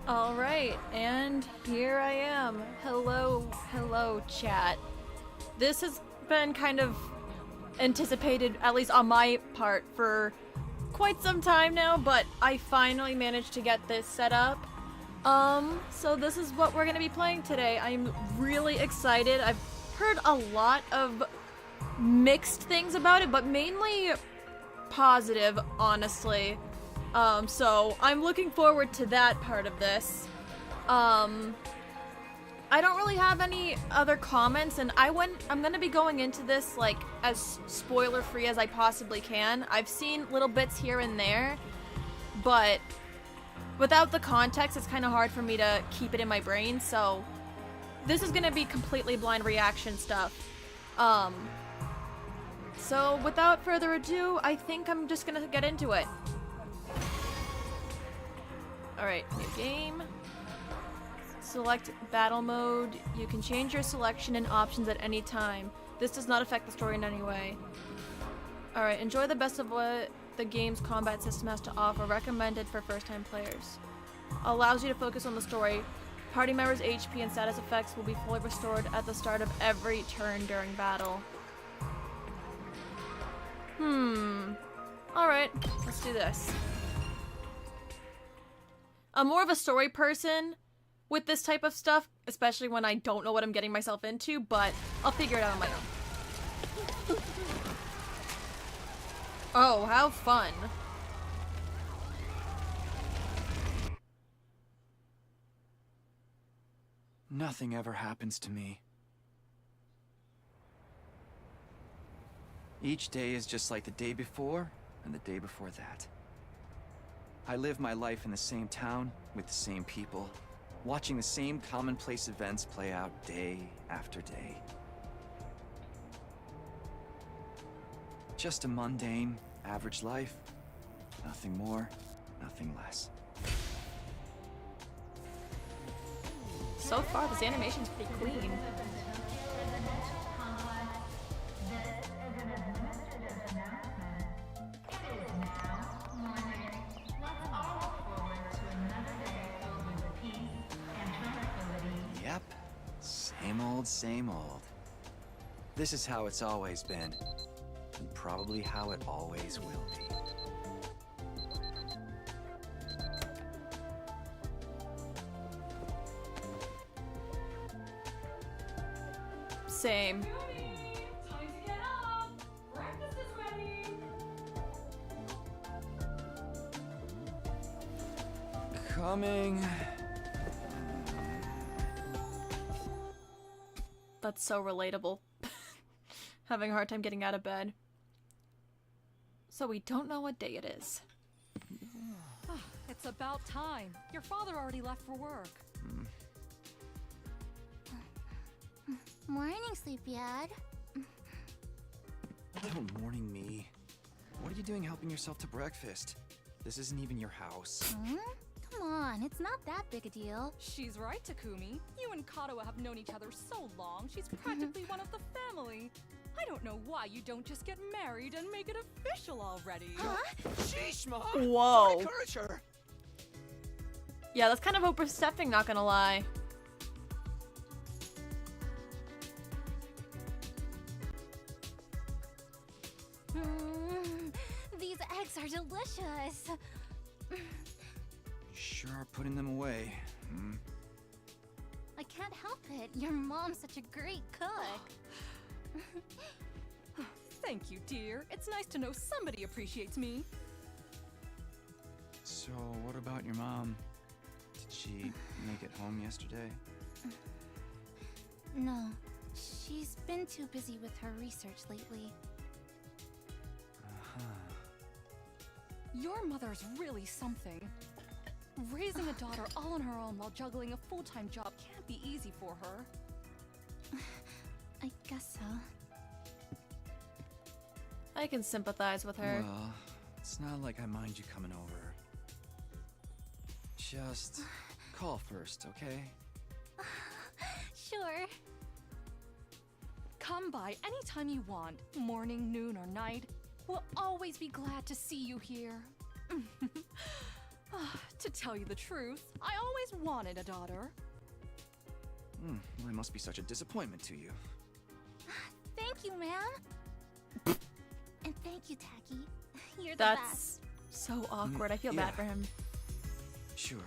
Alright, and here I am. Hello, chat. This has been kind of anticipated, at least on my part, for quite some time now, but I finally managed to get this set up. So this is what we're gonna be playing today. I'm really excited. I've heard a lot of mixed things about it, but mainly positive, honestly. So I'm looking forward to that part of this. I don't really have any other comments, and I'm gonna be going into this like as spoiler free as I possibly can. I've seen little bits here and there, but without the context, it's kind of hard for me to keep it in my brain, so this is gonna be completely blind reaction stuff. So without further ado, I think I'm just gonna get into it. Alright, new game. Select battle mode. You can change your selection and options at any time. This does not affect the story in any way. Alright, enjoy the best of what the game's combat system has to offer. Recommended for first-time players. Allows you to focus on the story. Party members' HP and status effects will be fully restored at the start of every turn during battle. Alright, let's do this. I'm more of a story person with this type of stuff, especially when I don't know what I'm getting myself into, but I'll figure it out on my own. Oh, how fun. Nothing ever happens to me. Each day is just like the day before and the day before that. I live my life in the same town with the same people, watching the same commonplace events play out day after day. Just a mundane, average life. Nothing more, nothing less. So far, this animation's pretty clean. Yep, same old. This is how it's always been, and probably how it always will be. Same. Time to get up! Breakfast is ready! Coming. That's so relatable. Having a hard time getting out of bed. So we don't know what day it is. It's about time. Your father already left for work. Morning, Sleepyhead. Don't morning me. What are you doing helping yourself to breakfast? This isn't even your house. Come on, it's not that big a deal. She's right, Takumi. You and Kato have known each other so long, she's practically one of the family. I don't know why you don't just get married and make it official already. Huh? Sheesh, Mom! Whoa. Don't encourage her! Yeah, that's kind of overstepping, not gonna lie. These eggs are delicious. You sure are putting them away. I can't help it. Your mom's such a great cook. Thank you, dear. It's nice to know somebody appreciates me. So, what about your mom? Did she make it home yesterday? No, she's been too busy with her research lately. Your mother's really something. Raising a daughter all on her own while juggling a full-time job can't be easy for her. I guess so. I can sympathize with her. Well, it's not like I mind you coming over. Just call first, okay? Sure. Come by anytime you want, morning, noon, or night. We'll always be glad to see you here. To tell you the truth, I always wanted a daughter. I must be such a disappointment to you. Thank you, man. And thank you, Tacky. You're the best. That's so awkward. I feel bad for him. Sure.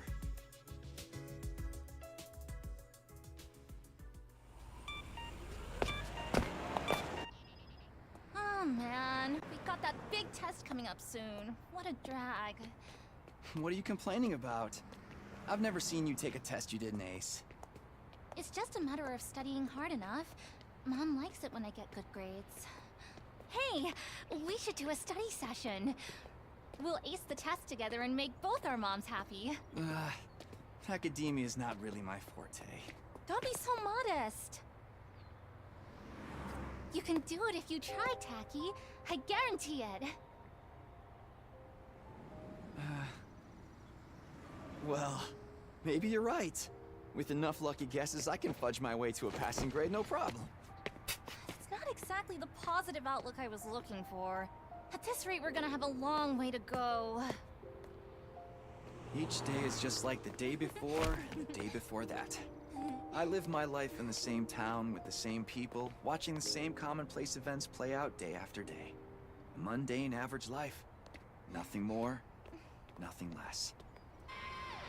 Oh, man. We got that big test coming up soon. What a drag. What are you complaining about? I've never seen you take a test you didn't ace. It's just a matter of studying hard enough. Mom likes it when I get good grades. Hey, we should do a study session. We'll ace the test together and make both our moms happy. Academia is not really my forte. Don't be so modest. You can do it if you try, Tacky. I guarantee it. Well, maybe you're right. With enough lucky guesses, I can fudge my way to a passing grade, no problem. It's not exactly the positive outlook I was looking for. At this rate, we're gonna have a long way to go. Each day is just like the day before and the day before that. I live my life in the same town with the same people, watching the same commonplace events play out day after day. A mundane, average life. Nothing more, nothing less.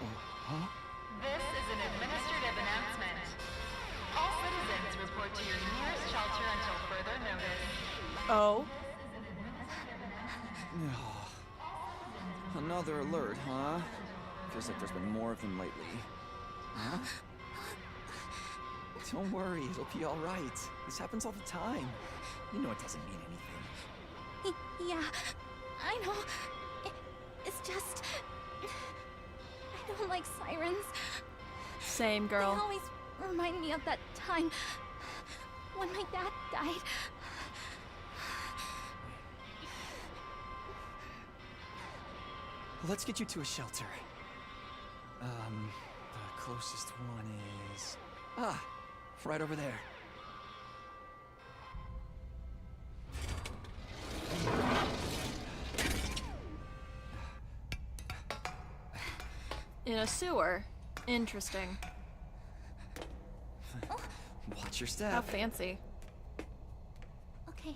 Oh, huh? This is an administrative announcement. All citizens report to your nearest shelter until further notice. Oh. Another alert, huh? Feels like there's been more of them lately. Huh? Don't worry, it'll be all right. This happens all the time. You know it doesn't mean anything. Yeah, I know. It's just... I don't like sirens. Same, They girl. always remind me of that time when my dad died. Let's get you to a shelter. The closest one is... right over there. In a sewer. Interesting. Watch your How step. fancy. Okay.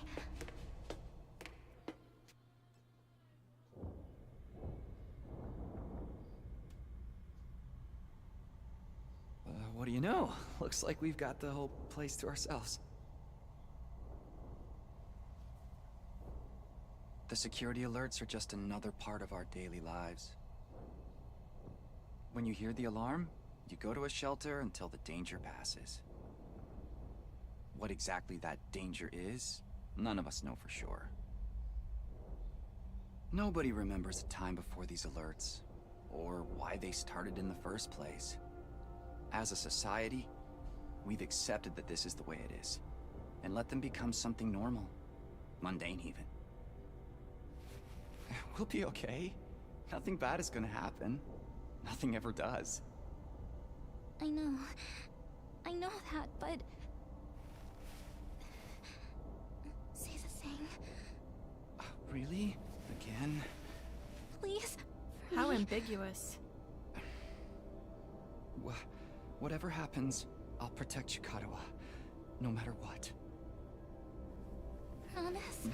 What do you know? Looks like we've got the whole place to ourselves. The security alerts are just another part of our daily lives. When you hear the alarm, you go to a shelter until the danger passes. What exactly that danger is, none of us know for sure. Nobody remembers a time before these alerts, or why they started in the first place. As a society, we've accepted that this is the way it is, and let them become something normal, mundane even. We'll be okay. Nothing bad is gonna happen. Nothing ever does. I know that, but... Say the thing. Really? Again? Please? For How me. ambiguous. Whatever happens, I'll protect Chikarawa, no matter what. Promise?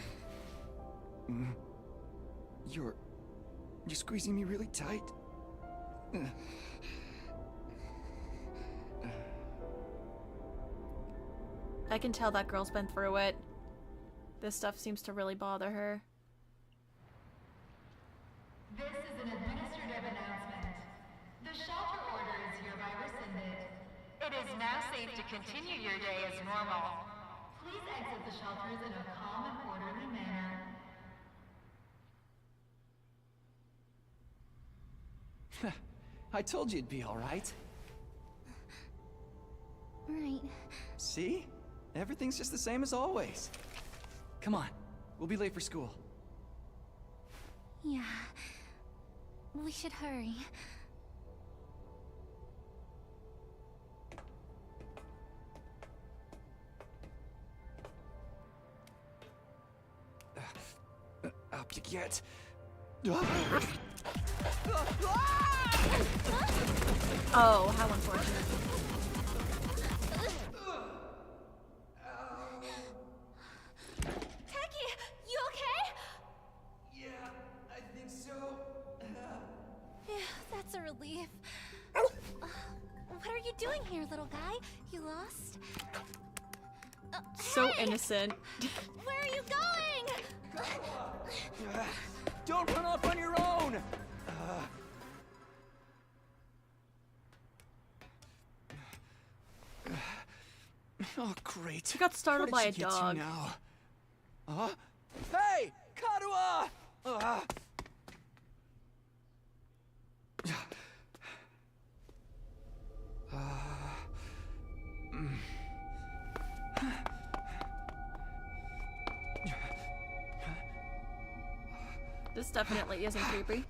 You're squeezing me really tight. I can tell that girl's been through it. This stuff seems to really bother her. This is an administrative announcement. The shelter order is hereby rescinded. It is now safe to continue your day as normal. Please exit the shelters in a calm and orderly manner. I told you it'd be all right. Right. See? Everything's just the same as always. Come on, we'll be late for school. Yeah. We should hurry. Up you get. Oh, how unfortunate. Taki, you okay? Yeah, I think so. Yeah, that's a relief. What are you doing here, little guy? You lost? So Hey! innocent. Where are you going? Don't run off on your own! Oh, great. He got startled by a What did she get to dog. now? Hey! Kadua! This definitely isn't creepy.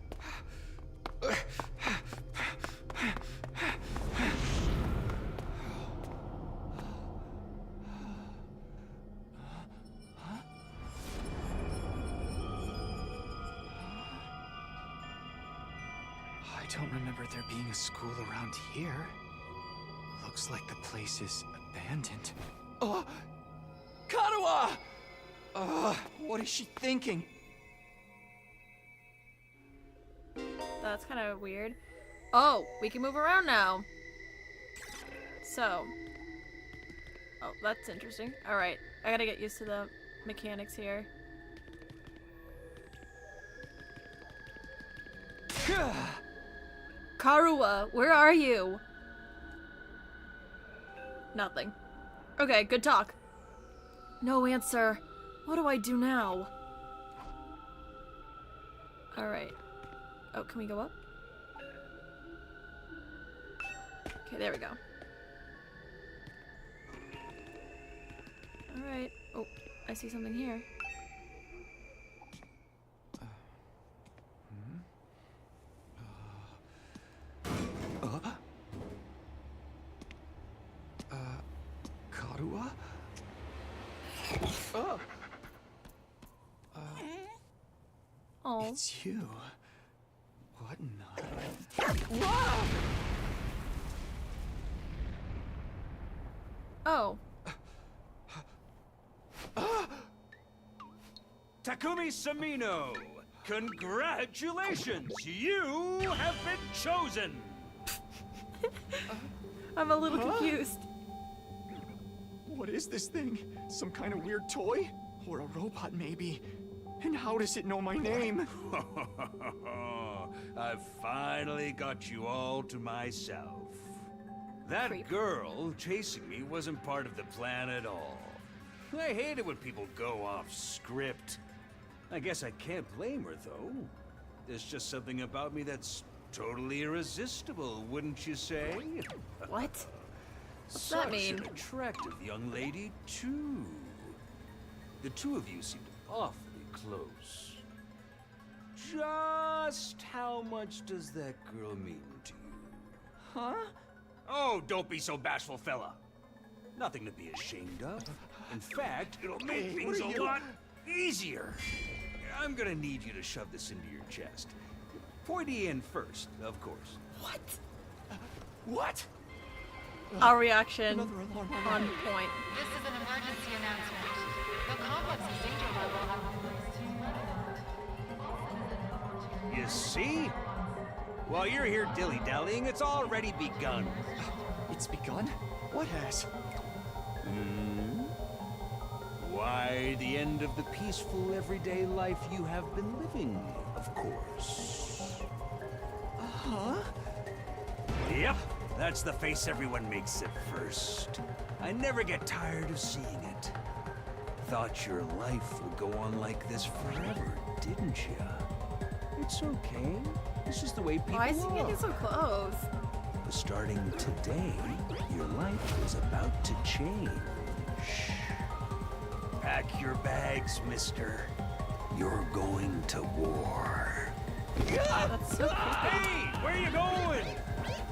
I don't remember there being a school around here. Looks like the place is abandoned. Oh! Kadua! What is she thinking? That's kind of weird. Oh, we can move around now. So. Oh, that's interesting. Alright, I gotta get used to the mechanics here. Karua, where are you? Nothing. Okay, good talk. No answer. What do I do now? Alright. Oh, can we go up? Okay, there we go. Alright. Oh, I see something here. Kadua? Oh. It's you. What in the... Whoa! Oh. Takumi Samino, congratulations! You have been chosen! I'm a little confused. What is this thing? Some kind of weird toy? Or a robot, maybe? And how does it know my name? I've finally got you all to myself. That Creep. girl chasing me wasn't part of the plan at all. I hate it when people go off script. I guess I can't blame her, though. There's just something about me that's totally irresistible, wouldn't you say? What? What's Such that mean? an attractive young lady, too. The two of you seemed awfully close. Just how much does that girl mean to you? Huh? Oh, don't be so bashful, fella. Nothing to be ashamed of. In fact, it'll make Hey, things what are a you- lot easier. I'm gonna need you to shove this into your chest. Pointy end first, of course. What? What? Our reaction Another alarm. on point. This is an emergency announcement. The complex's danger level has been raised to red alert. All citizens report to You see? While you're here dilly-dallying, it's already begun. It's begun? What has? Why, the end of the peaceful, everyday life you have been living, of course. Huh? Yep, that's the face everyone makes at first. I never get tired of seeing it. Thought your life would go on like this forever, didn't you? It's okay. This is the way people Why is he are. getting so close? Starting today, your life is about to change. Pack your bags, mister. You're going to war. That's so creepy. Hey, where you going?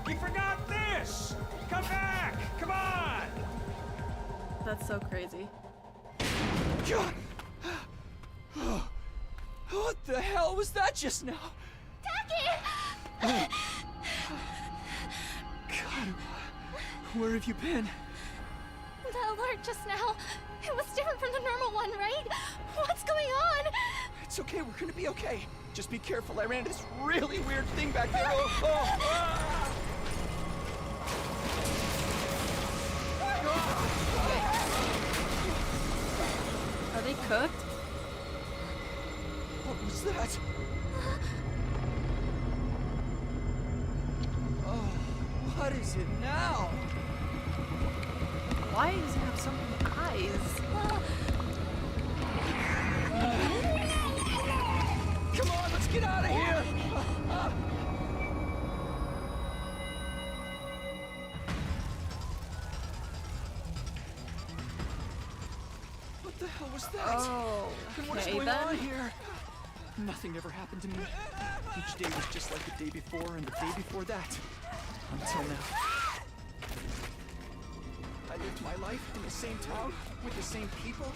You forgot this! Come back! Come on! That's so crazy. What the hell was that just now? Taki! Where have you been? The alert just now, it was different from the normal one, right? What's going on? It's okay, we're gonna be okay. Just be careful, I ran into this really weird thing back there. Are they cooked? What was that? Oh, what is it now? Why does it have so many eyes? Come on, let's get out of here! What the hell was that? Oh, And what is okay going then. on here? Nothing ever happened to me. Each day was just like the day before and the day before that. Until now. I lived my life in the same town, with the same people,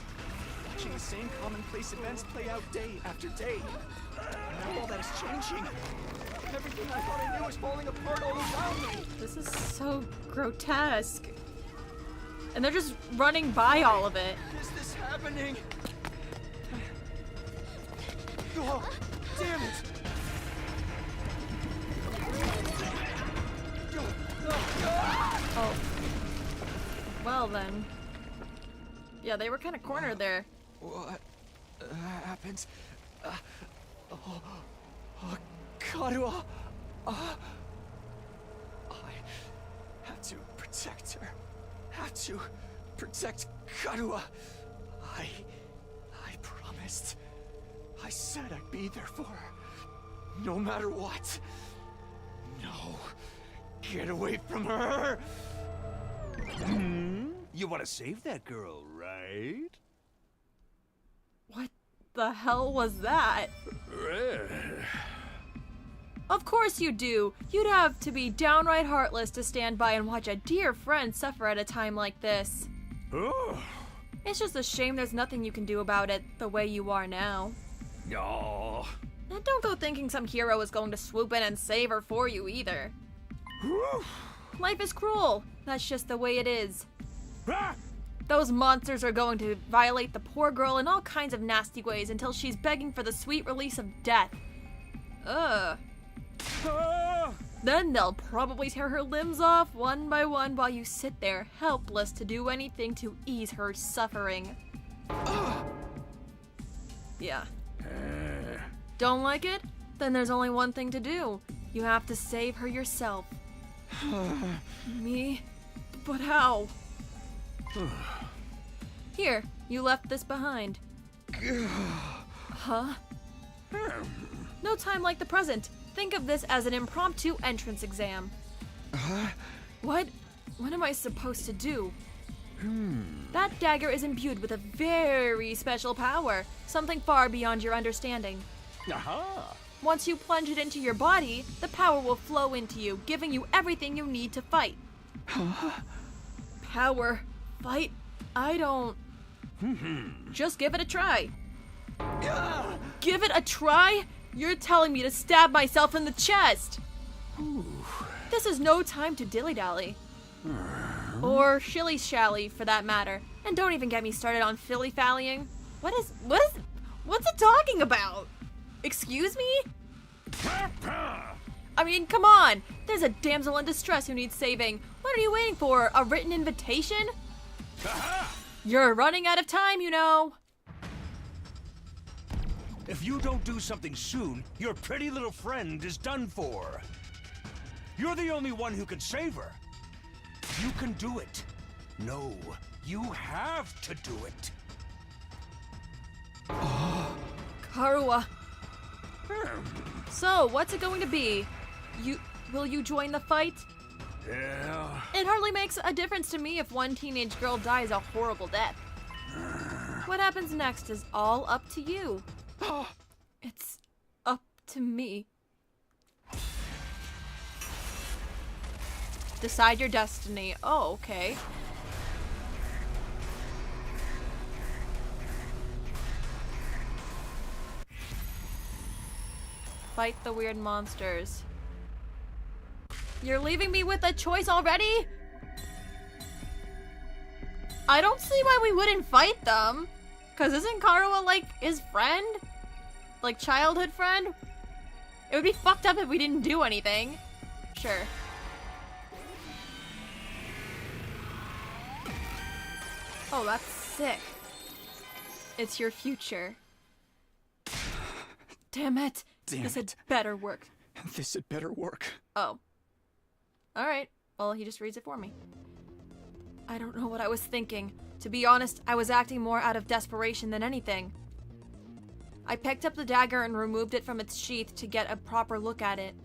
watching the same commonplace events play out day after day. And now all that is changing. Everything I thought I knew is falling apart all around me. This is so grotesque. And they're just running by all of it. Is this happening? Oh, damn it! Oh. Well then. Yeah, they were kind of cornered there. What happened? Karua! I have to protect her. Have to protect Karua. I promised. I said I'd be there for her. No matter what. No. Get away from her! You want to save that girl, right? What the hell was that? Of course you do. You'd have to be downright heartless to stand by and watch a dear friend suffer at a time like this. Oh. It's just a shame there's nothing you can do about it the way you are now. Oh. And don't go thinking some hero is going to swoop in and save her for you either. Life is cruel. That's just the way it is. Ah! Those monsters are going to violate the poor girl in all kinds of nasty ways until she's begging for the sweet release of death. Ugh. Ah! Then they'll probably tear her limbs off one by one while you sit there helpless to do anything to ease her suffering. Yeah. Don't like it? Then there's only one thing to do. You have to save her yourself. Me? But how? Here, you left this behind. Huh? No time like the present. Think of this as an impromptu entrance exam. What am I supposed to do? That dagger is imbued with a very special power, something far beyond your understanding. Aha! Once you plunge it into your body, the power will flow into you, giving you everything you need to fight. Power? Fight? I don't... Just give it a try. Give it a try? You're telling me to stab myself in the chest! This is no time to dilly-dally. Or shilly-shally, for that matter. And don't even get me started on filly-fallying. What's it talking about? Excuse me? I mean, come on! There's a damsel in distress who needs saving. What are you waiting for? A written invitation? You're running out of time, you know. If you don't do something soon, your pretty little friend is done for. You're the only one who can save her. You can do it. No, you have to do it. Karua. So, what's it going to be? Will you join the fight? Yeah. It hardly makes a difference to me if one teenage girl dies a horrible death. What happens next is all up to you. It's up to me. Decide your destiny. Oh, okay. Fight the weird monsters. You're leaving me with a choice already? I don't see why we wouldn't fight them. Cause isn't Karawa like his friend? Like childhood friend? It would be fucked up if we didn't do anything. Sure. Oh, that's sick. It's your future. Damn it. Damn this it. had better work. This had better work. Oh. Alright. Well, he just reads it for me. I don't know what I was thinking. To be honest, I was acting more out of desperation than anything. I picked up the dagger and removed it from its sheath to get a proper look at it.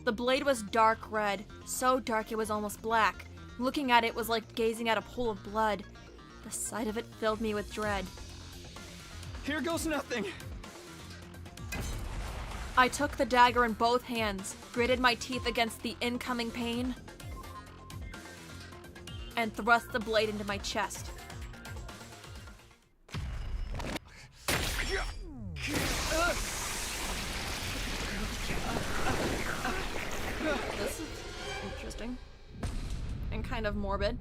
The blade was dark red, so dark it was almost black. Looking at it was like gazing at a pool of blood. The sight of it filled me with dread. Here goes nothing. I took the dagger in both hands, gritted my teeth against the incoming pain, and thrust the blade into my chest. This is interesting. And kind of morbid.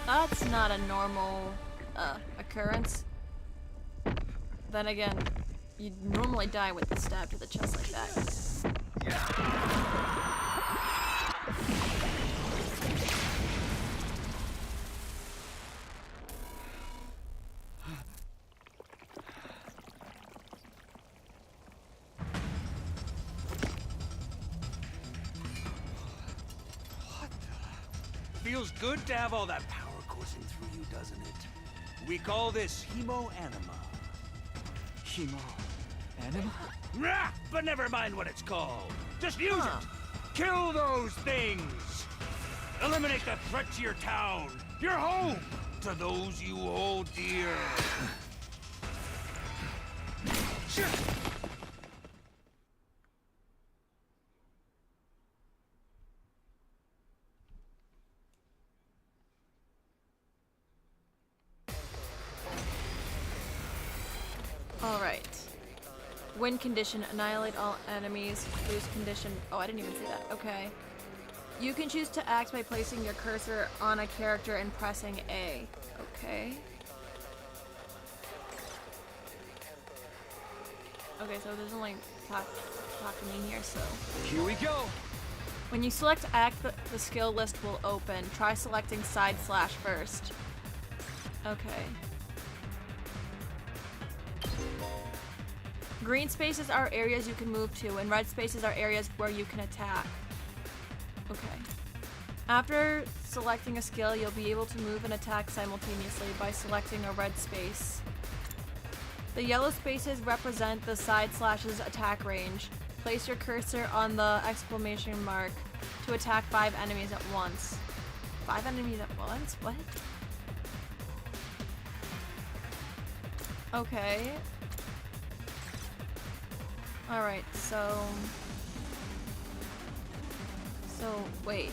That's not a normal occurrence. Then again, you'd normally die with the stab to the chest like that. Feels good to have all that power coursing through you, doesn't it? We call this hemo-anima. Hemo-anima? Rah! But never mind what it's called. Just use it! Kill those things! Eliminate the threat to your town, your home, to those you hold dear. Alright. Win condition, annihilate all enemies. Lose condition. Oh, I didn't even see that. Okay. You can choose to act by placing your cursor on a character and pressing A. Okay. Okay, so there's only talk to me here, so. Here we go. When you select act, the skill list will open. Try selecting side slash first. Okay. Green spaces are areas you can move to, and red spaces are areas where you can attack. Okay. After selecting a skill, you'll be able to move and attack simultaneously by selecting a red space. The yellow spaces represent the side slash's attack range. Place your cursor on the exclamation mark to attack 5 enemies at once. 5 enemies at once? What? Okay. Alright, so wait.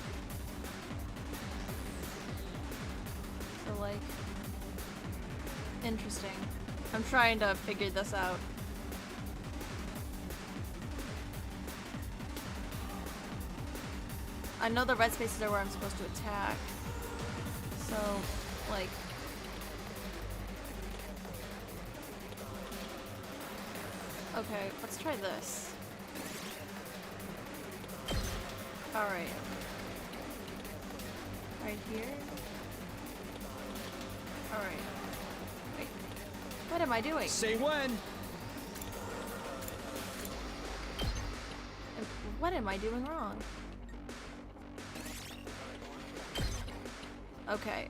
So like, interesting. I'm trying to figure this out. I know the red spaces are where I'm supposed to attack. So, like, okay, let's try this. Alright. Right here? Alright. Wait. What am I doing? Say when. What am I doing wrong? Okay.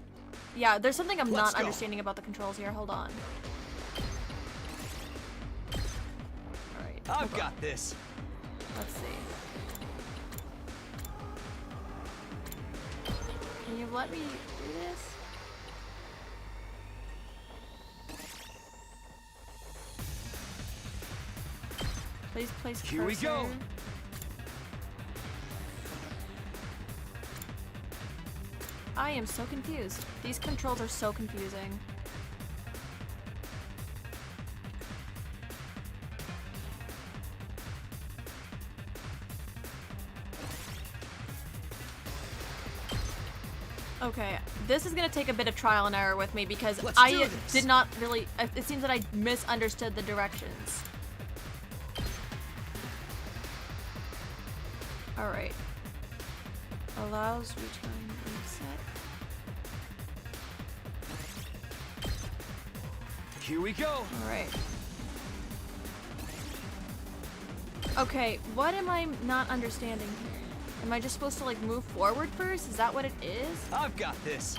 Yeah, there's something I'm not understanding about the controls here. Hold on. Alright. I've got this. Let's see. Can you let me do this? Please place cursor. Here we go. I am so confused. These controls are so confusing. Okay, this is gonna take a bit of trial and error with me because I did not really. It seems that I misunderstood the directions. Alright. Allows return reset. Here we go. Alright. Okay, what am I not understanding here? Am I just supposed to like move forward first? Is that what it is? I've got this.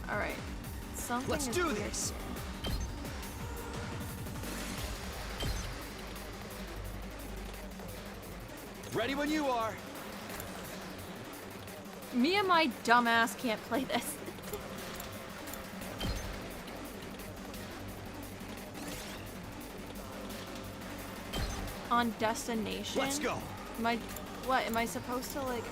Alright. Something Let's is do weird this. here. Ready when you are. Me and my dumbass can't play this. On destination? Let's go. Am I, what, am I supposed to like...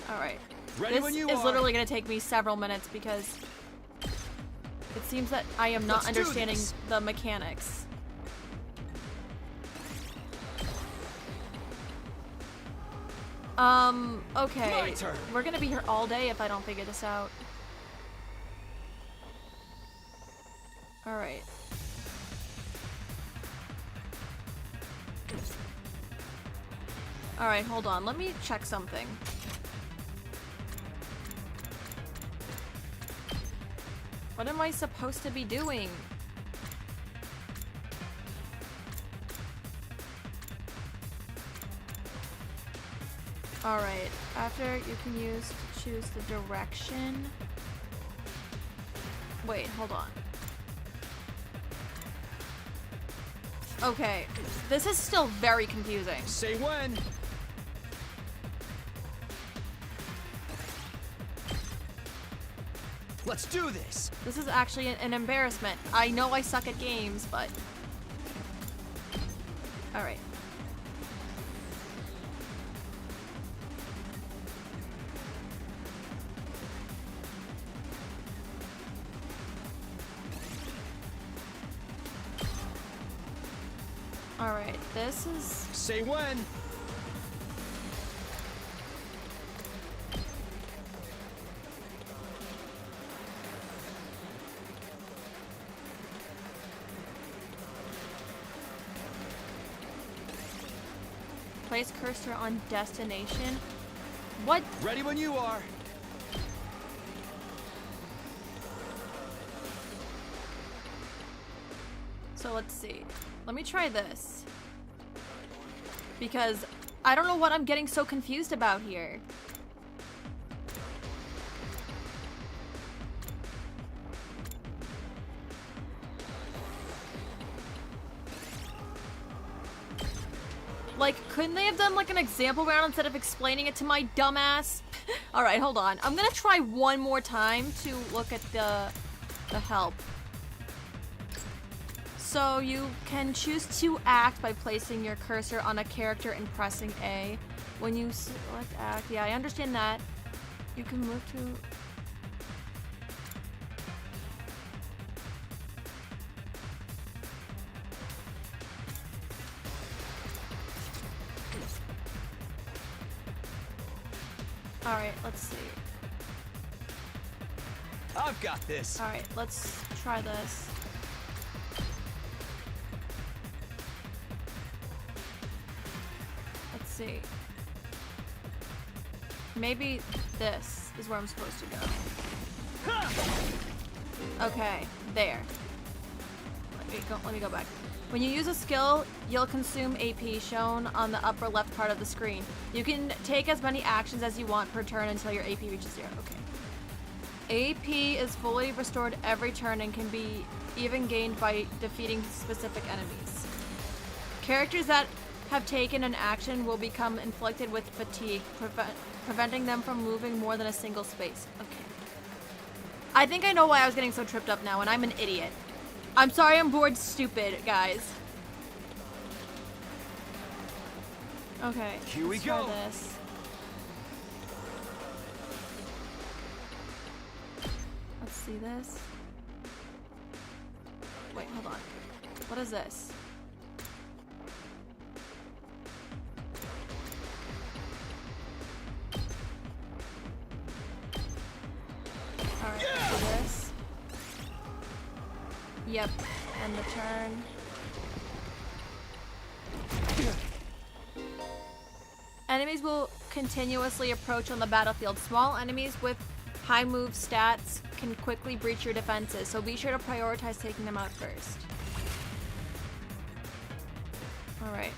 Alright. Ready when you This is are. literally gonna take me several minutes because it seems that I am not Let's do understanding this. the mechanics. Okay. My turn. We're gonna be here all day if I don't figure this out. Alright. Alright, hold on. Let me check something. What am I supposed to be doing? Alright, after you can choose the direction. Wait, hold on. Okay, this is still very confusing. Say when. Let's do this. This is actually an embarrassment. I know I suck at games, but... Alright. Alright, this is... Say when. Place cursor on destination. What? Ready when you are. So let's see. Let me try this. Because I don't know what I'm getting so confused about here. Like, couldn't they have done like an example round instead of explaining it to my dumbass? Alright, hold on. I'm gonna try one more time to look at the help. So you can choose to act by placing your cursor on a character and pressing A. When you select act, yeah, I understand that. You can move to... Alright, let's see. I've got this. Alright, let's try this. Let's see. Maybe this is where I'm supposed to go. Okay, there. Let me go back. When you use a skill, you'll consume AP shown on the upper left part of the screen. You can take as many actions as you want per turn until your AP reaches 0. Okay. AP is fully restored every turn and can be even gained by defeating specific enemies. Characters that have taken an action will become inflicted with fatigue, preventing them from moving more than a single space. Okay. I think I know why I was getting so tripped up now, and I'm an idiot. I'm sorry I'm bored stupid, guys. Okay. Here we let's try go. This. Let's see this. Wait, hold on. What is this? Alright, do this. Yep, end the turn. Enemies will continuously approach on the battlefield. Small enemies with high move stats can quickly breach your defenses, so be sure to prioritize taking them out first. Alright.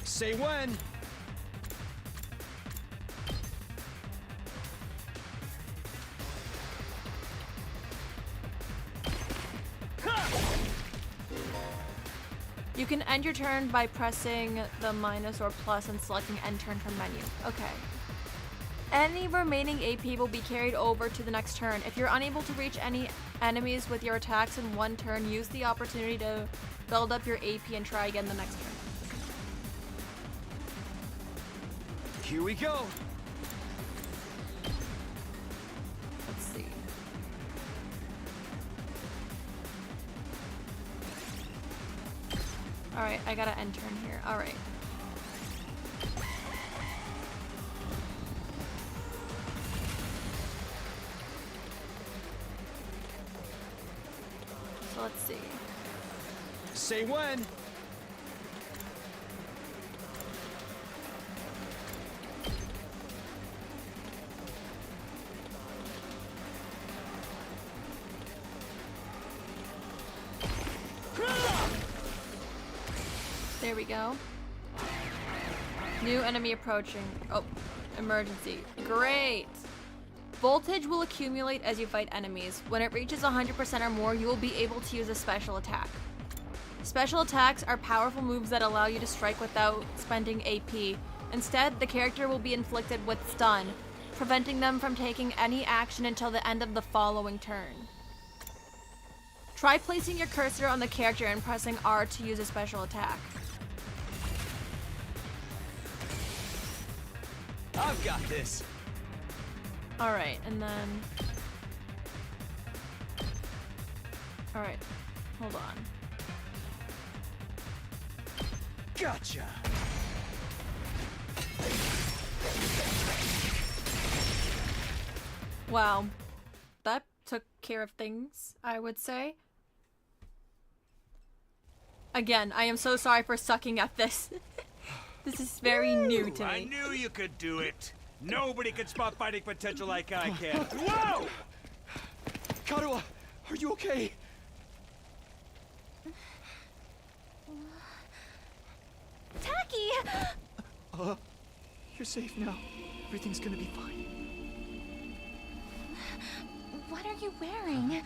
Say when. You can end your turn by pressing the minus or plus and selecting end turn from menu. Okay. Any remaining AP will be carried over to the next turn. If you're unable to reach any enemies with your attacks in one turn, use the opportunity to build up your AP and try again the next turn. Here we go. Let's see. Alright, I gotta end turn here. Alright. So let's see. Say when. There we go. New enemy approaching. Oh, emergency. Great! Voltage will accumulate as you fight enemies. When it reaches 100% or more, you will be able to use a special attack. Special attacks are powerful moves that allow you to strike without spending AP. Instead, the character will be inflicted with stun, preventing them from taking any action until the end of the following turn. Try placing your cursor on the character and pressing R to use a special attack. I've got this. Alright, and then... Alright, hold on. Gotcha. Wow. That took care of things, I would say. Again, I am so sorry for sucking at this. This is very new to me. I knew you could do it. Nobody can spot fighting potential like I can. Whoa! Karuha, are you okay? Tacky! You're safe now. Everything's gonna be fine. What are you wearing?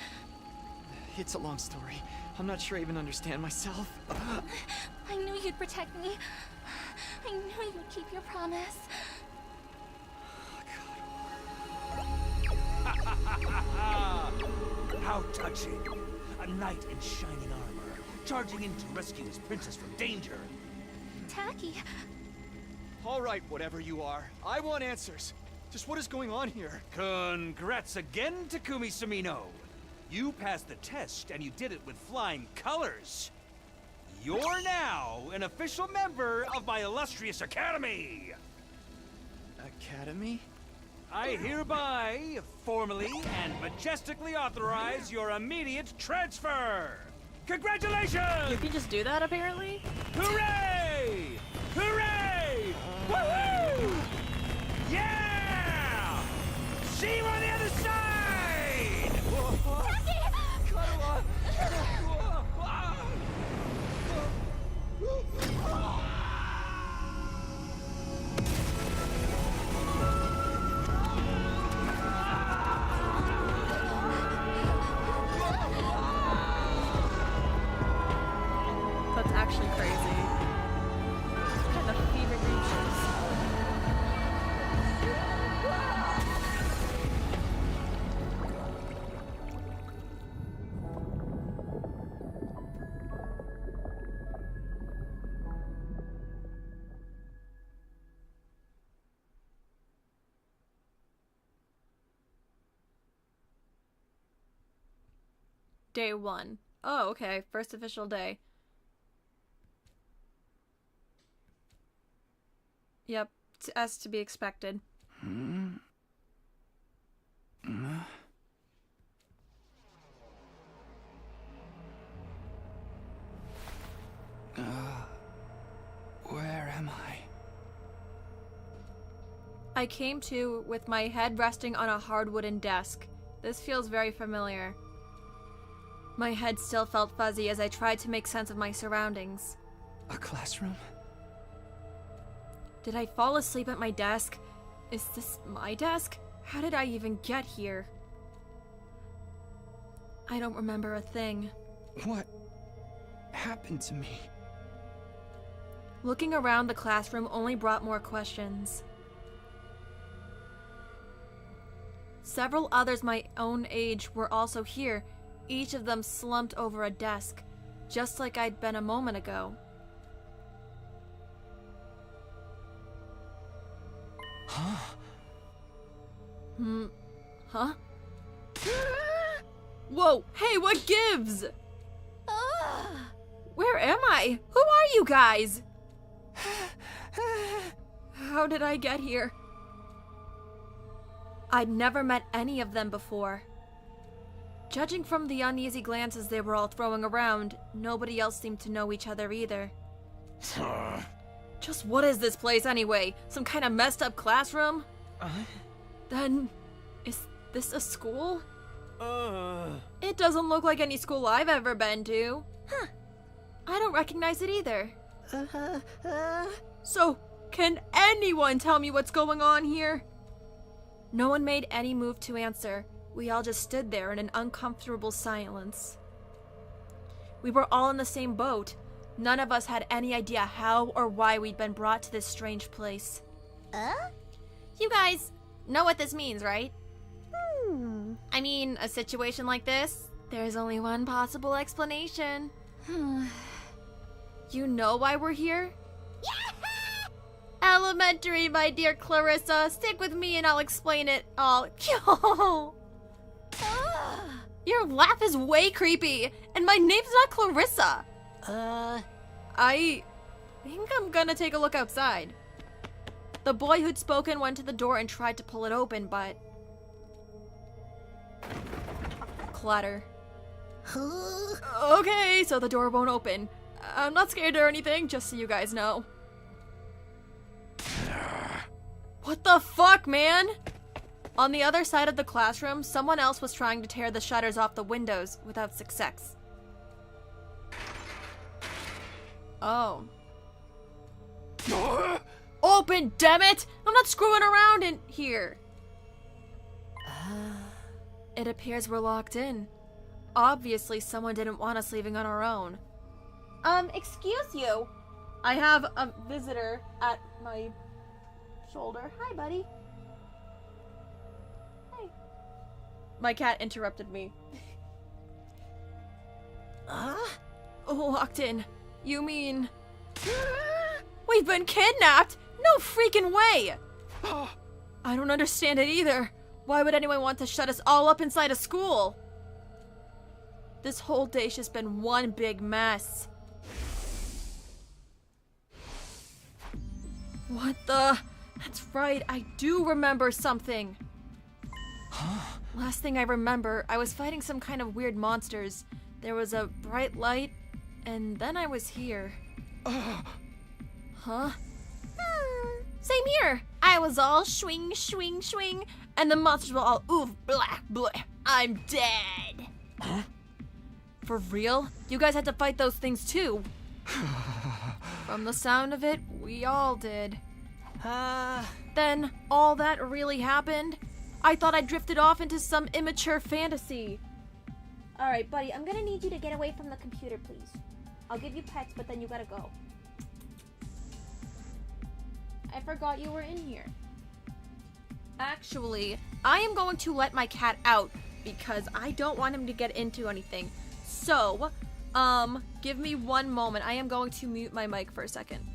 It's a long story. I'm not sure I even understand myself. I knew you'd protect me. I knew you'd keep your promise. How touching. A knight in shining armor, charging in to rescue his princess from danger. Tacky, All right, whatever you are. I want answers. Just what is going on here? Congrats again, Takumi Sumino. You passed the test, and you did it with flying colors. You're now an official member of my illustrious academy. Academy? I hereby, formally and majestically authorize your immediate transfer. Congratulations! You can just do that, apparently? Hooray! Hooray! Woohoo! Yeah! See you on the other side! Day 1. Oh, okay. First official day. Yep, as to be expected. Where am I? I came to with my head resting on a hard wooden desk. This feels very familiar. My head still felt fuzzy as I tried to make sense of my surroundings. A classroom? Did I fall asleep at my desk? Is this my desk? How did I even get here? I don't remember a thing. What happened to me? Looking around the classroom only brought more questions. Several others my own age were also here, each of them slumped over a desk, just like I'd been a moment ago. Huh? Whoa, hey, what gives? Where am I? Who are you guys? How did I get here? I'd never met any of them before. Judging from the uneasy glances they were all throwing around, nobody else seemed to know each other either. Just what is this place anyway? Some kind of messed up classroom? Then, is this a school? It doesn't look like any school I've ever been to. Huh. I don't recognize it either. So, can anyone tell me what's going on here? No one made any move to answer. We all just stood there in an uncomfortable silence. We were all in the same boat. None of us had any idea how or why we'd been brought to this strange place. You guys know what this means, right? I mean, a situation like this, there's only one possible explanation. You know why we're here? Elementary, my dear Clarissa. Stick with me and I'll explain it all. Your laugh is way creepy, and my name's not Clarissa. I think I'm gonna take a look outside. The boy who'd spoken went to the door and tried to pull it open, but... Clatter. Okay, so the door won't open. I'm not scared or anything, just so you guys know. What the fuck, man? On the other side of the classroom, someone else was trying to tear the shutters off the windows without success. Oh. Open, damn it! I'm not screwing around in here. It appears we're locked in. Obviously, someone didn't want us leaving on our own. Excuse you. I have a visitor at my shoulder. Hi, buddy. Hey. My cat interrupted me. Locked in. You mean... We've been kidnapped? No freaking way! I don't understand it either. Why would anyone want to shut us all up inside a school? This whole day's just been one big mess. What the... That's right, I do remember something. Last thing I remember, I was fighting some kind of weird monsters. There was a bright light, and then I was here. Huh? Same here. I was all swing, swing, swing, and the monsters were all oof, blah, blah. I'm dead. Huh? For real? You guys had to fight those things too? From the sound of it, we all did. Then, all that really happened? I thought I drifted off into some immature fantasy. Alright, buddy, I'm gonna need you to get away from the computer, please. I'll give you pets, but then you gotta go. I forgot you were in here. Actually, I am going to let my cat out because I don't want him to get into anything. So, give me one moment. I am going to mute my mic for a second.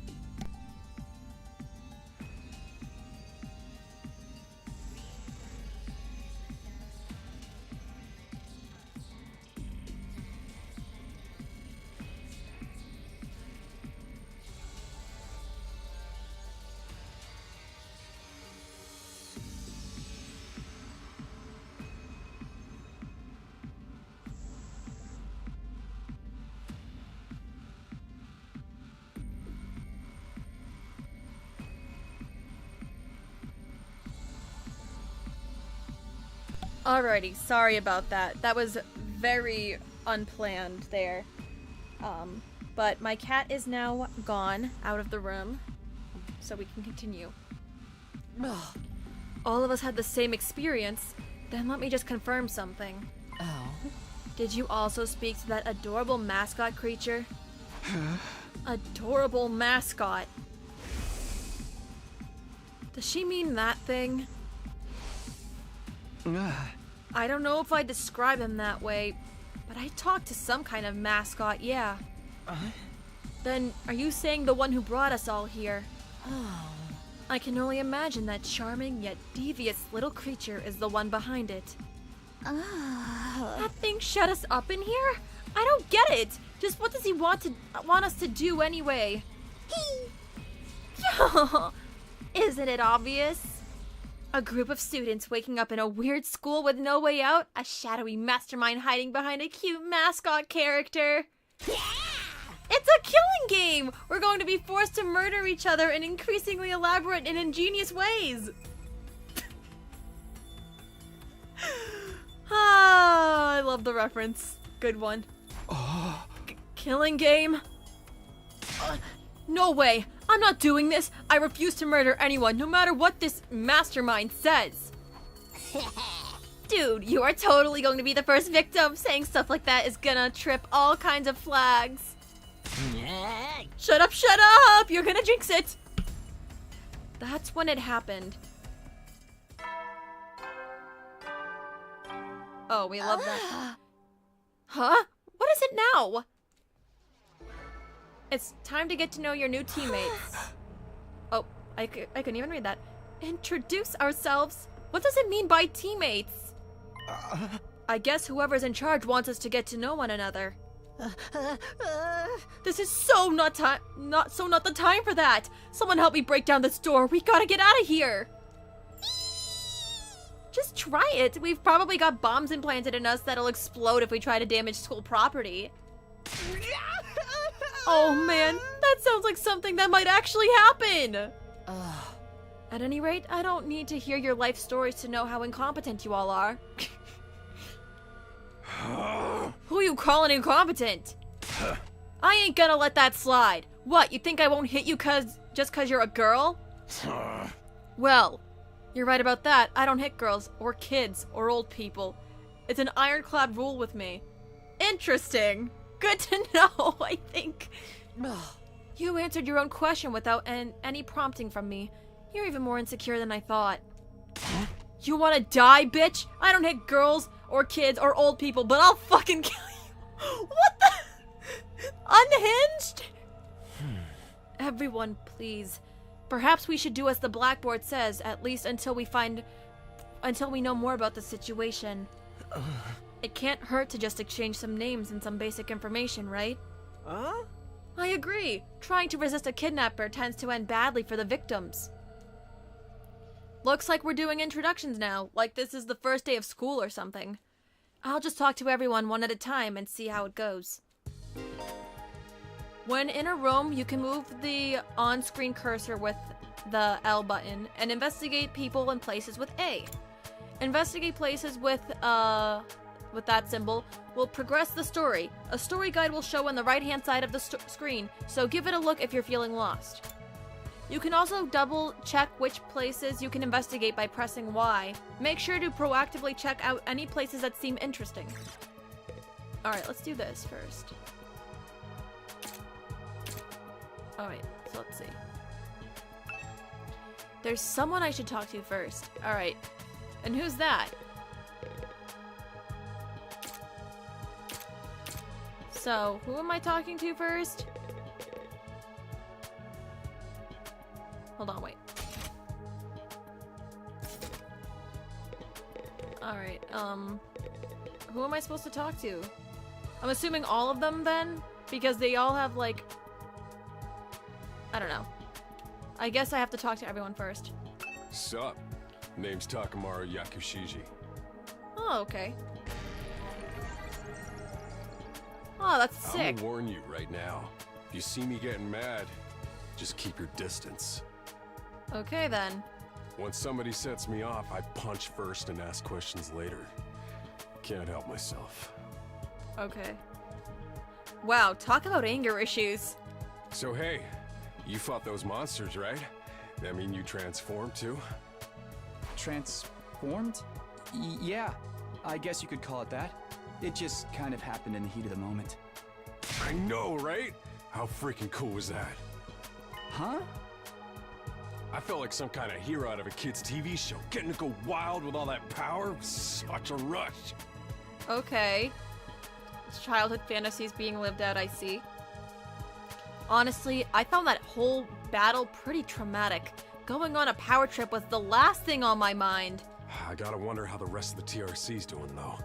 Alrighty, sorry about that. That was very unplanned there. But my cat is now gone out of the room, so we can continue. Ugh. All of us had the same experience. Then let me just confirm something. Oh? Did you also speak to that adorable mascot creature? Adorable mascot. Does she mean that thing? I don't know if I'd describe him that way, but I talked to some kind of mascot, yeah. Then, are you saying the one who brought us all here? Oh. I can only imagine that charming yet devious little creature is the one behind it. That thing shut us up in here? I don't get it! Just what does he want us to do anyway? Isn't it obvious? A group of students waking up in a weird school with no way out? A shadowy mastermind hiding behind a cute mascot character? Yeah! It's a killing game! We're going to be forced to murder each other in increasingly elaborate and ingenious ways! Ah, I love the reference. Good one. Killing game? No way! I'm not doing this! I refuse to murder anyone, no matter what this mastermind says! Dude, you are totally going to be the first victim! Saying stuff like that is gonna trip all kinds of flags. Shut up, shut up! You're gonna jinx it! That's when it happened. Oh, we love that. Huh? What is it now? It's time to get to know your new teammates. Oh, I couldn't even read that. Introduce ourselves? What does it mean by teammates? I guess whoever's in charge wants us to get to know one another. This is so not the time for that. Someone help me break down this door. We gotta get out of here. Just try it. We've probably got bombs implanted in us that'll explode if we try to damage school property. Oh man, that sounds like something that might actually happen. At any rate, I don't need to hear your life stories to know how incompetent you all are. Who you calling incompetent? I ain't gonna let that slide. What, you think I won't hit you just cause you're a girl? Well, you're right about that. I don't hit girls, or kids, or old people. It's an ironclad rule with me. Interesting. Good to know, I think. You answered your own question without any prompting from me. You're even more insecure than I thought. You wanna die, bitch? I don't hit girls, or kids, or old people, but I'll fucking kill you. What the? Unhinged? Everyone, please. Perhaps we should do as the blackboard says, at least until we know more about the situation. It can't hurt to just exchange some names and some basic information, right? I agree. Trying to resist a kidnapper tends to end badly for the victims. Looks like we're doing introductions now, like this is the first day of school or something. I'll just talk to everyone one at a time and see how it goes. When in a room, you can move the on-screen cursor with the L button and investigate people and places with A. Investigate places with that symbol will progress the story. A story guide will show on the right-hand side of the screen, so give it a look if you're feeling lost. You can also double-check which places you can investigate by pressing Y. Make sure to proactively check out any places that seem interesting. Alright, let's do this first. Alright, so let's see. There's someone I should talk to first. Alright, and who's that? So, who am I talking to first? Hold on, wait. Alright, who am I supposed to talk to? I'm assuming all of them then? Because they all have, like... I don't know. I guess I have to talk to everyone first. Sup? Name's Takamaru Yakushiji. Oh, okay. Oh, that's sick. I'm gonna warn you right now. If you see me getting mad, just keep your distance. Okay then. When somebody sets me off, I punch first and ask questions later. Can't help myself. Okay. Wow, talk about anger issues. So hey, you fought those monsters, right? That mean you transformed too? Transformed? Yeah, I guess you could call it that. It just kind of happened in the heat of the moment. I know, right? How freaking cool was that? Huh? I felt like some kind of hero out of a kid's TV show. Getting to go wild with all that power was such a rush. Okay. Childhood fantasies being lived out, I see. Honestly, I found that whole battle pretty traumatic. Going on a power trip was the last thing on my mind. I gotta wonder how the rest of the TRC's doing, though.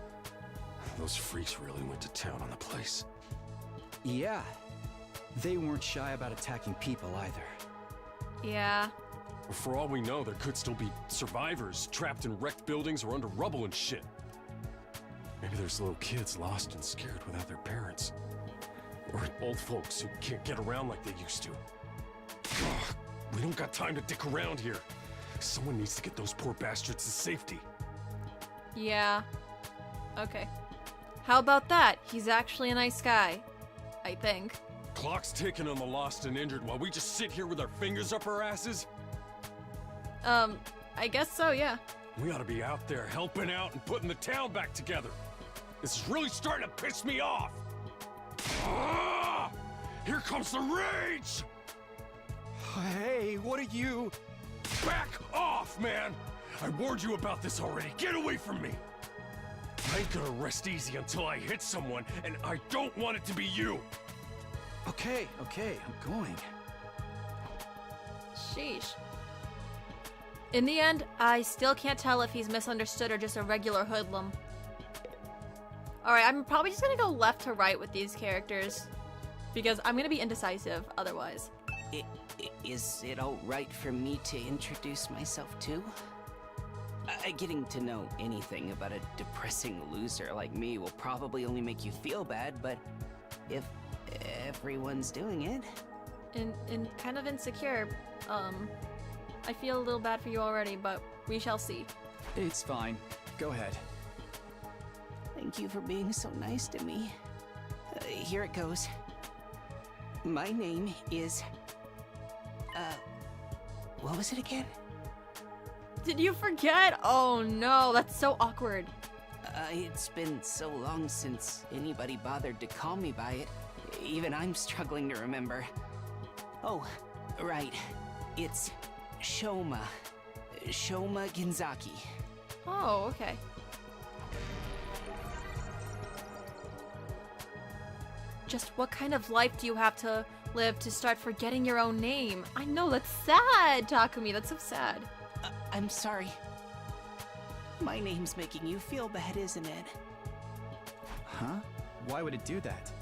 Those freaks really went to town on the place. Yeah. They weren't shy about attacking people either. Yeah. For all we know, there could still be survivors trapped in wrecked buildings or under rubble and shit. Maybe there's little kids lost and scared without their parents. Or old folks who can't get around like they used to. Ugh, we don't got time to dick around here. Someone needs to get those poor bastards to safety. Yeah. Okay. How about that? He's actually a nice guy. I think. Clock's ticking on the lost and injured while we just sit here with our fingers up our asses? I guess so, yeah. We ought to be out there helping out and putting the town back together. This is really starting to piss me off. Ah! Here comes the rage! Hey, what are you? Back off, man! I warned you about this already. Get away from me! I ain't gonna rest easy until I hit someone, and I don't want it to be you! Okay, I'm going. Sheesh. In the end, I still can't tell if he's misunderstood or just a regular hoodlum. Alright, I'm probably just gonna go left to right with these characters. Because I'm gonna be indecisive otherwise. Is it alright for me to introduce myself too? Getting to know anything about a depressing loser like me will probably only make you feel bad, but if everyone's doing it... And kind of insecure. I feel a little bad for you already, but we shall see. It's fine. Go ahead. Thank you for being so nice to me. Here it goes. My name is... what was it again? Did you forget? Oh no, that's so awkward. It's been so long since anybody bothered to call me by it. Even I'm struggling to remember. Oh, right. It's Shoma. Shoma Ginzaki. Oh, okay. Just what kind of life do you have to live to start forgetting your own name? I know, that's sad, Takumi. That's so sad. I'm sorry. My name's making you feel bad, isn't it? Huh? Why would it do that?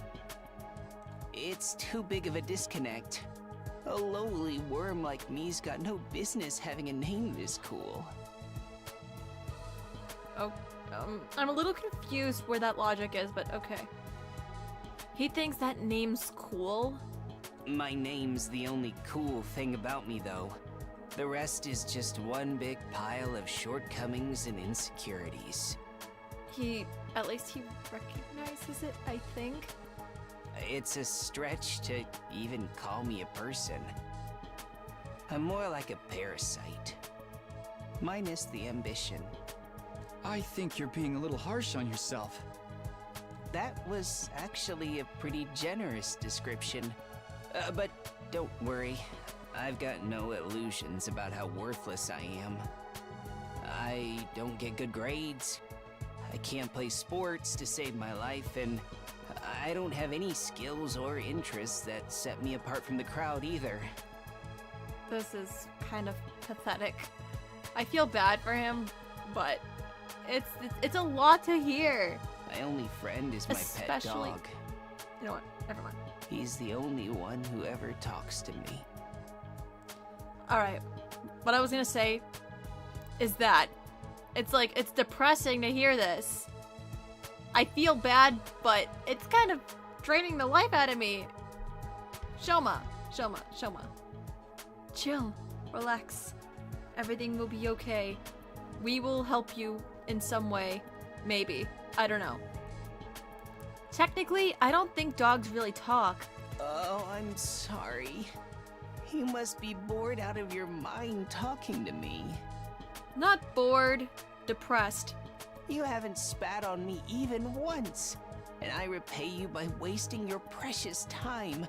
It's too big of a disconnect. A lowly worm like me's got no business having a name this cool. Oh, I'm a little confused where that logic is, but okay. He thinks that name's cool? My name's the only cool thing about me, though. The rest is just one big pile of shortcomings and insecurities. At least he recognizes it, I think. It's a stretch to even call me a person. I'm more like a parasite. Minus the ambition. I think you're being a little harsh on yourself. That was actually a pretty generous description. But don't worry. I've got no illusions about how worthless I am. I don't get good grades. I can't play sports to save my life, and I don't have any skills or interests that set me apart from the crowd either. This is kind of pathetic. I feel bad for him, but it's a lot to hear. My only friend is my pet dog. You know what? Never mind. He's the only one who ever talks to me. Alright. What I was gonna say is that it's depressing to hear this. I feel bad, but it's kind of draining the life out of me. Shoma. Chill. Relax. Everything will be okay. We will help you in some way. Maybe. I don't know. Technically, I don't think dogs really talk. Oh, I'm sorry. You must be bored out of your mind talking to me. Not bored, depressed. You haven't spat on me even once, and I repay you by wasting your precious time.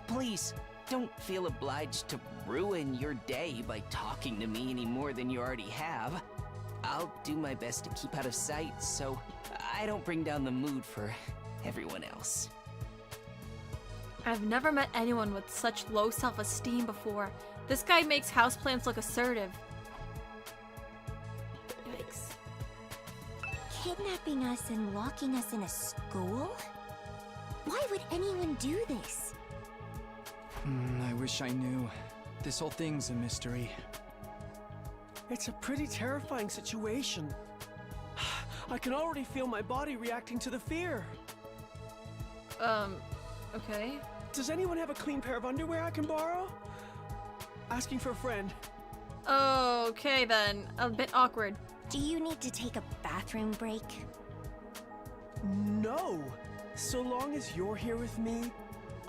Please, don't feel obliged to ruin your day by talking to me any more than you already have. I'll do my best to keep out of sight so I don't bring down the mood for everyone else. I've never met anyone with such low self-esteem before. This guy makes houseplants look assertive. Yikes. Kidnapping us and locking us in a school? Why would anyone do this? I wish I knew. This whole thing's a mystery. It's a pretty terrifying situation. I can already feel my body reacting to the fear. Okay. Does anyone have a clean pair of underwear I can borrow? Asking for a friend. Okay then. A bit awkward. Do you need to take a bathroom break? No. So long as you're here with me,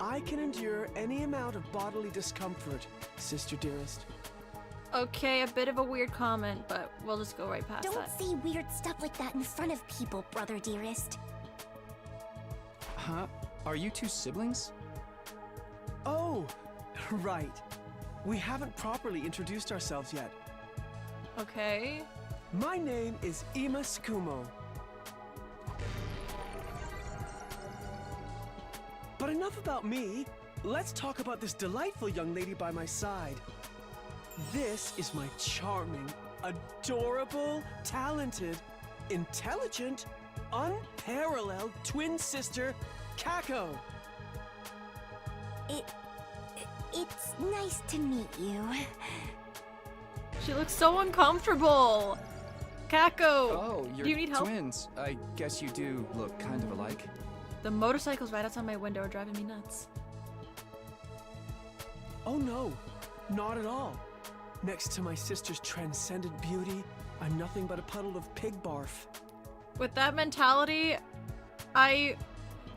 I can endure any amount of bodily discomfort, sister dearest. Okay, a bit of a weird comment, but we'll just go right past Don't that. say weird stuff like that in front of people, brother dearest. Huh? Are you two siblings? Oh, right. We haven't properly introduced ourselves yet. Okay. My name is Ima Skumo. But enough about me. Let's talk about this delightful young lady by my side. This is my charming, adorable, talented, intelligent, unparalleled twin sister, Kako. It's nice to meet you. She looks so uncomfortable. Kako. Oh, you're do you need help? twins. I guess you do look kind of alike. The motorcycles right outside my window are driving me nuts. Oh no, not at all. Next to my sister's transcendent beauty, I'm nothing but a puddle of pig barf. With that mentality, I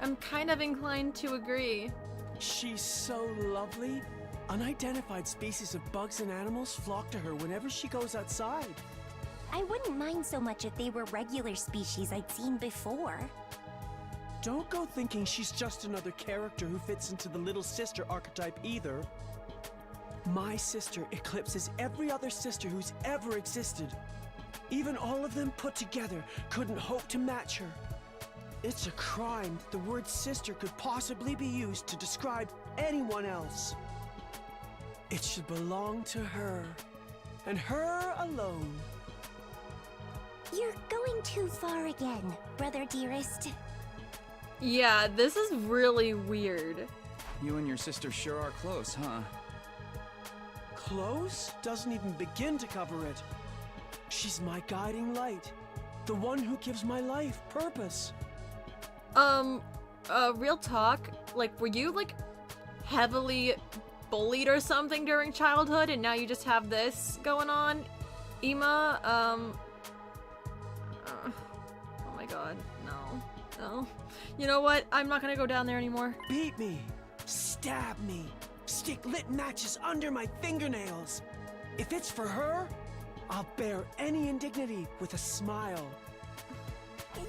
am kind of inclined to agree. She's so lovely. Unidentified species of bugs and animals flock to her whenever she goes outside. I wouldn't mind so much if they were regular species I'd seen before. Don't go thinking she's just another character who fits into the little sister archetype either. My sister eclipses every other sister who's ever existed. Even all of them put together couldn't hope to match her. It's a crime that the word sister could possibly be used to describe anyone else. It should belong to her, and her alone. You're going too far again, brother dearest. Yeah, this is really weird. You and your sister sure are close, huh? Close doesn't even begin to cover it. She's my guiding light, the one who gives my life purpose. Real talk, like, were you, like, heavily bullied or something during childhood, and now you just have this going on? Ima, oh my god, no. You know what? I'm not gonna go down there anymore. Beat me, stab me, stick lit matches under my fingernails. If it's for her, I'll bear any indignity with a smile.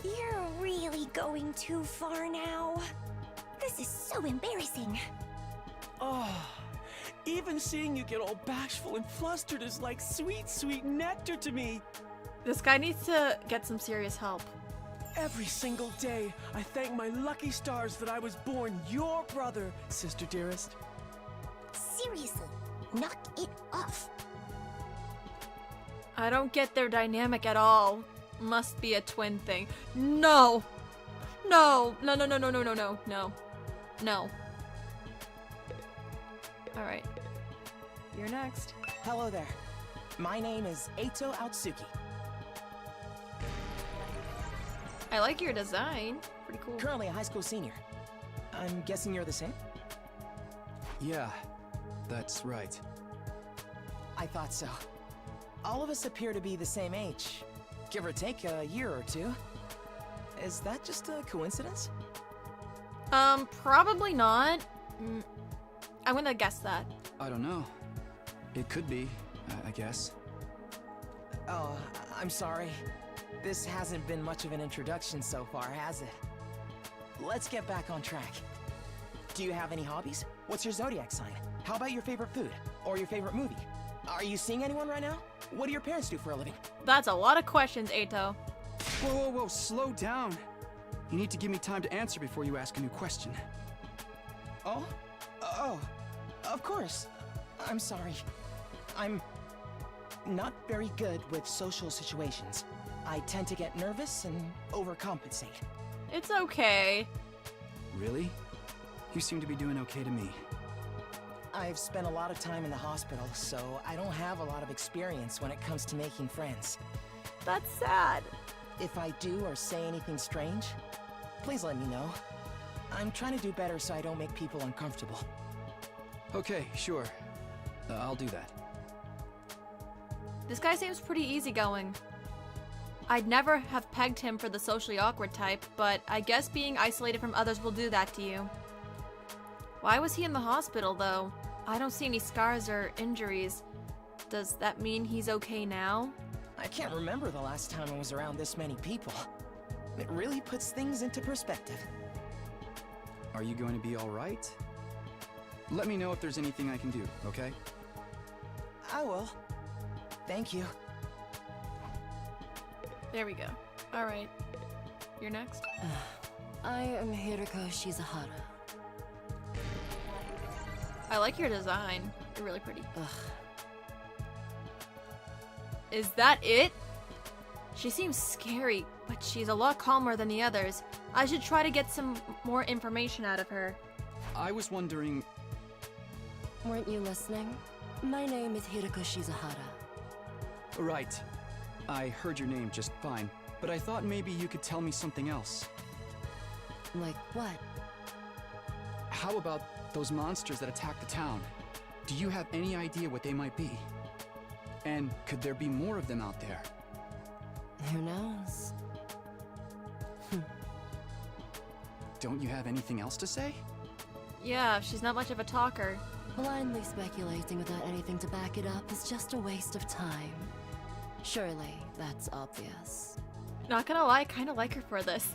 You're really going too far now. This is so embarrassing. Oh, even seeing you get all bashful and flustered is like sweet, sweet nectar to me. This guy needs to get some serious help. Every single day, I thank my lucky stars that I was born your brother, sister dearest. Seriously, knock it off. I don't get their dynamic at all. Must be a twin thing. No! No! No, no, no, no, no, no, no, no. No. Alright. You're next. Hello there. My name is Eito Aotsuki. I like your design. Pretty cool. Currently a high school senior. I'm guessing you're the same? Yeah, that's right. I thought so. All of us appear to be the same age. Give or take a year or two. Is that just a coincidence? Probably not. I'm gonna guess that. I don't know. It could be, I guess. Oh, I'm sorry. This hasn't been much of an introduction so far, has it? Let's get back on track. Do you have any hobbies? What's your zodiac sign? How about your favorite food? Or your favorite movie? Are you seeing anyone right now? What do your parents do for a living? That's a lot of questions, Ato. Whoa, slow down. You need to give me time to answer before you ask a new question. Oh, of course. I'm sorry. I'm not very good with social situations. I tend to get nervous and overcompensate. It's okay. Really? You seem to be doing okay to me. I've spent a lot of time in the hospital, so I don't have a lot of experience when it comes to making friends. That's sad. If I do or say anything strange, please let me know. I'm trying to do better so I don't make people uncomfortable. Okay, sure. I'll do that. This guy seems pretty easygoing. I'd never have pegged him for the socially awkward type, but I guess being isolated from others will do that to you. Why was he in the hospital, though? I don't see any scars or injuries. Does that mean he's okay now? I can't remember the last time I was around this many people. It really puts things into perspective. Are you going to be all right? Let me know if there's anything I can do, okay? I will. Thank you. There we go. Alright. You're next? I am Hiroko Shizahara. I like your design. You're really pretty. Ugh. Is that it? She seems scary, but she's a lot calmer than the others. I should try to get some more information out of her. I was wondering... Weren't you listening? My name is Hiroko Shizahara. Right. I heard your name just fine, but I thought maybe you could tell me something else. Like what? How about those monsters that attacked the town? Do you have any idea what they might be? And could there be more of them out there? Who knows? Don't you have anything else to say? Yeah, she's not much of a talker. Blindly speculating without anything to back it up is just a waste of time. Surely, that's obvious. Not gonna lie, I kinda like her for this.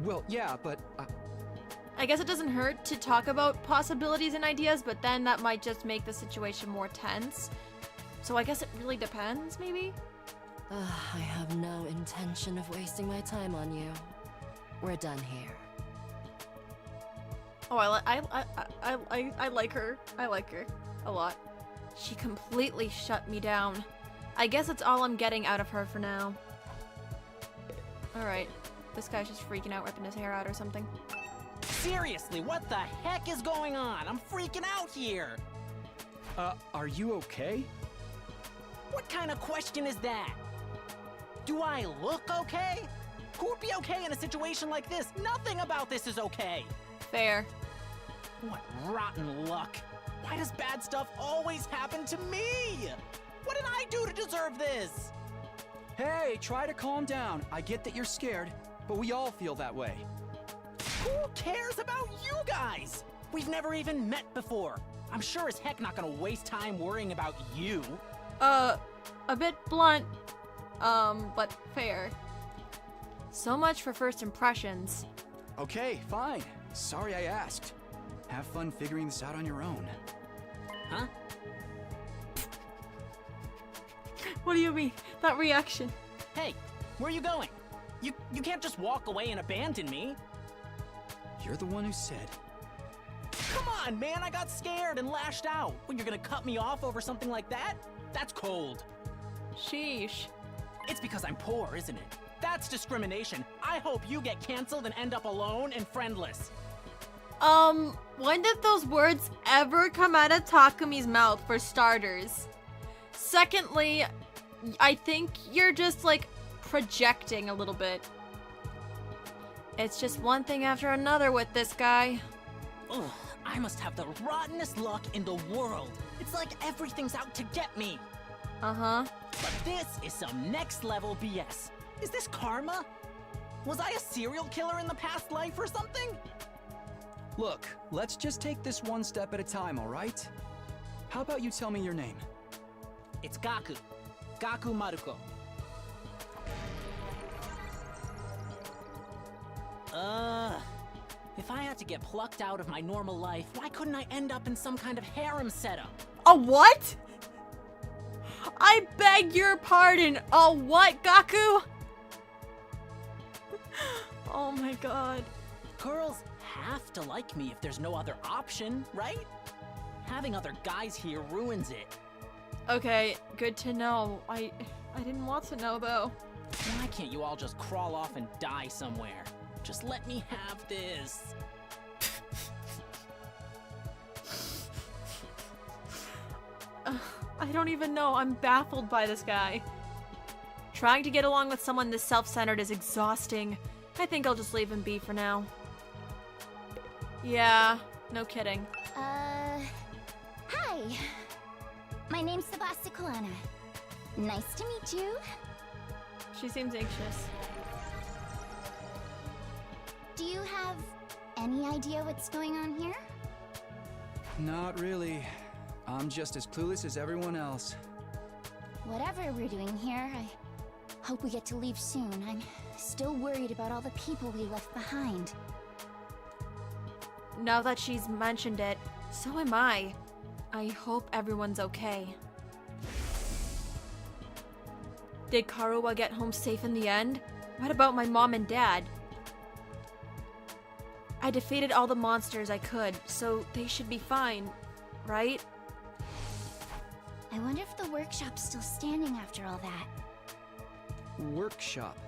Well, yeah, but... I guess it doesn't hurt to talk about possibilities and ideas, but then that might just make the situation more tense. So I guess it really depends, maybe? I have no intention of wasting my time on you. We're done here. Oh, I like her. I like her a lot. She completely shut me down. I guess that's all I'm getting out of her for now. Alright. This guy's just freaking out, ripping his hair out or something. Seriously, what the heck is going on? I'm freaking out here! Are you okay? What kind of question is that? Do I look okay? Who would be okay in a situation like this? Nothing about this is okay! Fair. What rotten luck! Why does bad stuff always happen to me? What did I do to deserve this? Hey, try to calm down. I get that you're scared, but we all feel that way. Who cares about you guys? We've never even met before. I'm sure as heck not gonna waste time worrying about you. A bit blunt, but fair. So much for first impressions. Okay, fine. Sorry I asked. Have fun figuring this out on your own. Huh? What do you mean? That reaction. Hey, where are you going? You can't just walk away and abandon me. You're the one who said. Come on, man, I got scared and lashed out. Well, you're gonna cut me off over something like that? That's cold. Sheesh. It's because I'm poor, isn't it? That's discrimination. I hope you get canceled and end up alone and friendless. When did those words ever come out of Takumi's mouth, for starters? Secondly, I think you're just, like, projecting a little bit. It's just one thing after another with this guy. Ugh, I must have the rottenest luck in the world. It It's like everything's out to get me. Uh-huh. But this is some next level BS. Is this karma? Was I a serial killer in the past life or something? Look, let's just take this one step at a time, all right? How about you tell me your name? It's Gaku. Gaku Maruko. If I had to get plucked out of my normal life, why couldn't I end up in some kind of harem setup? A what? I beg your pardon. A what, Gaku? Oh my god. Girls have to like me if there's no other option, right? Having other guys here ruins it. Okay, good to know. I didn't want to know though. Why can't you all just crawl off and die somewhere? Just let me have this. I don't even know. I'm baffled by this guy. Trying to get along with someone this self-centered is exhausting. I think I'll just leave him be for now. Yeah, no kidding. Hi. My name's Sebasticolana. Nice to meet you. She seems anxious. Do you have any idea what's going on here? Not really. I'm just as clueless as everyone else. Whatever we're doing here, I hope we get to leave soon. I'm still worried about all the people we left behind. Now that she's mentioned it, so am I. I hope everyone's okay. Did Karuwa get home safe in the end? What about my mom and dad? I defeated all the monsters I could, so they should be fine, right? I wonder if the workshop's still standing after all that. Workshop?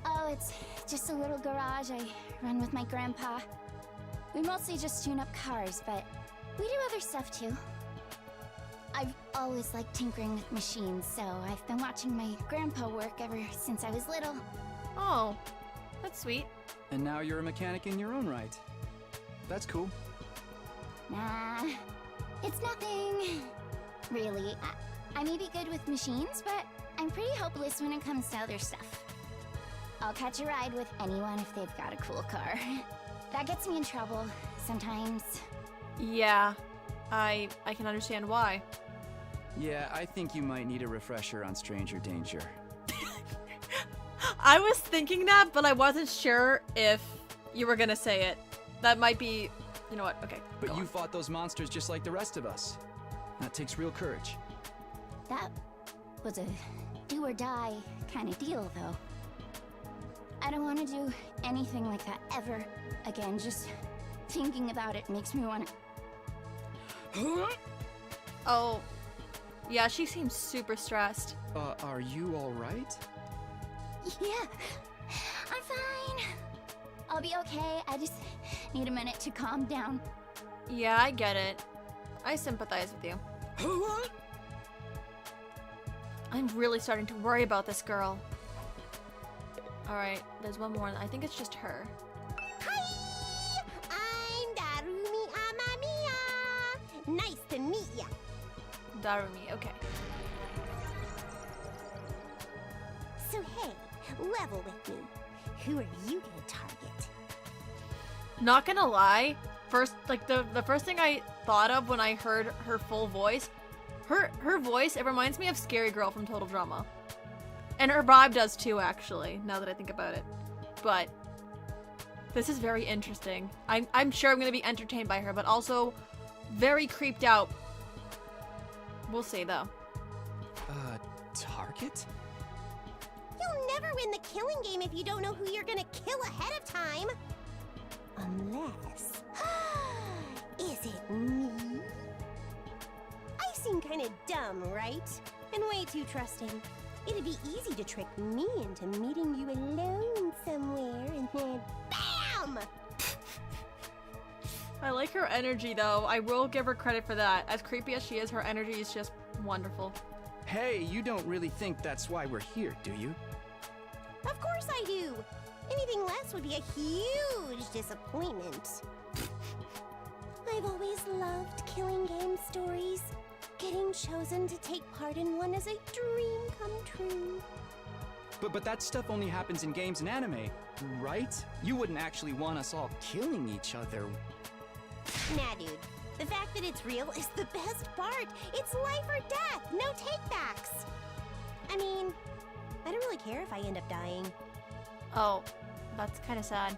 Oh, it's just a little garage I run with my grandpa. We mostly just tune up cars, but we do other stuff too. I've always liked tinkering with machines, so I've been watching my grandpa work ever since I was little. Oh, that's sweet. And now you're a mechanic in your own right. That's cool. Nah, it's nothing. Really, I may be good with machines, but I'm pretty hopeless when it comes to other stuff. I'll catch a ride with anyone if they've got a cool car. That gets me in trouble, sometimes. Yeah, I can understand why. Yeah, I think you might need a refresher on stranger danger. I was thinking that, but I wasn't sure if you were gonna say it. That might be... You know what? Okay, But go you on. fought those monsters just like the rest of us. That takes real courage. That was a do-or-die kind of deal, though. I don't want to do anything like that ever again. Just thinking about it makes me want to... Oh, yeah, she seems super stressed. Are you alright? Yeah, I'm fine. I'll be okay. I just need a minute to calm down. Yeah, I get it. I sympathize with you. I'm really starting to worry about this girl. Alright, there's one more. I think it's just her. Hi! I'm Darumi Amamiya! Nice to meet ya! Darumi, okay. So hey, level with me. Who are you gonna target? Not gonna lie, the first thing I thought of when I heard her full voice, her voice, it reminds me of Scary Girl from Total Drama. And her vibe does too, actually, now that I think about it. But this is very interesting. I'm sure I'm gonna be entertained by her, but also very creeped out. We'll see though. Target? You'll never win the killing game if you don't know who you're gonna kill ahead of time. Unless... Is it me? I seem kinda dumb, right? And way too trusting. It'd be easy to trick me into meeting you alone somewhere and then BAM! I like her energy though. I will give her credit for that. As creepy as she is, her energy is just wonderful. Hey, you don't really think that's why we're here, do you? Of course I do. Anything less would be a huge disappointment. I I've always loved killing game stories. Getting chosen to take part in one is a dream come true. But that stuff only happens in games and anime, right? You wouldn't actually want us all killing each other. Nah, dude. The fact that it's real is the best part. It's life or death, no takebacks. I mean, I don't really care if I end up dying. Oh, that's kind of sad.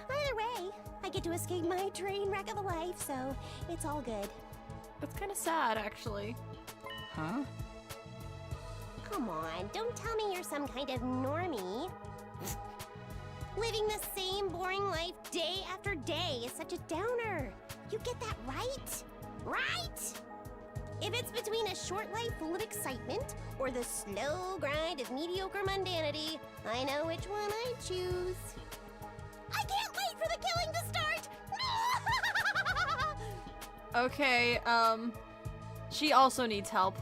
Either way, I get to escape my train wreck of a life, so it's all good. That's kind of sad, actually. Huh? Come on, don't tell me you're some kind of normie. Living the same boring life day after day is such a downer. You get that right? Right? If it's between a short life full of excitement or the slow grind of mediocre mundanity, I know which one I choose. I can't wait for the killing to start! Okay, she also needs help.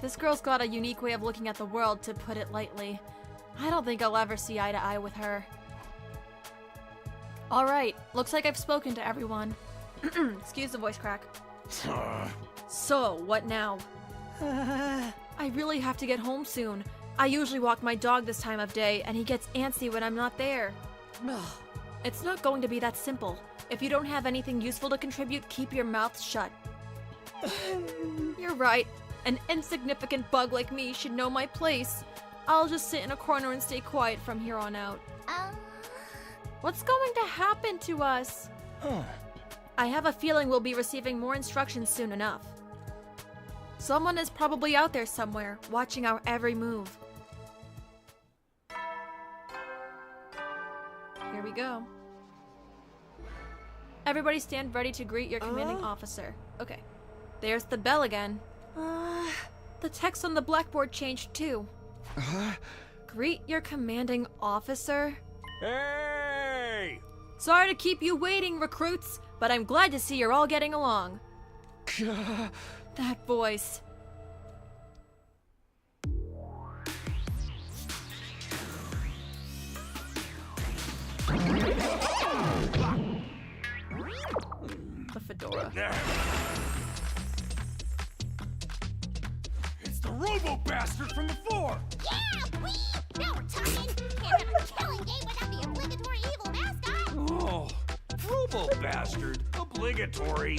This girl's got a unique way of looking at the world, to put it lightly. I don't think I'll ever see eye to eye with her. Alright, looks like I've spoken to everyone. Excuse the voice crack. So, what now? I really have to get home soon. I usually walk my dog this time of day, and he gets antsy when I'm not there. It's not going to be that simple. If you don't have anything useful to contribute, keep your mouth shut. You're right. An insignificant bug like me should know my place. I'll just sit in a corner and stay quiet from here on out. What's going to happen to us? I have a feeling we'll be receiving more instructions soon enough. Someone is probably out there somewhere, watching our every move. Here we go. Everybody stand ready to greet your commanding officer. Okay. There's the bell again. The text on the blackboard changed too. Greet your commanding officer? Hey! Sorry to keep you waiting, recruits, but I'm glad to see you're all getting along. That voice. The fedora. It's the robo-bastard from before! Yeah, wee! Now we're talking! Can't have a killing game without the obligatory evil mascot! Oh, robo-bastard? Obligatory?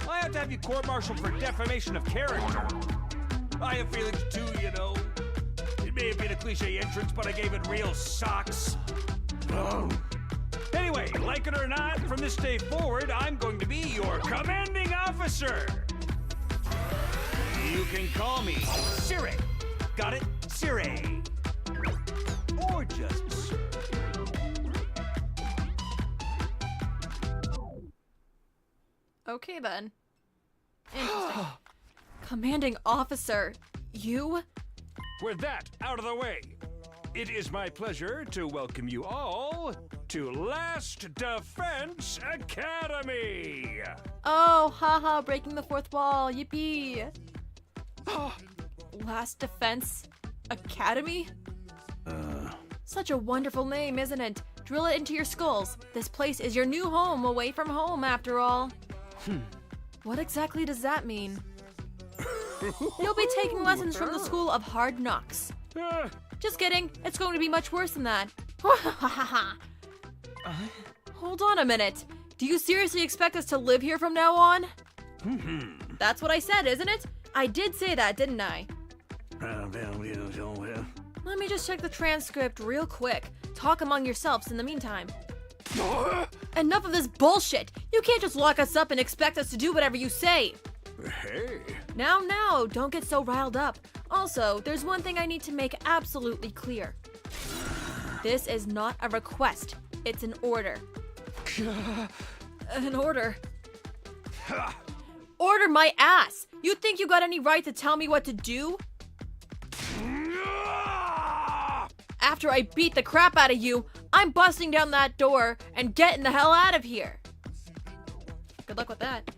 I have to have you court-martialed for defamation of character. I have feelings too, you know. It may have been a cliche entrance, but I gave it real socks. Anyway, like it or not, from this day forward, I'm going to be your commanding officer. You can call me Siri. Got it? Siri. Or just Sir. Okay then. Interesting. Commanding officer, you? With that out of the way, it is my pleasure to welcome you all to Last Defense Academy. Oh, haha, breaking the fourth wall, yippee. Last Defense Academy? Such a wonderful name, isn't it? Drill it into your skulls. This place is your new home, away from home, after all. What exactly does that mean? You'll be taking lessons from the School of Hard Knocks. Just kidding, it's going to be much worse than that. Hold on a minute. Do you seriously expect us to live here from now on? That's what I said, isn't it? I did say that, didn't I? Let me just check the transcript real quick. Talk among yourselves in the meantime. Enough of this bullshit! You can't just lock us up and expect us to do whatever you say! Hey. Now, don't get so riled up. Also, there's one thing I need to make absolutely clear. This is not a request. It's an order. An order? Order my ass! You think you got any right to tell me what to do? After I beat the crap out of you, I'm busting down that door and getting the hell out of here. Good luck with that.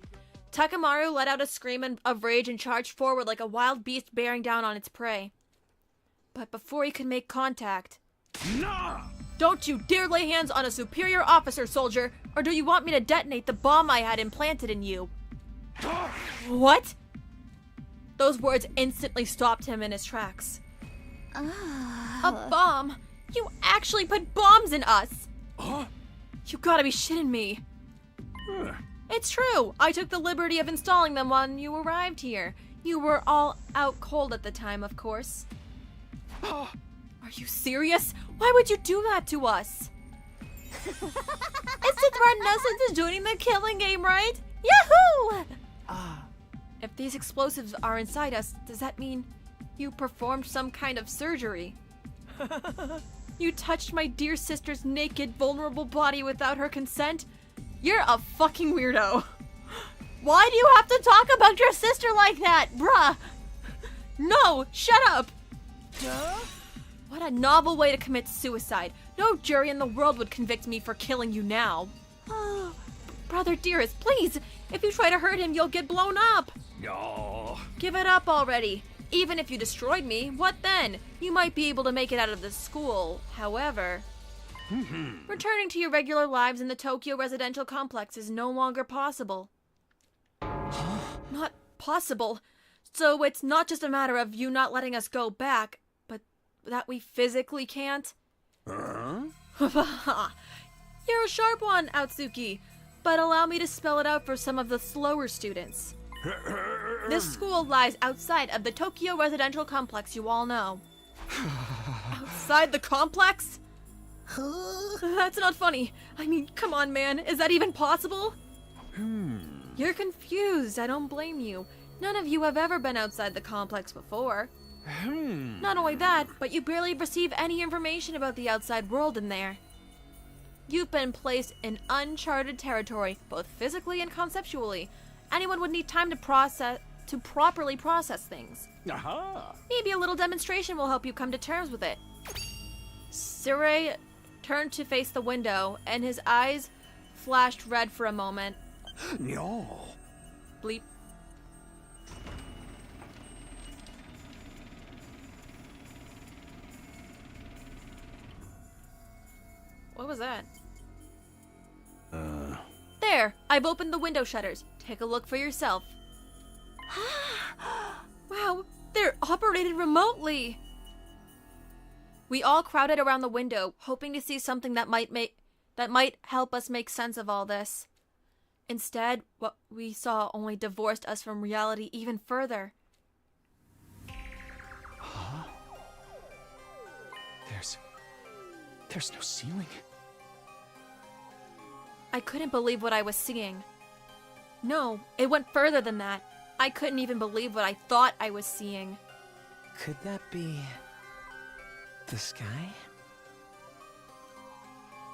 Takamaru let out a scream of rage and charged forward like a wild beast bearing down on its prey. But before he could make contact... Nah! Don't you dare lay hands on a superior officer, soldier, or do you want me to detonate the bomb I had implanted in you? What? Those words instantly stopped him in his tracks. A bomb? You actually put bombs in us? You gotta be shitting me. It's true. I took the liberty of installing them when you arrived here. You were all out cold at the time, of course. Are you serious? Why would you do that to us? It's to threaten us into joining the killing game, right? Yahoo! If these explosives are inside us, does that mean you performed some kind of surgery? You touched my dear sister's naked, vulnerable body without her consent? You're a fucking weirdo. Why do you have to talk about your sister like that, bruh? No, shut up. What a novel way to commit suicide. No jury in the world would convict me for killing you now. Brother dearest, please. If you try to hurt him, you'll get blown up. No. Give it up already. Even if you destroyed me, what then? You might be able to make it out of the school. However, returning to your regular lives in the Tokyo residential complex is no longer possible. Not possible? So it's not just a matter of you not letting us go back, but that we physically can't? You're a sharp one, Atsuki, but allow me to spell it out for some of the slower students. This school lies outside of the Tokyo residential complex you all know. Outside the complex? That's not funny. I mean, come on, man. Is that even possible? You're confused. I don't blame you. None of you have ever been outside the complex before. Not only that, but you barely receive any information about the outside world in there. You've been placed in uncharted territory, both physically and conceptually. Anyone would need time to properly process things. Maybe a little demonstration will help you come to terms with it. Sirei turned to face the window, and his eyes flashed red for a moment. No. Bleep. What was that? There! I've opened the window shutters. Take a look for yourself. Wow, they're operated remotely! We all crowded around the window, hoping to see something that might help us make sense of all this. Instead, what we saw only divorced us from reality even further. There's no ceiling. I couldn't believe what I was seeing. No, it went further than that. I couldn't even believe what I thought I was seeing. Could that be the sky?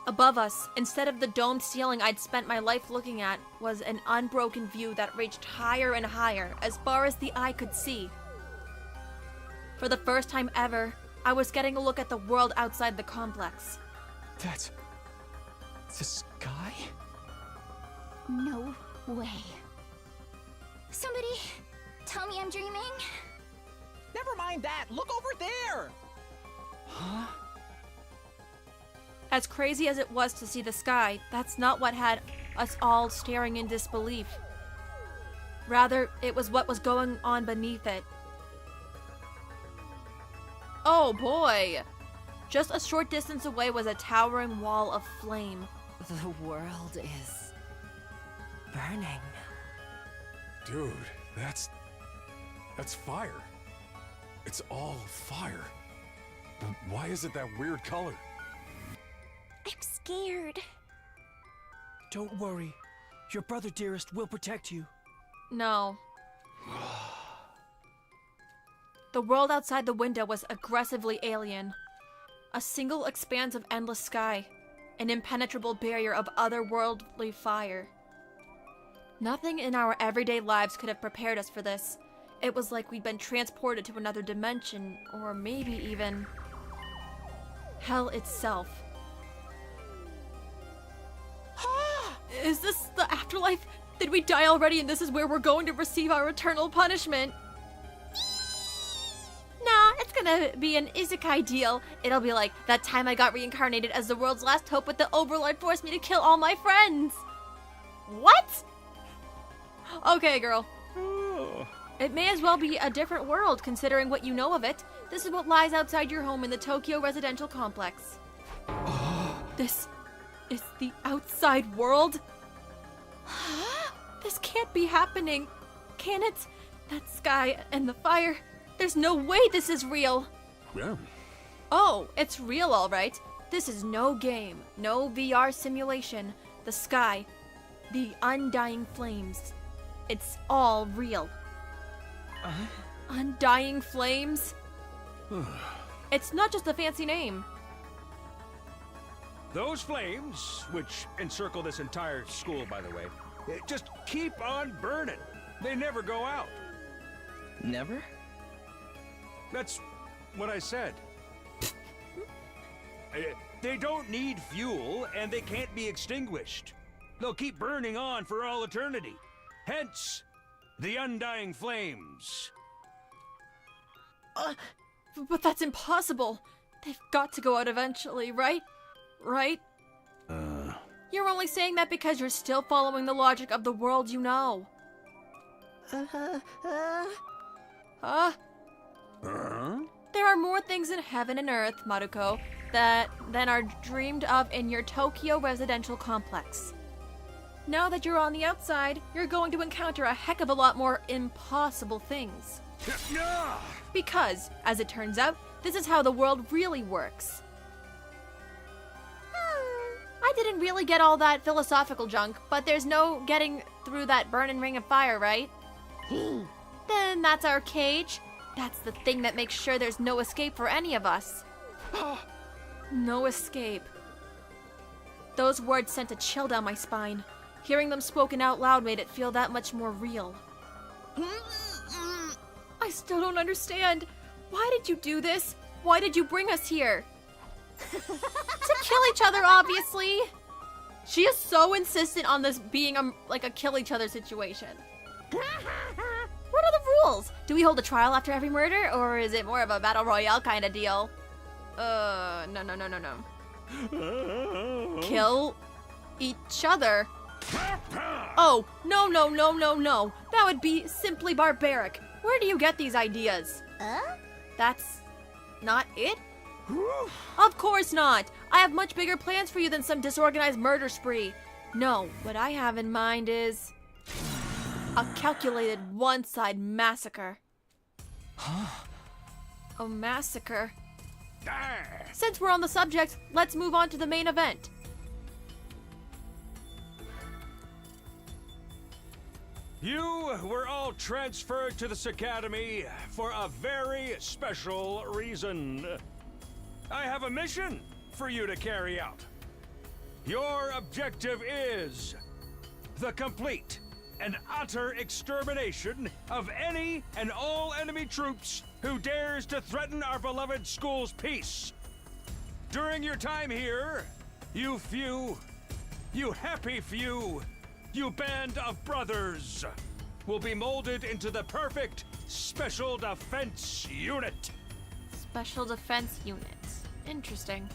Above us, instead of the domed ceiling I'd spent my life looking at, was an unbroken view that reached higher and higher, as far as the eye could see. For the first time ever, I was getting a look at the world outside the complex. That's the sky? No way. Somebody tell me I'm dreaming? Never mind that. Look over there. As crazy as it was to see the sky, that's not what had us all staring in disbelief. Rather, it was what was going on beneath it. Oh boy! Just a short distance away was a towering wall of flame. The world is burning. Dude, that's fire. It's all fire. But why is it that weird color? I'm scared. Don't worry. Your brother dearest will protect you. No. The world outside the window was aggressively alien. A single expanse of endless sky. An impenetrable barrier of otherworldly fire. Nothing in our everyday lives could have prepared us for this. It was like we'd been transported to another dimension, or maybe even hell itself. Is this the afterlife? Did we die already and this is where we're going to receive our eternal punishment? Nah, it's gonna gonna be an isekai deal. It'll be like, that time I got reincarnated as the world's last hope, but the Overlord forced me to kill all my friends. What? Okay, girl. It may as well be a different world, considering what you know of it. This is what lies outside your home in the Tokyo residential complex. This is the outside world? This can't be happening. Can it? That sky and the fire. There's no way this is real. Yeah. Oh, it's real, all right. This is no game, no VR simulation. The sky, the undying flames. It's all real. Undying flames? It's not just a fancy name. Those flames, which encircle this entire school, by the way, just keep on burning. They never go out. Never? That's what I said. They don't need fuel, and they can't be extinguished. They'll keep burning on for all eternity. Hence, the undying flames. But that's impossible. They've got to go out eventually, right? Right? You're only saying that because you're still following the logic of the world you know. Huh? There are more things in heaven and earth, Maruko, than are dreamed of in your Tokyo residential complex. Now that you're on the outside, you're going to encounter a heck of a lot more impossible things. Because, as it turns out, this is how the world really works. I didn't really get all that philosophical junk, but there's no getting through that burning ring of fire, right? Then that's our cage. That's the thing that makes sure there's no escape for any of us. No escape. Those words sent a chill down my spine. Hearing them spoken out loud made it feel that much more real. I still don't understand. Why did you do this? Why did you bring us here? To kill each other, obviously. She is so insistent on this being like a kill each other situation. What are the rules? Do we hold a trial after every murder, or is it more of a battle royale kind of deal? No. Kill each other? Oh, no. That would be simply barbaric. Where do you get these ideas? That's not it? Of course not. I have much bigger plans for you than some disorganized murder spree. No, what I have in mind is a calculated one-side massacre. A massacre? Since we're on the subject, let's move on to the main event. You were all transferred to this academy for a very special reason. I have a mission for you to carry out. Your objective is the complete and utter extermination of any and all enemy troops who dares to threaten our beloved school's peace. During your time here, you happy few, you band of brothers will be molded into the perfect Special Defense Unit. Special Defense Unit. Interesting.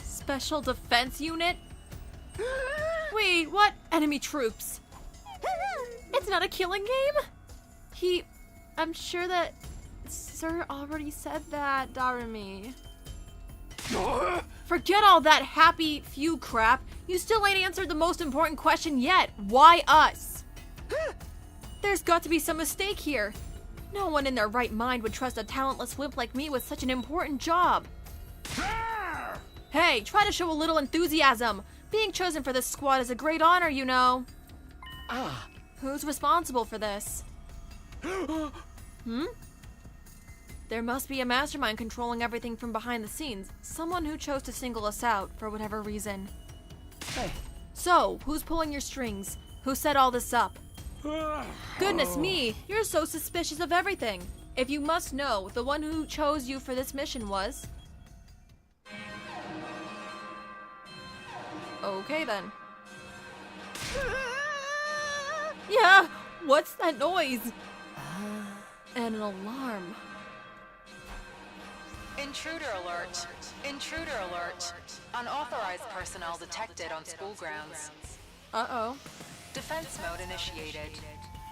Special Defense Unit? Wait, what? Enemy troops. It's not a killing game? I'm sure that Sir already said that, Darumi. Forget all that happy few crap. You still ain't answered the most important question yet. Why us? There's got to be some mistake here. No one in their right mind would trust a talentless wimp like me with such an important job. Hey, try to show a little enthusiasm. Being chosen for this squad is a great honor, you know. Who's responsible for this? There must be a mastermind controlling everything from behind the scenes. Someone who chose to single us out for whatever reason. Hey. So, who's pulling your strings? Who set all this up? Goodness me, you're so suspicious of everything. If you must know, the one who chose you for this mission was... Okay then. Yeah, what's that noise? And an alarm. Intruder alert. Intruder alert. Unauthorized personnel detected on school grounds. Uh-oh. Defense mode initiated.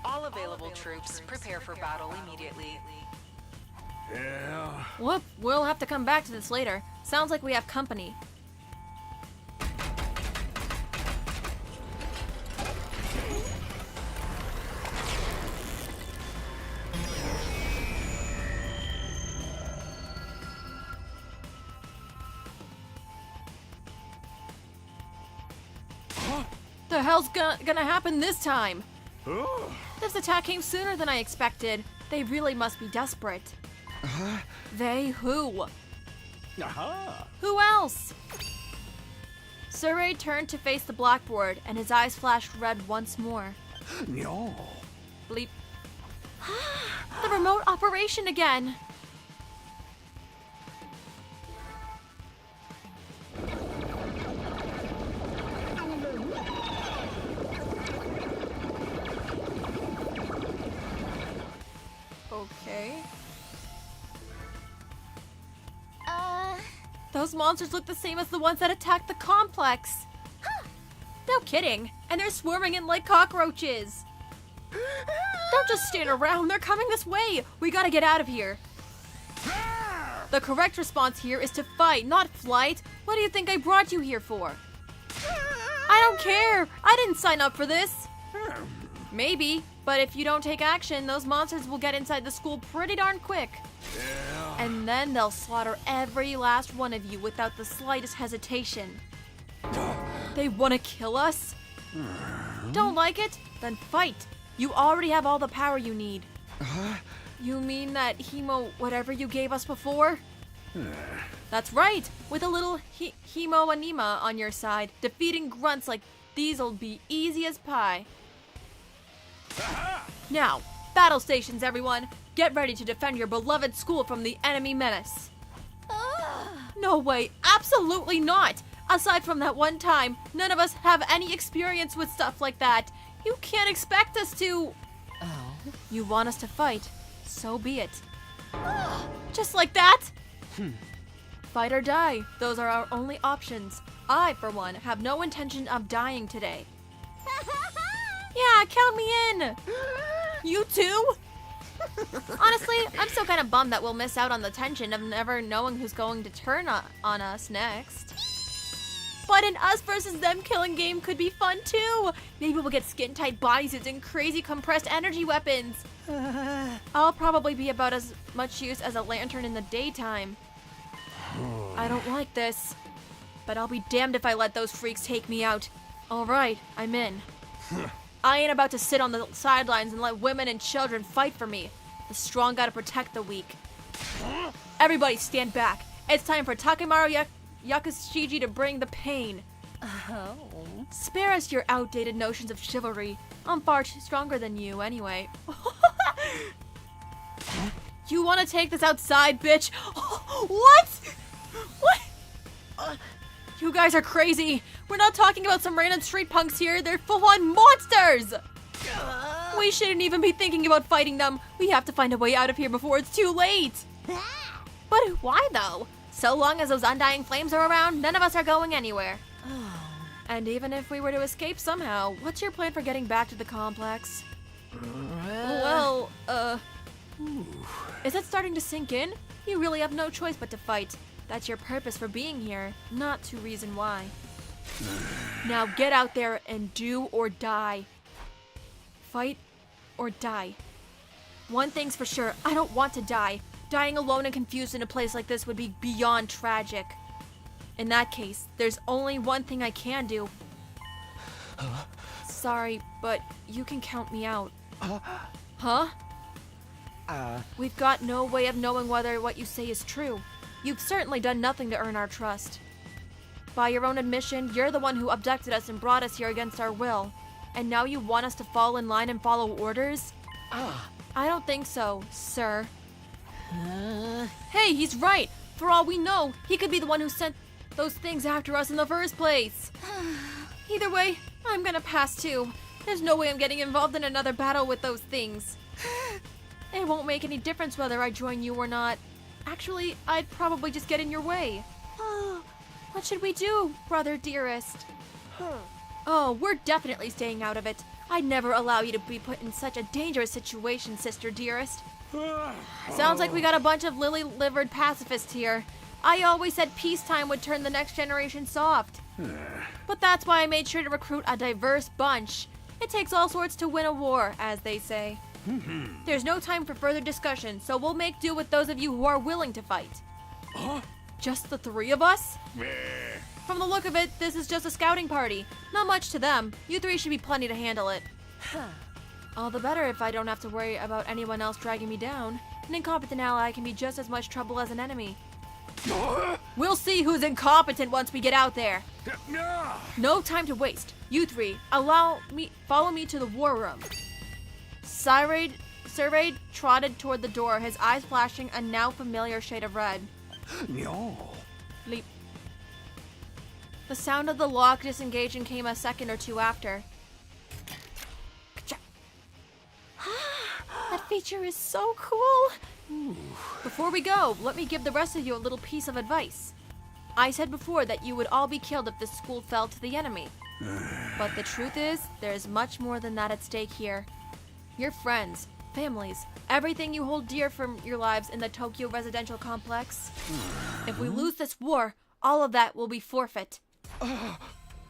All available troops prepare for battle immediately. Yeah. Whoop, we'll have to come back to this later. Sounds like we have company. The hell's gonna happen this time? This attack came sooner than I expected. They really must be desperate. They who? Who else? Surrey turned to face the blackboard, and his eyes flashed red once more. No. Bleep. The remote operation again. Okay. Those monsters look the same as the ones that attacked the complex. No kidding. And they're swarming in like cockroaches. Don't just stand around. They're coming this way. We gotta get out of here. The correct response here is to fight, not flight. What do you think I brought you here for? I don't care. I didn't sign up for this. Maybe, but if you don't take action, those monsters will get inside the school pretty darn quick. And then they'll slaughter every last one of you without the slightest hesitation. They want to kill us? Don't like it? Then fight. You already have all the power you need. You mean that hemo whatever you gave us before? That's right. With a little hemo anima on your side, defeating grunts like these'll be easy as pie. Now, battle stations, everyone. Get ready to defend your beloved school from the enemy menace. No way, absolutely not. Aside from that one time, none of us have any experience with stuff like that. You can't expect us to... Oh. You want us to fight, so be it. Just like that? Fight or die, those are our only options. I, for one, have no intention of dying today. Yeah, count me in! You too? Honestly, I'm still kind of bummed that we'll miss out on the tension of never knowing who's going to turn on us next. But an us versus them killing game could be fun too! Maybe we'll get skin-tight bodysuits and crazy compressed energy weapons. I'll probably be about as much use as a lantern in the daytime. I don't like this. But I'll be damned if I let those freaks take me out. Alright, I'm in. I ain't about to sit on the sidelines and let women and children fight for me. The strong gotta protect the weak. Everybody stand back. It's time for Takemaru Yakushiji to bring the pain. Oh. Spare us your outdated notions of chivalry. I'm far stronger than you anyway. You want to take this outside, bitch? What? What? You guys are crazy. We're not talking about some random street punks here. They're full-on monsters. We shouldn't even be thinking about fighting them. We have to find a way out of here before it's too late. But why though? So long as those undying flames are around, none of us are going anywhere. And even if we were to escape somehow, what's your plan for getting back to the complex? Well, is it starting to sink in? You really have no choice but to fight. That's your purpose for being here, not to reason why. Now get out there and do or die. Fight or die. One thing's for sure, I don't want to die. Dying alone and confused in a place like this would be beyond tragic. In that case, there's only one thing I can do. Sorry, but you can count me out. Huh? We've got no way of knowing whether what you say is true. You've certainly done nothing to earn our trust. By your own admission, you're the one who abducted us and brought us here against our will. And now you want us to fall in line and follow orders? I don't think so, sir. Hey, he's right! For all we know, he could be the one who sent those things after us in the first place. Either way, I'm gonna pass too. There's no way I'm getting involved in another battle with those things. It won't make any difference whether I join you or not. Actually, I'd probably just get in your way. Oh, what should we do, brother dearest? Oh, we're definitely staying out of it. I'd never allow you to be put in such a dangerous situation, sister dearest. Sounds like we got a bunch of lily-livered pacifists here. I always said peacetime would turn the next generation soft. But that's why I made sure to recruit a diverse bunch. It takes all sorts to win a war, as they say. There's no time for further discussion, so we'll make do with those of you who are willing to fight. Just the 3 of us? From the look of it, this is just a scouting party. Not much to them. You 3 should be plenty to handle it. All the better if I don't have to worry about anyone else dragging me down. An incompetent ally can be just as much trouble as an enemy. We'll see who's incompetent once we get out there. No time to waste. You 3, follow me to the war room. Survey trotted toward the door, his eyes flashing a now familiar shade of red. No. Leap. The sound of the lock disengaging came a second or two after. That feature is so cool. Before we go, let me give the rest of you a little piece of advice. I said before that you would all be killed if this school fell to the enemy. But the truth is, there is much more than that at stake here. Your friends, families, everything you hold dear from your lives in the Tokyo residential complex. If we lose this war, all of that will be forfeit.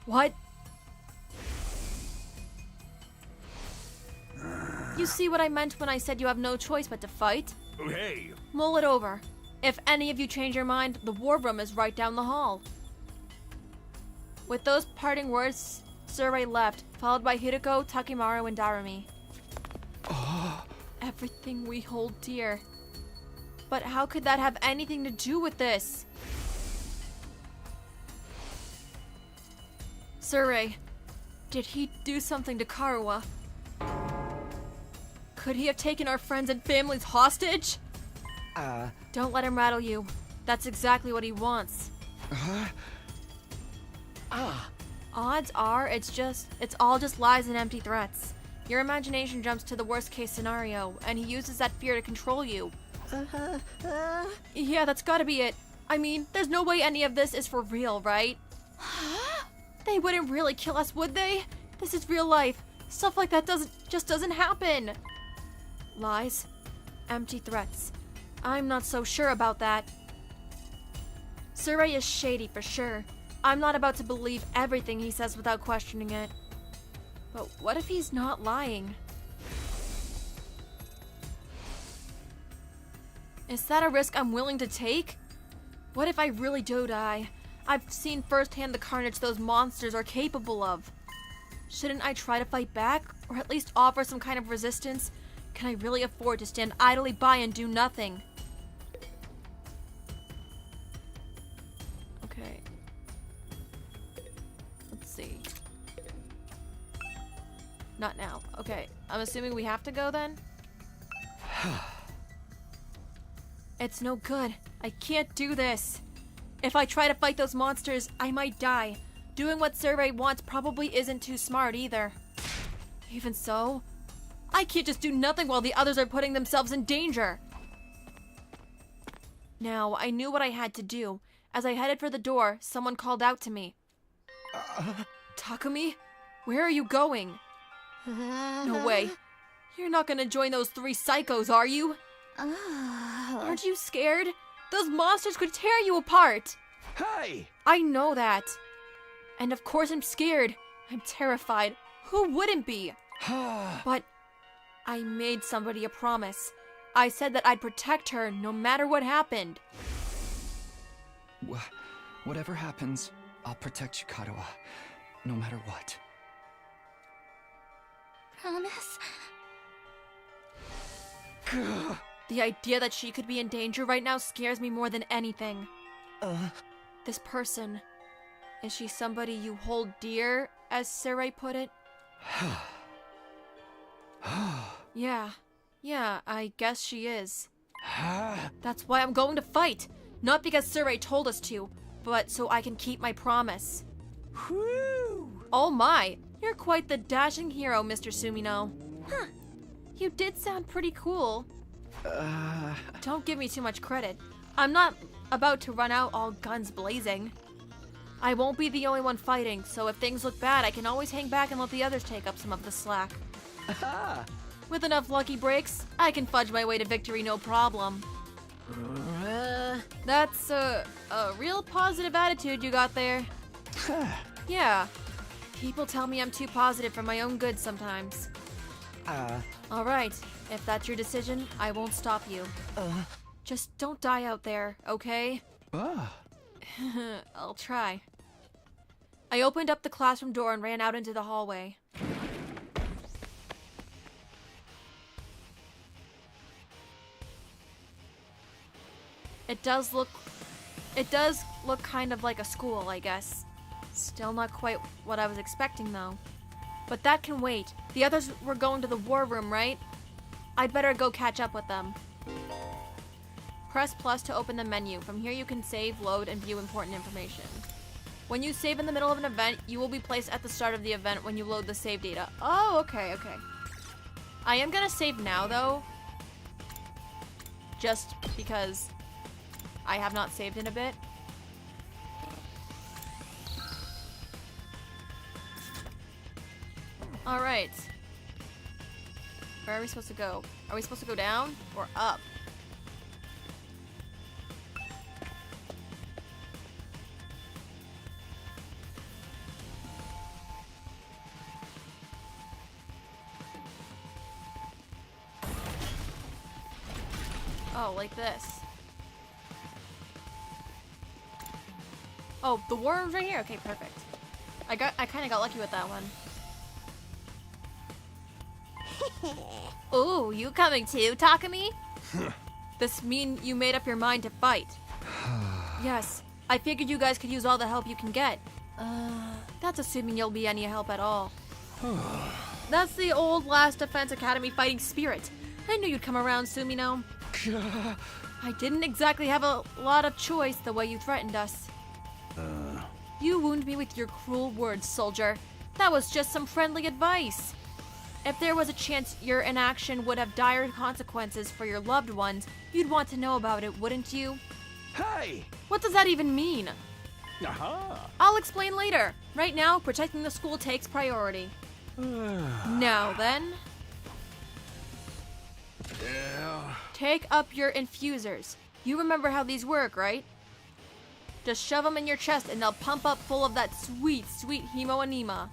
What? You see what I meant when I said you have no choice but to fight? Hey. Mull it over. If any of you change your mind, the war room is right down the hall. With those parting words, Survey left, followed by Hideko, Takimaru, and Darumi. Everything we hold dear. But how could that have anything to do with this? Survey, did he do something to Karuwa? Could he have taken our friends and families hostage? Don't let him rattle you. That's exactly what he wants. Odds are, it's all just lies and empty threats. Your imagination jumps to the worst case scenario, and he uses that fear to control you. Yeah, that's gotta be it. I mean, there's no way any of this is for real, right? They wouldn't really kill us, would they? This is real life. Stuff like that just doesn't happen. Lies. Empty threats. I'm not so sure about that. Survey is shady for sure. I'm not about to believe everything he says without questioning it. But what if he's not lying? Is that a risk I'm willing to take? What if I really do die? I've seen firsthand the carnage those monsters are capable of. Shouldn't I try to fight back? Or at least offer some kind of resistance? Can I really afford to stand idly by and do nothing? Okay. Let's see. Not now. Okay. I'm assuming we have to go then? It's no good. I can't do this. If I try to fight those monsters, I might die. Doing what Survey wants probably isn't too smart either. Even so, I can't just do nothing while the others are putting themselves in danger. Now, I knew what I had to do. As I headed for the door, someone called out to me. Takumi? Where are you going? No way. You're not gonna join those 3 psychos, are you? Aren't you scared? Those monsters could tear you apart. Hey! I know that. And of course I'm scared. I'm terrified. Who wouldn't be? But I made somebody a promise. I said that I'd protect her no matter what happened. Whatever happens, I'll protect you, Karuwa. No matter what. Promise? The idea that she could be in danger right now scares me more than anything. This person, is she somebody you hold dear, as Sarai put it? Yeah, I guess she is. That's why I'm going to fight. Not because Sarai told us to, but so I can keep my promise. Oh my, you're quite the dashing hero, Mr. Sumino. Huh, you did sound pretty cool. Don't give me too much credit. I'm not about to run out all guns blazing. I won't be the only one fighting, so if things look bad, I can always hang back and let the others take up some of the slack. With enough lucky breaks, I can fudge my way to victory no problem. That's a real positive attitude you got there. Yeah. People tell me I'm too positive for my own good sometimes. Alright, if that's your decision, I won't stop you. Just don't die out there, okay? I'll try. I opened up the classroom door and ran out into the hallway. It does look kind of like a school, I guess. Still not quite what I was expecting, though. But that can wait. The others were going to the war room, right? I'd better go catch up with them. Press plus to open the menu. From here you can save, load, and view important information. When you save in the middle of an event, you will be placed at the start of the event when you load the save data. Oh, okay. I am gonna save now, though. Just because I have not saved in a bit. Alright. Where are we supposed to go? Are we supposed to go down or up? Oh, like this. Oh, the war room's right here? Okay, perfect. I kinda got lucky with that one. Ooh, you coming too, Takumi? This mean you made up your mind to fight? Yes, I figured you guys could use all the help you can get. That's assuming you'll be any help at all. That's the old Last Defense Academy fighting spirit. I knew you'd come around, Sumino. I didn't exactly have a lot of choice the way you threatened us. You wound me with your cruel words, soldier. That was just some friendly advice. If there was a chance your inaction would have dire consequences for your loved ones, you'd want to know about it, wouldn't you? Hey! What does that even mean? Aha! I'll explain later. Right now, protecting the school takes priority. Now then. Yeah. Take up your infusers. You remember how these work, right? Just shove them in your chest and they'll pump up full of that sweet, sweet hemoanema.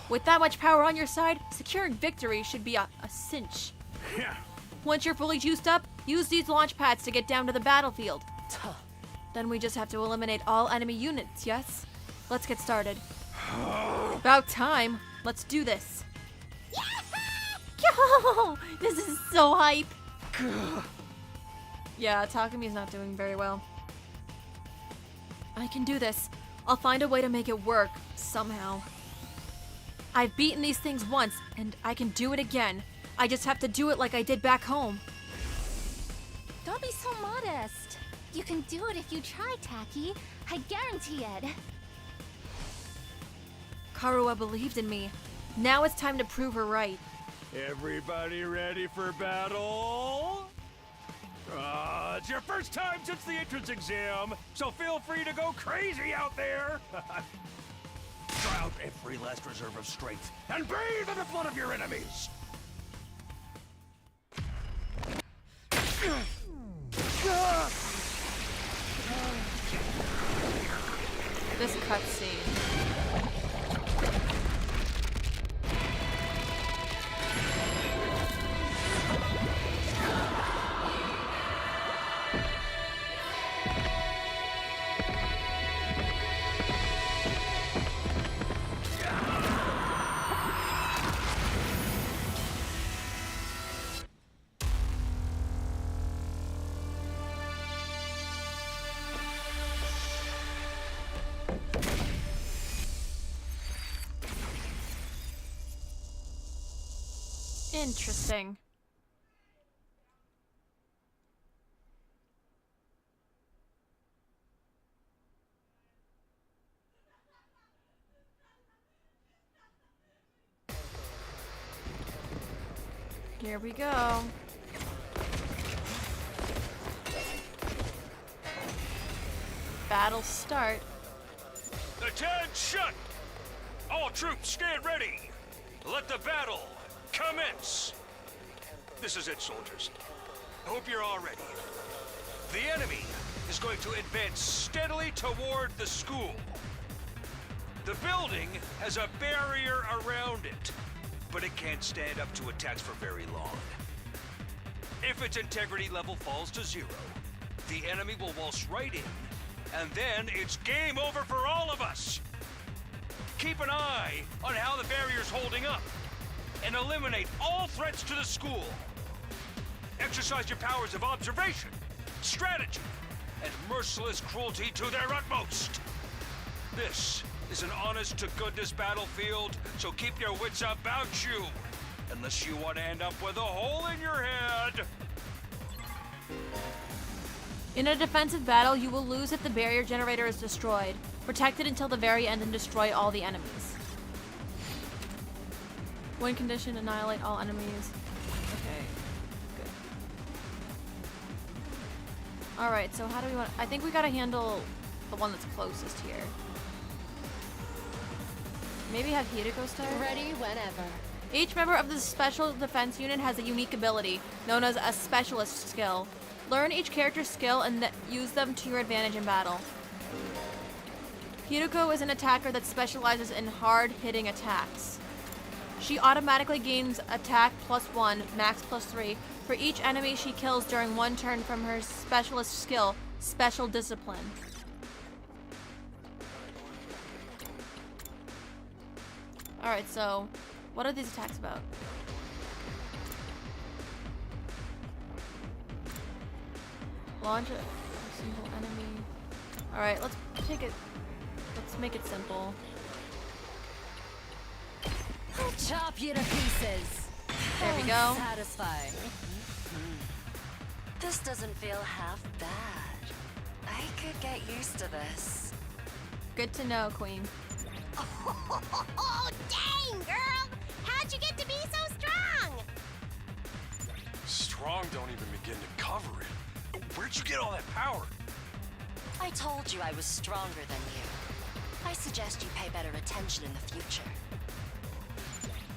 With that much power on your side, securing victory should be a cinch. Yeah. Once you're fully juiced up, use these launch pads to get down to the battlefield. Then we just have to eliminate all enemy units, yes? Let's get started. About time. Let's do this. Yo! This is so hype. Yeah, Takumi's not doing very well. I can do this. I'll find a way to make it work, somehow. I've beaten these things once, and I can do it again. I just have to do it like I did back home. Don't be so modest. You can do it if you try, Taki. I guarantee it. Karua believed in me. Now it's time to prove her right. Everybody ready for battle? It's your first time since the entrance exam, so feel free to go crazy out there. Try out every last reserve of strength and bathe in the blood of your enemies. This cutscene. Interesting. Here we go. battle start. Attention! All troops stand ready. Let the battle commence. This is it, soldiers. I hope you're all ready. The enemy is going to advance steadily toward the school. The building has a barrier around it, but it can't stand up to attacks for very long. If its integrity level falls to 0, the enemy will waltz right in, and then it's game over for all of us. Keep an eye on how the barrier's holding up, and eliminate all threats to the school. Exercise your powers of observation, strategy, and merciless cruelty to their utmost. This is an honest-to-goodness battlefield, so keep your wits about you, unless you want to end up with a hole in your head. In a defensive battle, you will lose if the barrier generator is destroyed. Protect it until the very end and destroy all the enemies. Win condition, annihilate all enemies. Okay, good. Alright, so how do we want... I think we gotta handle the one that's closest here. Maybe have Hideko start? Ready whenever. Each member of the special defense unit has a unique ability, known as a specialist skill. Learn each character's skill and use them to your advantage in battle. Hideko is an attacker that specializes in hard-hitting attacks. She automatically gains attack +1, max +3, for each enemy she kills during one turn from her specialist skill, Special Discipline. Alright, so what are these attacks about? Launch a single enemy. Alright, let's make it simple. I'll chop you to pieces. There we go. Satisfying. This doesn't feel half bad. I could get used to this. Good to know, Queen. Oh, dang, girl! How'd you get to be so strong? Strong don't even begin to cover it. Where'd you get all that power? I told you I was stronger than you. I suggest you pay better attention in the future.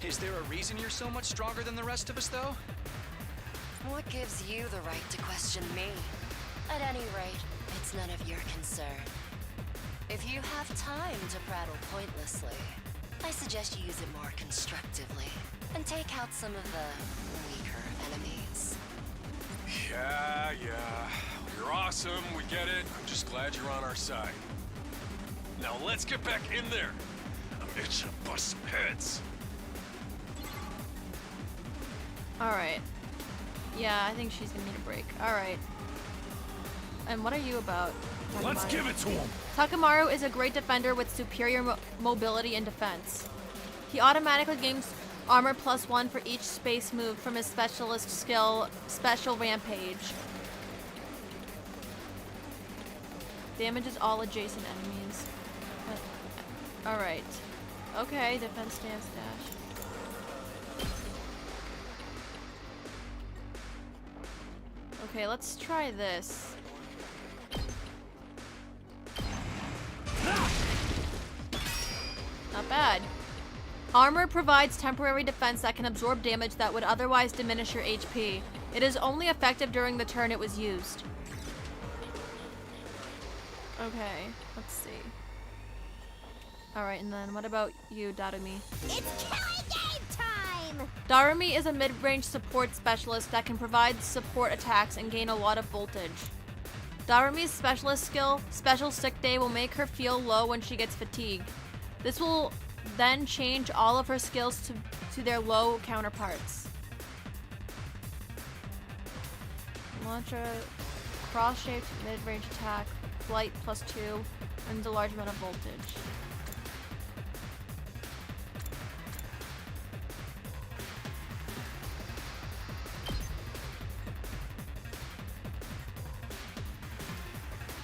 Is there a reason you're so much stronger than the rest of us, though? What gives you the right to question me? At any rate, it's none of your concern. If you have time to prattle pointlessly, I suggest you use it more constructively and take out some of the weaker enemies. Yeah. You're awesome, we get it. I'm just glad you're on our side. Now let's get back in there. I'm itching to bust some heads. Alright. Yeah, I think she's gonna need a break. Alright. And what are you about, Takamaru? Let's give it to him! Takamaru is a great defender with superior mobility and defense. He automatically gains armor +1 for each space move from his specialist skill, Special Rampage. Damages all adjacent enemies. Alright. Okay, defense stance dash. Okay, let's try this. Not bad. Armor provides temporary defense that can absorb damage that would otherwise diminish your HP. It is only effective during the turn it was used. Okay, let's see. Alright, and then what about you, Darumi? It's killing game time! Darumi is a mid-range support specialist that can provide support attacks and gain a lot of voltage. Darumi's specialist skill, Special Sick Day, will make her feel low when she gets fatigued. This will then change all of her skills to their low counterparts. Launch a cross-shaped mid-range attack, flight +2, and a large amount of voltage.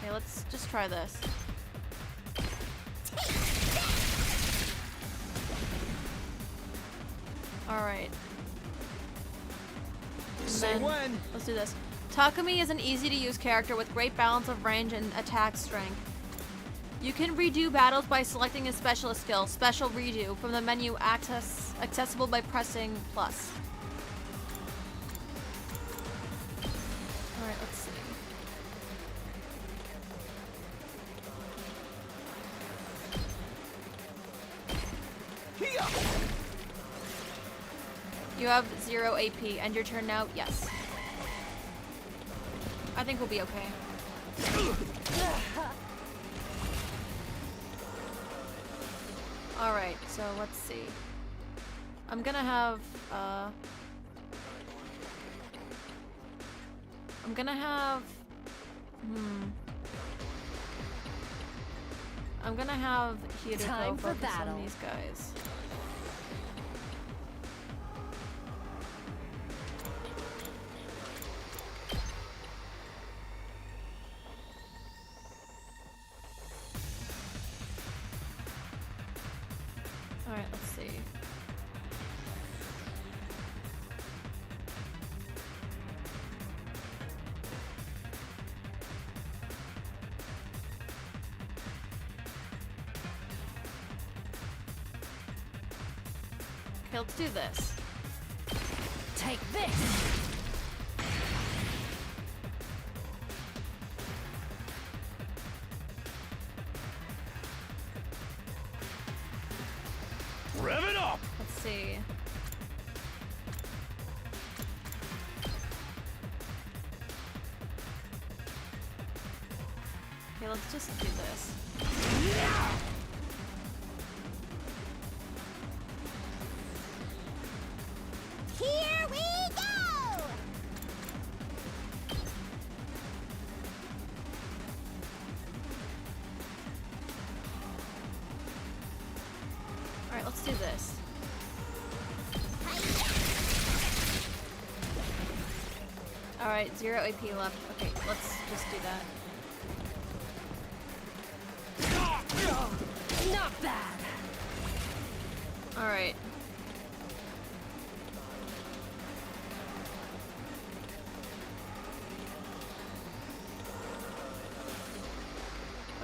Okay, let's just try this. Alright. Say when. Let's do this. Takumi is an easy-to-use character with great balance of range and attack strength. You can redo battles by selecting a specialist skill, special redo, from the menu accessible by pressing plus. Alright, let's see. You have 0 AP. End your turn now? Yes. I think we'll be okay. Alright, so let's see. I'm gonna have, Hideko Time for focus battle. on these guys. Alright, let's see. Okay, let's do this. Take this! Rev it up! Let's see. Okay, let's just do this. Here we go! Alright, let's do this. Alright, 0 AP left. Okay, let's just do that. Not bad! Alright.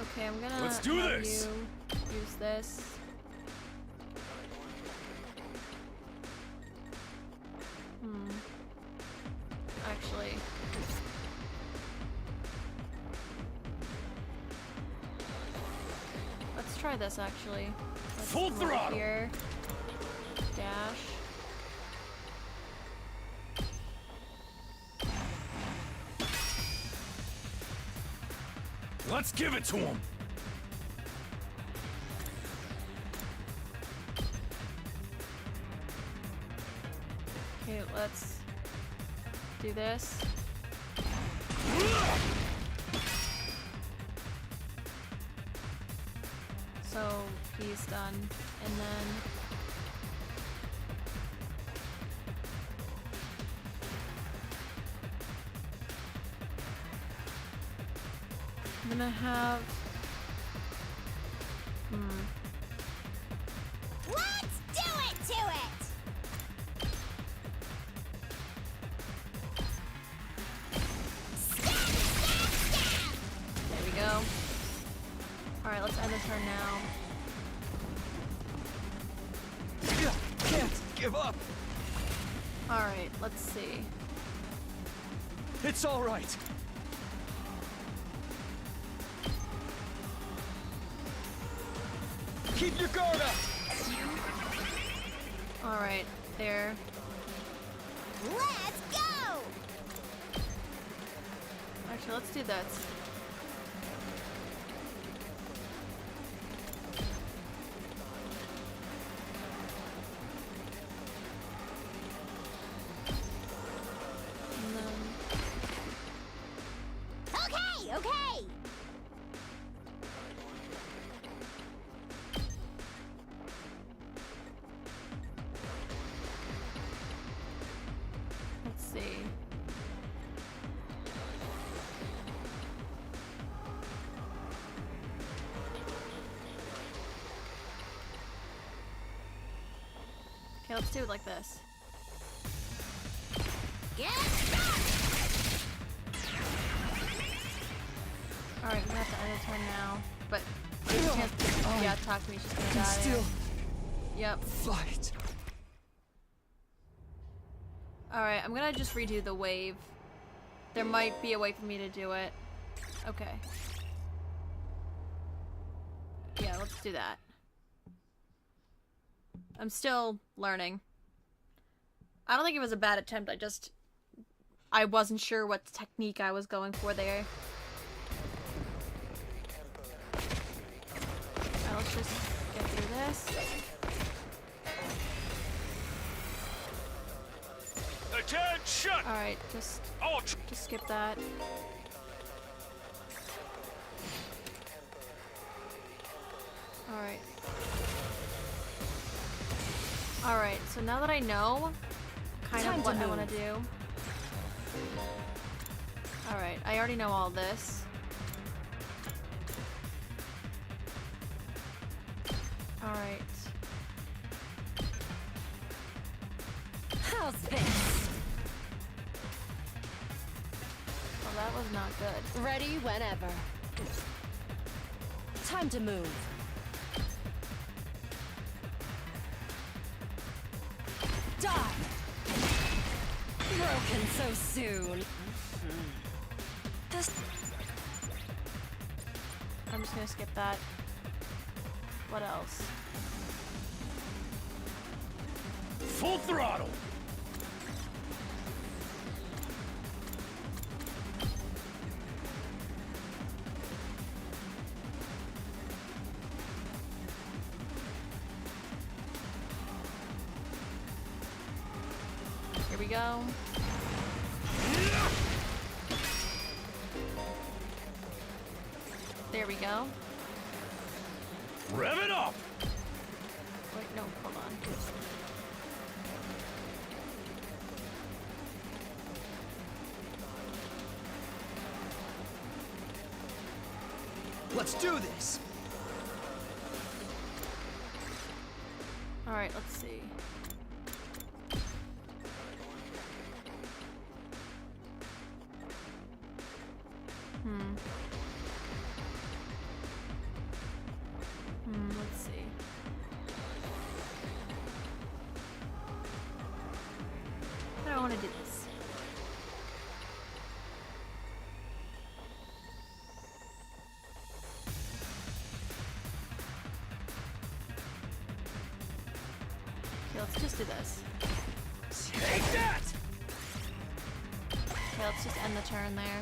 Okay, I'm gonna Let's do have this. you use this. Actually. Let's try this actually. Let's Full come over throttle. here. Dash. Let's give it to him! Okay, let's do this. So he's done, and then I'm gonna have Let's do it to it! There we go. Alright, let's end the turn now. Can't give up. Alright, let's see. It's all right. Keep your guard up. Alright, there. Let's go! Actually, let's do this. And then Okay, okay! let's see. Okay, let's do it like this. Get started! Alright, I'm gonna have to end the turn now. But Yeah, Takami's just gonna die. Still Yep. fight. Alright, I'm gonna just redo the wave. There might be a way for me to do it. Okay. Yeah, let's do that. I'm still learning. I don't think it was a bad attempt, I wasn't sure what technique I was going for there. Alright, let's just get through this. Attention! Alright, just skip that. Alright. Alright, so now that I know kind of what I want to do. Alright, I already know all this. Alright. How's this? Well, that was not good. Ready whenever. Time to move. Die! Broken so soon. This. I'm just gonna skip that. What else? Full throttle! Here we go. There we go. Rev it up! Wait, no, hold on. Let's do this. All right, let's see. Let's see. I don't want to do this. Okay, let's just do this. Take that! Okay, let's just end the turn there.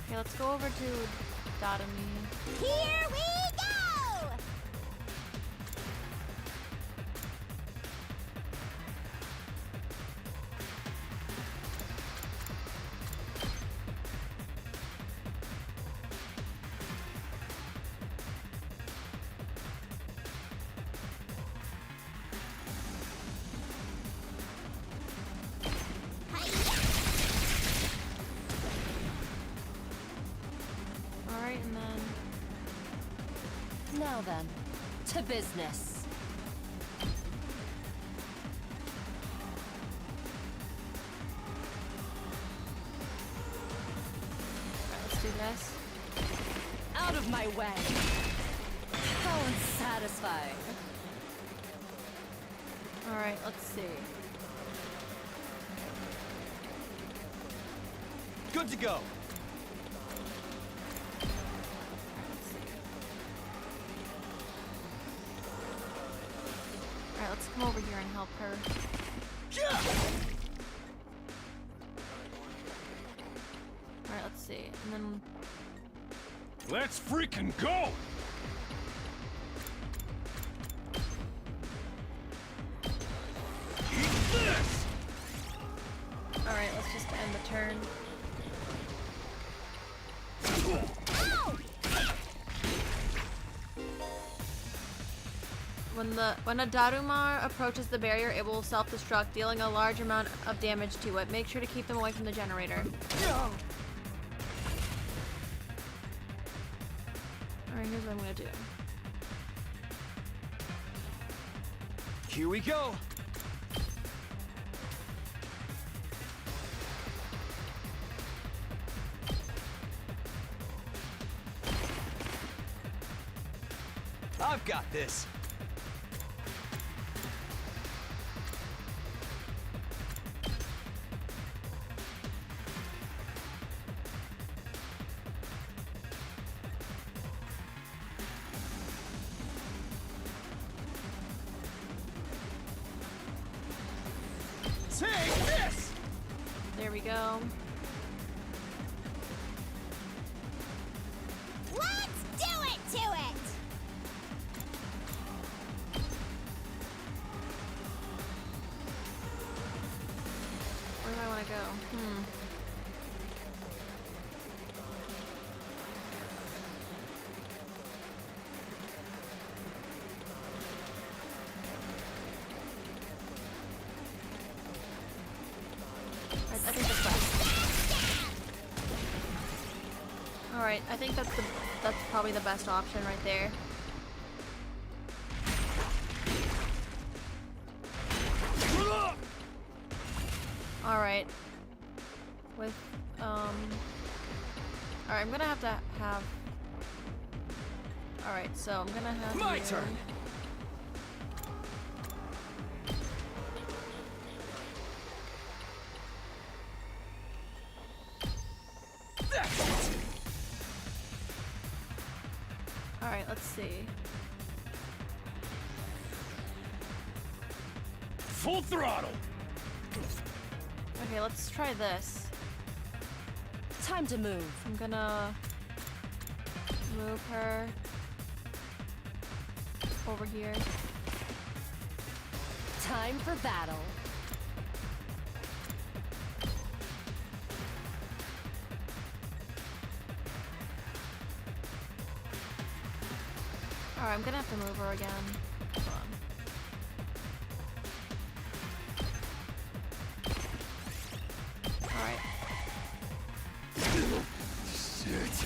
Okay, let's go over to Dadami. Here we go! Alright, and then... Now then, to business. Alright, let's do this. Out of my way. How unsatisfying. Alright, let's see. Good to go. Alright, let's come over here and help her. Alright, let's see. And then... Let's freaking go! Eat this! Alright, let's just end the turn. When a Daruma approaches the barrier, it will self-destruct, dealing a large amount of damage to it. Make sure to keep them away from the generator. Alright, here's what I'm gonna do. Here we go. I've got this. Take this! There we go. Let's do it to it! Where do I want to go? I think that's best. Alright, I think that's probably the best option right there. Alright. With alright, I'm gonna have to have alright, so I'm gonna have My you- turn. That's it. Alright, let's see. Full throttle! Okay, let's try this. Time to move. I'm gonna move her over here. Time for battle. Alright, I'm gonna have to move her again. Hold on. Alright. Shit.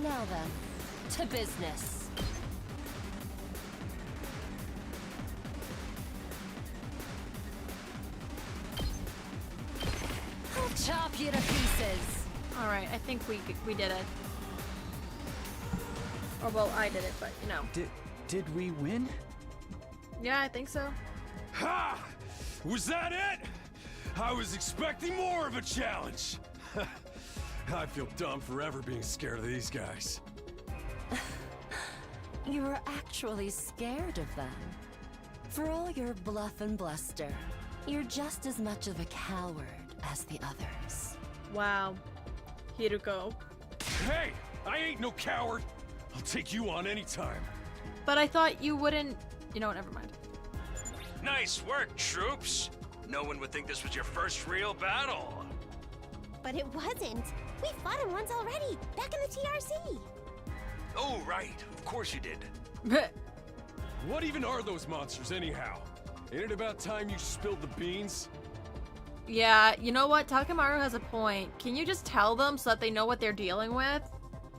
Now then, to business. I'll chop you to pieces. Alright, I think we did it. Or well, I did it, but you know. Did we win? Yeah, I think so. Ha! Was that it? I was expecting more of a challenge. I feel dumb forever being scared of these guys. You were actually scared of them. For all your bluff and bluster, you're just as much of a coward as the others. Wow. Hiruko. Hey! I ain't no coward! I'll take you on anytime. But I thought you wouldn't. You know what? Never mind. Nice work, troops. No one would think this was your first real battle. But it wasn't. We fought him once already, back in the TRC. Oh, right. Of course you did. What even are those monsters, anyhow? Ain't it about time you spilled the beans? Yeah, you know what? Takemaru has a point. Can you just tell them so that they know what they're dealing with?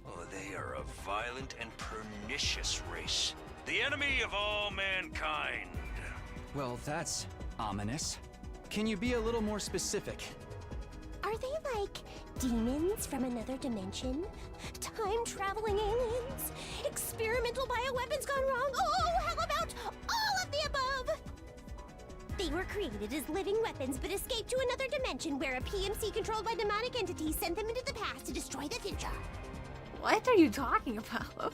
Oh, they are a violent and pernicious race. The enemy of all mankind. Well, that's ominous. Can you be a little more specific? Are they like demons from another dimension? Time-traveling aliens? Experimental bioweapons gone wrong? Oh, how about all of the above? They were created as living weapons but escaped to another dimension where a PMC controlled by demonic entities sent them into the past to destroy the future. What are you talking about?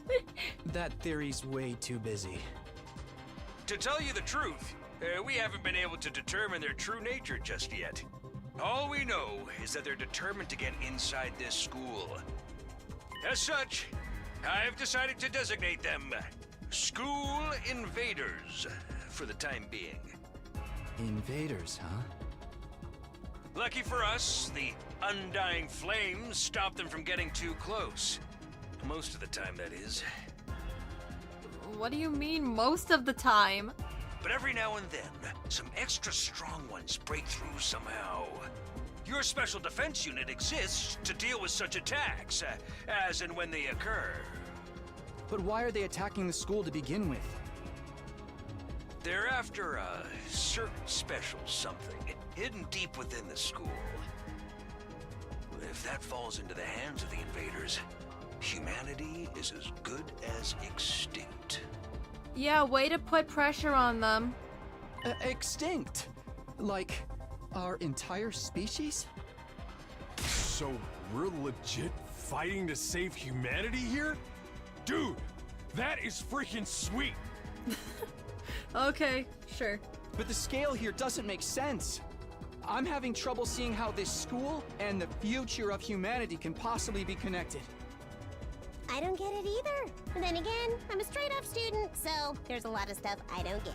That theory's way too busy. To tell you the truth, we haven't been able to determine their true nature just yet. All we know is that they're determined to get inside this school. As such, I've decided to designate them School Invaders for the time being. Invaders, huh? Lucky for us, the undying flames stop them from getting too close. Most of the time, that is. What do you mean most of the time? But every now and then, some extra strong ones break through somehow. Your special defense unit exists to deal with such attacks, as and when they occur. But why are they attacking the school to begin with? They're after a certain special something hidden deep within the school. If that falls into the hands of the invaders, humanity is as good as extinct. Yeah, way to put pressure on them. Extinct? Like, our entire species? So we're legit fighting to save humanity here? Dude, that is freaking sweet! Okay, sure. But the scale here doesn't make sense. I'm having trouble seeing how this school and the future of humanity can possibly be connected. I don't get it either. And then again, I'm a straight-up student, so there's a lot of stuff I don't get.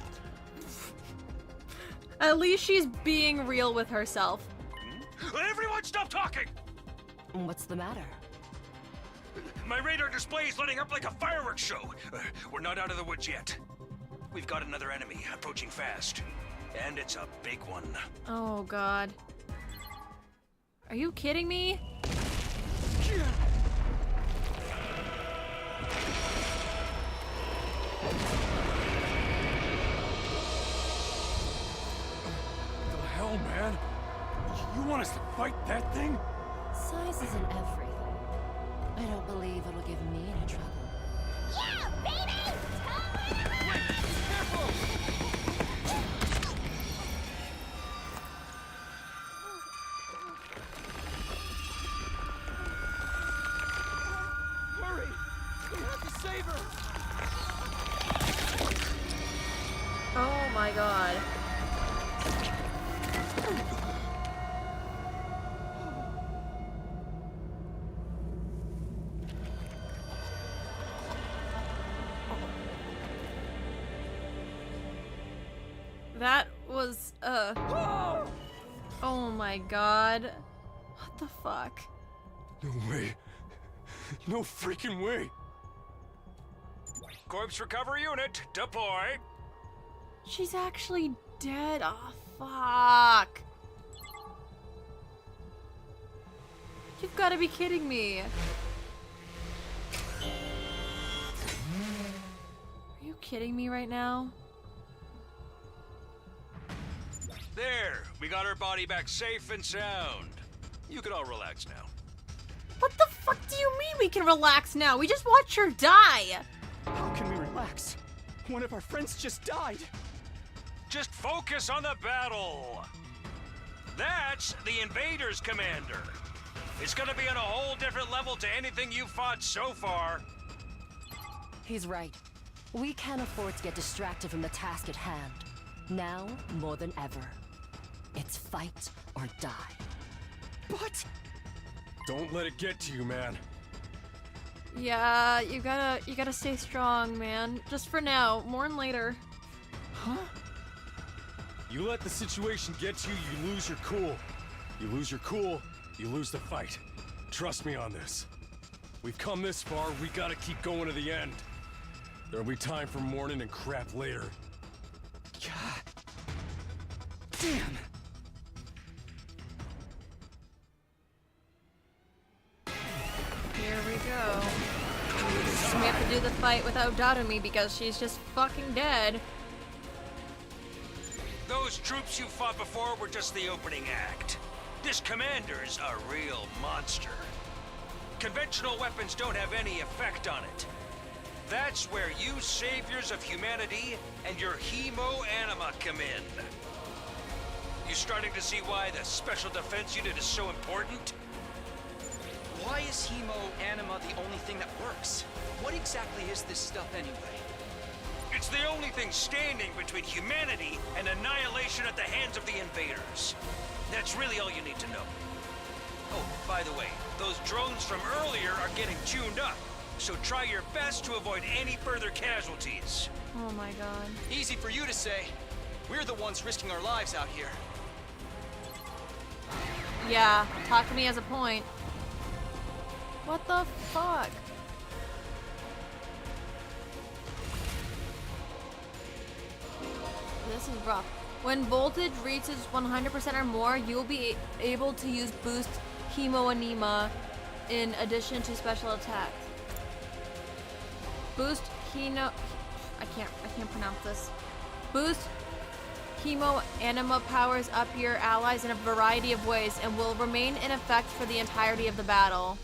At least she's being real with herself. Everyone stop talking! What's the matter? My radar display is lighting up like a fireworks show. We're not out of the woods yet. We've got another enemy approaching fast. And it's a big one. Oh, God. Are you kidding me? The hell, man? You want us to fight that thing? Size isn't everything. I don't believe it'll give me any trouble. Yeah, baby! Careful! Hurry! We have to save her! Oh my God. That was, oh my God. What the fuck? No way. No freaking way. Corpse recovery unit, deploy. She's actually dead. Oh, fuck. You've got to be kidding me. Are you kidding me right now? There, we got her body back safe and sound. You can all relax now. What the fuck do you mean we can relax now? We just watched her die. How can we relax? One of our friends just died. Just focus on the battle. That's the Invaders commander. It's gonna be on a whole different level to anything you've fought so far. He's right. We can't afford to get distracted from the task at hand. Now, more than ever. It's fight or die. But... Don't let it get to you, man. Yeah, you gotta stay strong, man. Just for now, mourn later. Huh? You let the situation get to you, you lose your cool. You lose your cool, you lose the fight. Trust me on this. We've come this far, we gotta keep going to the end. There'll be time for mourning and crap later. God. Damn. Here we go. And we have to do the fight without Dadumi because she's just fucking dead. Those troops you fought before were just the opening act. This commander's a real monster. Conventional weapons don't have any effect on it. That's where you saviors of humanity and your hemo-anima come in. You starting to see why the Special Defense Unit is so important? Why is hemo-anima the only thing that works? What exactly is this stuff anyway? It's the only thing standing between humanity and annihilation at the hands of the invaders. That's really all you need to know. Oh, by the way, those drones from earlier are getting tuned up, so try your best to avoid any further casualties. Oh my God. Easy for you to say. We're the ones risking our lives out here. Yeah, talk to me as a point. What the fuck? This is rough. When voltage reaches 100% or more, you'll be able to use boost hemo-anima in addition to special attacks. Boost hemo... I can't pronounce this. Boost hemo-anima powers up your allies in a variety of ways and will remain in effect for the entirety of the battle.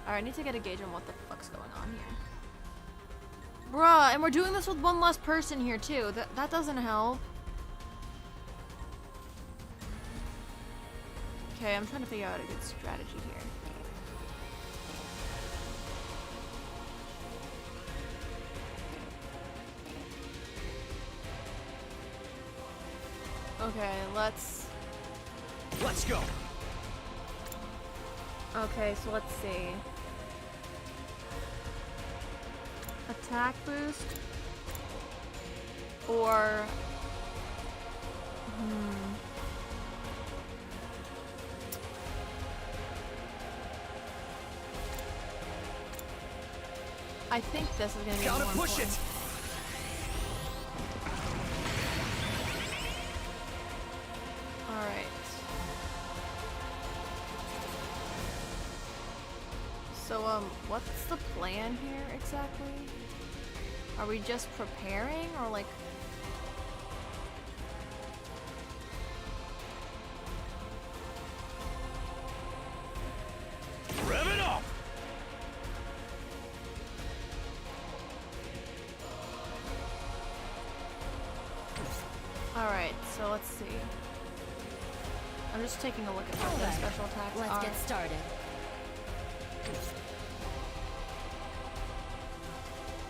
Alright, I need to get a gauge on what the fuck's going on here. Bruh, and we're doing this with one less person here too. That doesn't help. Okay, I'm trying to figure out a good strategy here. Okay, let's go. Okay, so let's see. Attack boost or I think this is gonna be Gotta more push important. it. All right. So what's the plan here exactly? Are we just preparing or like? Rev it up! Alright, so let's see. I'm just taking a look at what their special attacks Let's are. get started.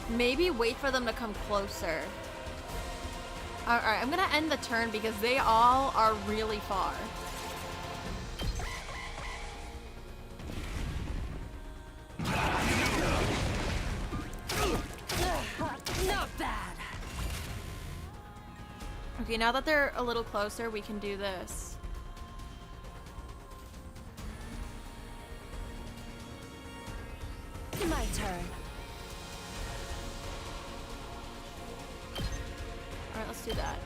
Maybe wait for them to come closer. Alright, I'm gonna end the turn because they all are really far. Not bad. Okay, now that they're a little closer, we can do this. My turn. Alright, let's do that.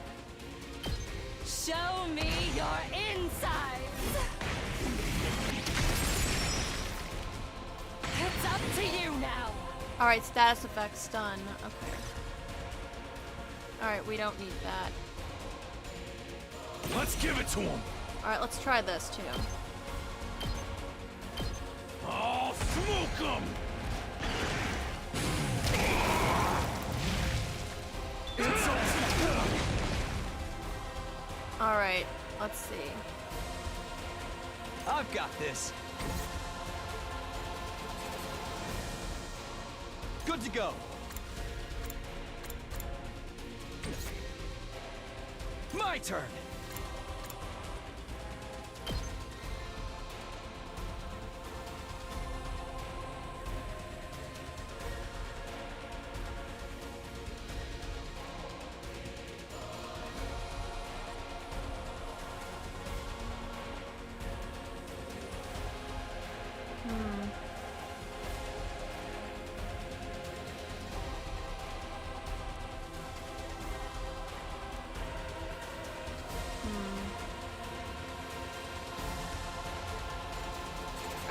Show me your insides. It's up to you now. Alright, status effect stun. Okay. Alright, we don't need that. Let's give it to him. Alright, let's try this too. I'll smoke him. Alright, let's see. I've got this. Good to go. My turn.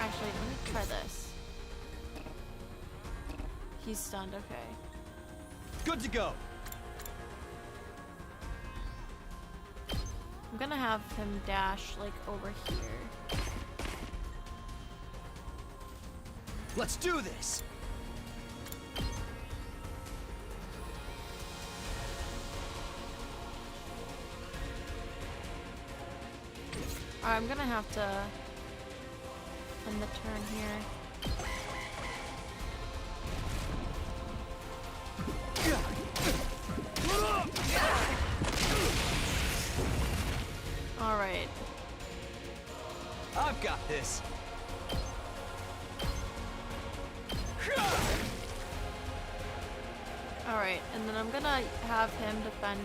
Actually, let me try this. He's stunned, okay. Good to go. I'm gonna have him dash, like, over here. Let's do this. I'm gonna have to end the turn here. Alright. I've got this. Alright, and then I'm gonna have him defend.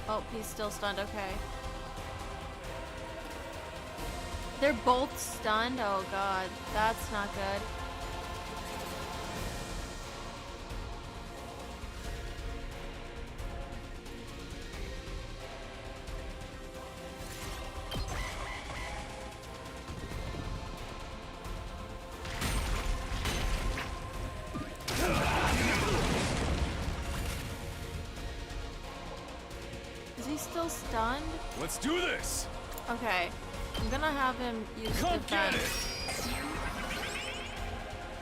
Oh, he's still stunned, okay. They're both stunned? Oh god, that's not good. Is he still stunned? Let's do this. Okay, I'm gonna have him use Come get defense. it.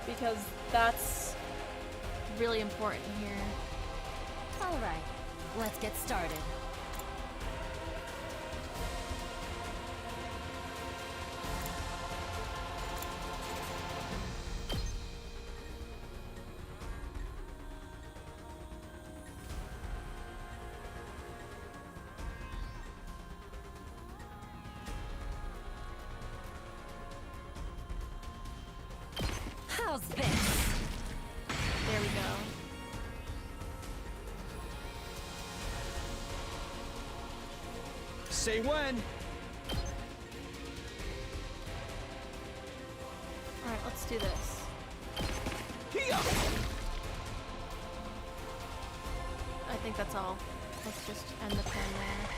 because that's really important here. All right, let's get started. How's this? There we go. Say when. Alright, let's do this. I think that's all. Let's just end the turn there.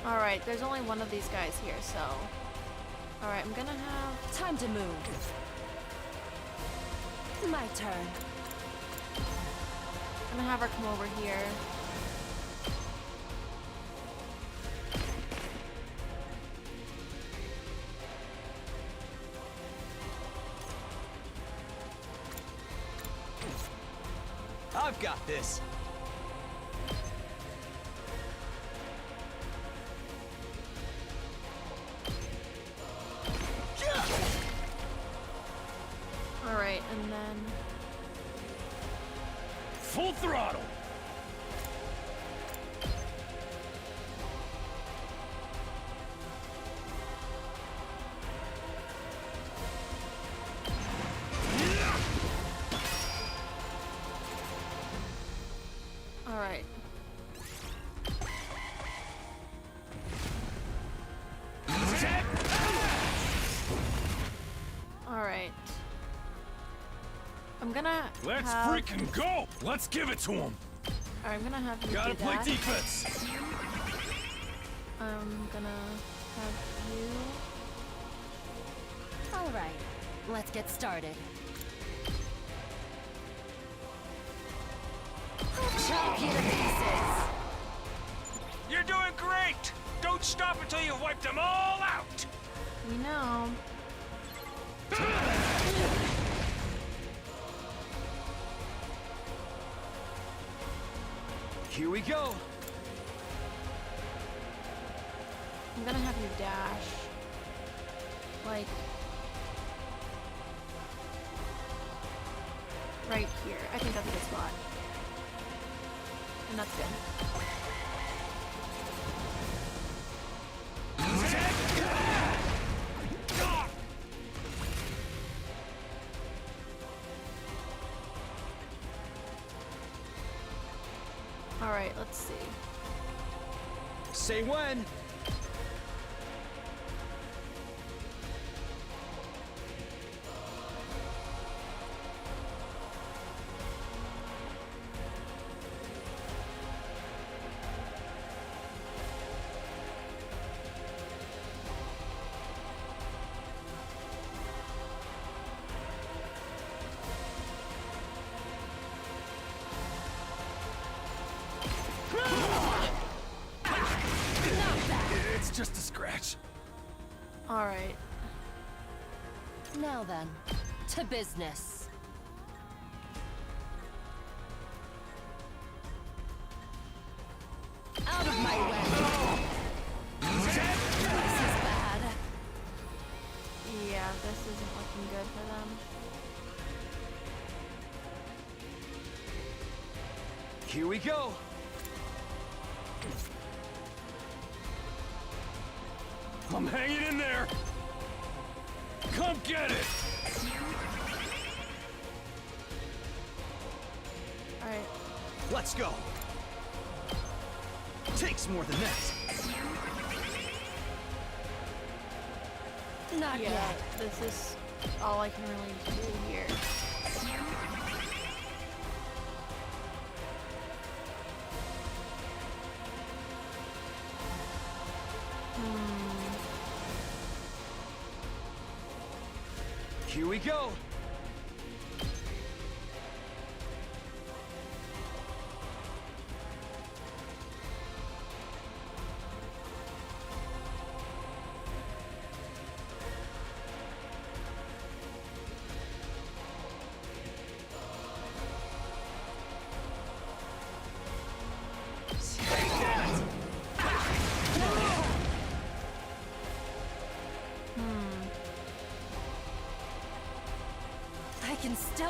Alright, there's only one of these guys here, so... Alright, I'm gonna have... Time to move. My turn. I'm gonna have her come over here. I've got this. Alright, and then... Full throttle! Alright. Alright. I'm gonna Let's have... freaking go! Let's give it to him! Alright, I'm gonna have you Gotta do play that. defense! I'm gonna have you... All right, let's get started. I'll chop you to pieces. You're doing great! Don't stop until you've wiped them all out! We know. Here we go. I'm gonna have you dash. Like... right here. I think that's a good spot. And that's good. Alright, let's see. Say when. It's just a scratch. Alright. Now then, to business. Out of my way. This is bad. Yeah, this isn't looking good for them. Here we go. I'm hanging in there. Come get it. Alright. Let's go. Takes more than that. Not Yeah, yet. this is all I can really do here. Here we go.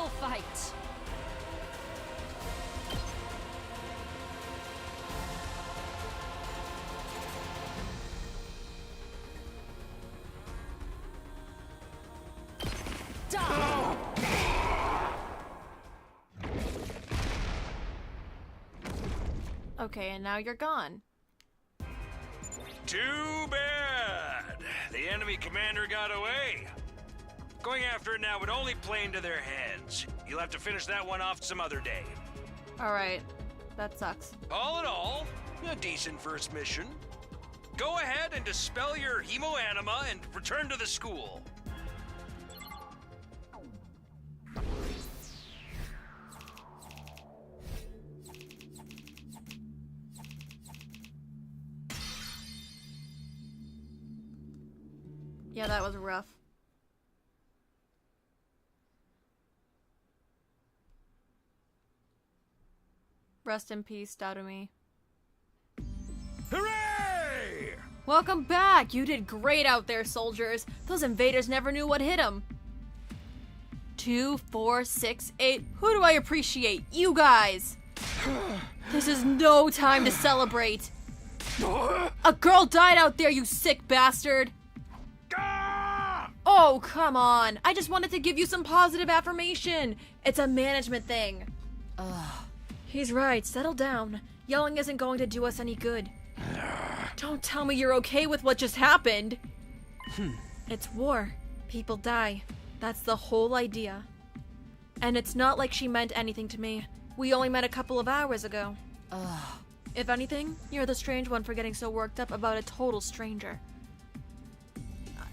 will fight. Okay, and now you're gone. Too bad. The enemy commander got away. Going after it now would only play into their heads. You'll have to finish that one off some other day. Alright, that sucks. All in all, a decent first mission. Go ahead and dispel your hemo-anima and return to the school. Yeah, that was rough. Rest in peace, Darumi. Hooray! Welcome back! You did great out there, soldiers. Those invaders never knew what hit them. 2, 4, 6, 8. Who do I appreciate? You guys! This is no time to celebrate. A girl died out there, you sick bastard! Oh, come on. I just wanted to give you some positive affirmation. It's a management thing. He's right. Settle down. Yelling isn't going to do us any good. Don't tell me you're okay with what just happened. It's war. People die. That's the whole idea. And it's not like she meant anything to me. We only met a couple of hours ago. If anything, you're the strange one for getting so worked up about a total stranger.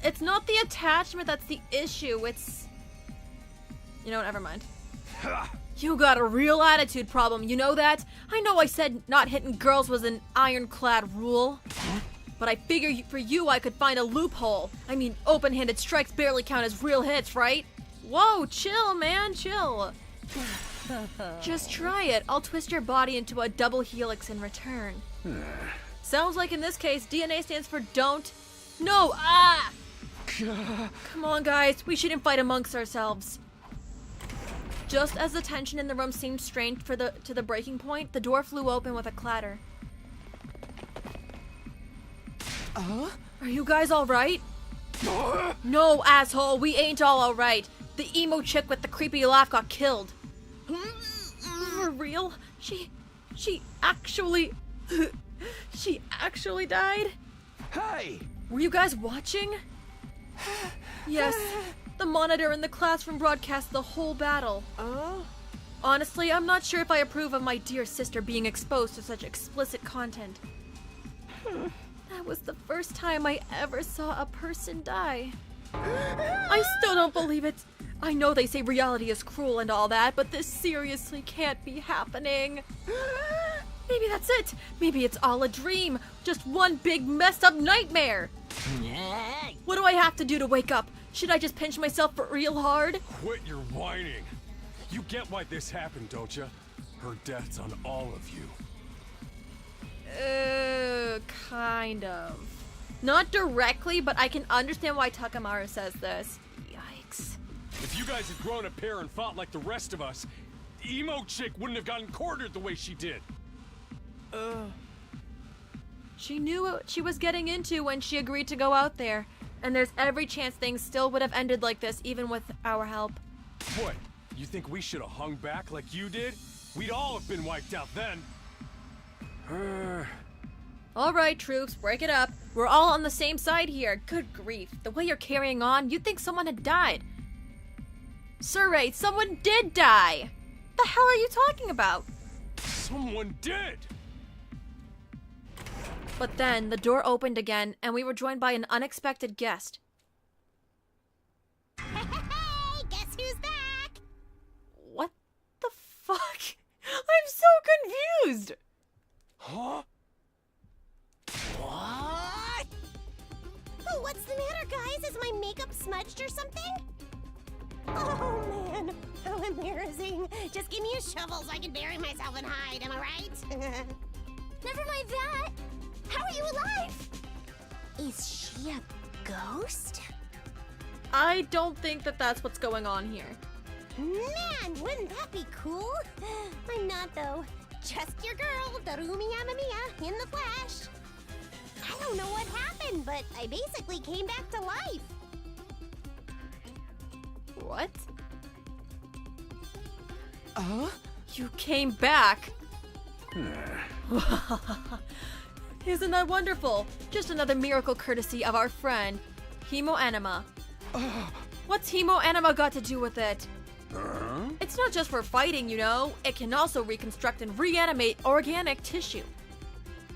It's not the attachment that's the issue, it's... You know what, never mind. You got a real attitude problem, you know that? I know I said not hitting girls was an ironclad rule. But I figure for you I could find a loophole. I mean, open-handed strikes barely count as real hits, right? Whoa, chill, man, chill. Just try it. I'll twist your body into a double helix in return. Sounds like in this case, DNA stands for don't... No, Come on, guys. We shouldn't fight amongst ourselves. Just as the tension in the room seemed strained to the breaking point, the door flew open with a clatter. Are you guys all right? No, asshole. We ain't all right. The emo chick with the creepy laugh got killed. For real? She actually... She actually died? Hey! Were you guys watching? Yes, the monitor in the classroom broadcast the whole battle. Honestly, I'm not sure if I approve of my dear sister being exposed to such explicit content. That was the first time I ever saw a person die. I still don't believe it. I know they say reality is cruel and all that, but this seriously can't be happening. Maybe that's it. Maybe it's all a dream. Just one big messed up nightmare. What do I have to do to wake up? Should I just pinch myself for real hard? Quit your whining. You get why this happened, don't you? Her death's on all of you. Kind of. Not directly, but I can understand why Takamaru says this. Yikes. If you guys had grown a pair and fought like the rest of us, emo chick wouldn't have gotten quartered the way she did. She knew what she was getting into when she agreed to go out there, and there's every chance things still would have ended like this even with our help. What? You think we should have hung back like you did? We'd all have been wiped out then. Alright, troops, break it up. We're all on the same side here. Good grief. The way you're carrying on, you'd think someone had died. Surrey, someone did die! The hell are you talking about? Someone did! But then, the door opened again, and we were joined by an unexpected guest. Hey, guess who's back? What the fuck? I'm so confused! Huh? What? Oh, what's the matter, guys? Is my makeup smudged or something? Oh, man. How embarrassing. Just give me a shovel so I can bury myself and hide, am I right? Never mind that. How are you alive? Is she a ghost? I don't think that that's what's going on here. Man, wouldn't that be cool? I'm not, though. Just your girl, Darumi Yamamiya, in the flesh. I don't know what happened, but I basically came back to life. What? You came back? Isn't that wonderful? Just another miracle courtesy of our friend, Hemo Anima. What's Hemo Anima got to do with it? It's not just for fighting, you know. It can also reconstruct and reanimate organic tissue.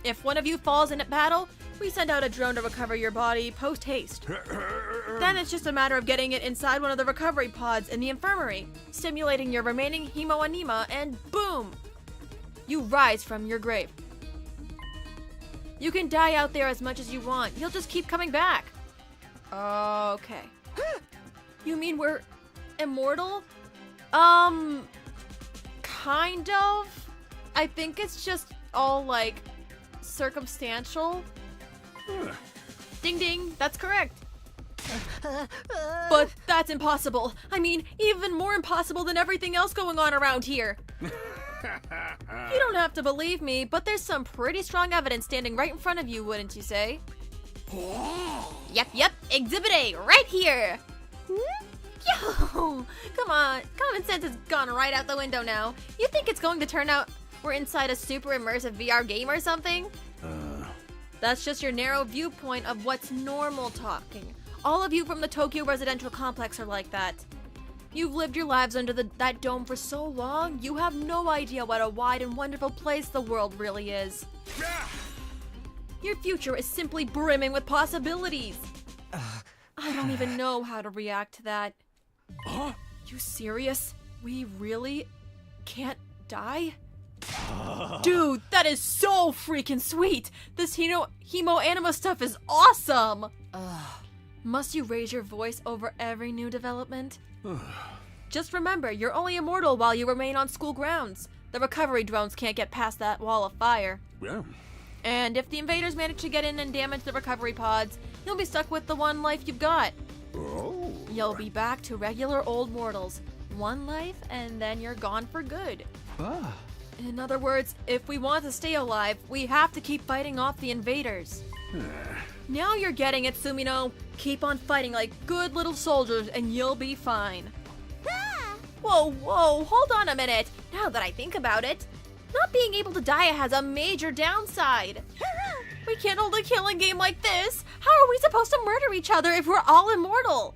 If one of you falls in a battle, we send out a drone to recover your body post-haste. Then it's just a matter of getting it inside one of the recovery pods in the infirmary, stimulating your remaining Hemo Anima, and boom! You rise from your grave. You can die out there as much as you want. You'll just keep coming back. Okay. You mean we're immortal? Kind of. I think it's just all, like, circumstantial. Ding ding, that's correct. But that's impossible. I mean, even more impossible than everything else going on around here. You don't have to believe me, but there's some pretty strong evidence standing right in front of you, wouldn't you say? Yep, Exhibit A, right here! Yo! Come on, common sense has gone right out the window now. You think it's going to turn out we're inside a super immersive VR game or something? That's just your narrow viewpoint of what's normal talking. All of you from the Tokyo residential complex are like that. You've lived your lives under that dome for so long, you have no idea what a wide and wonderful place the world really is. Your future is simply brimming with possibilities. I don't even know how to react to that. You serious? We really can't die? Dude, that is so freaking sweet! This Hemo Anima stuff is awesome! Must you raise your voice over every new development? Just remember, you're only immortal while you remain on school grounds. The recovery drones can't get past that wall of fire. Yeah. And if the invaders manage to get in and damage the recovery pods, you'll be stuck with the one life you've got. Oh. You'll be back to regular old mortals. One life, and then you're gone for good. In other words, if we want to stay alive, we have to keep fighting off the invaders. Now you're getting it, Sumino. Keep on fighting like good little soldiers and you'll be fine. Whoa, hold on a minute. Now that I think about it, not being able to die has a major downside. We can't hold a killing game like this. How are we supposed to murder each other if we're all immortal?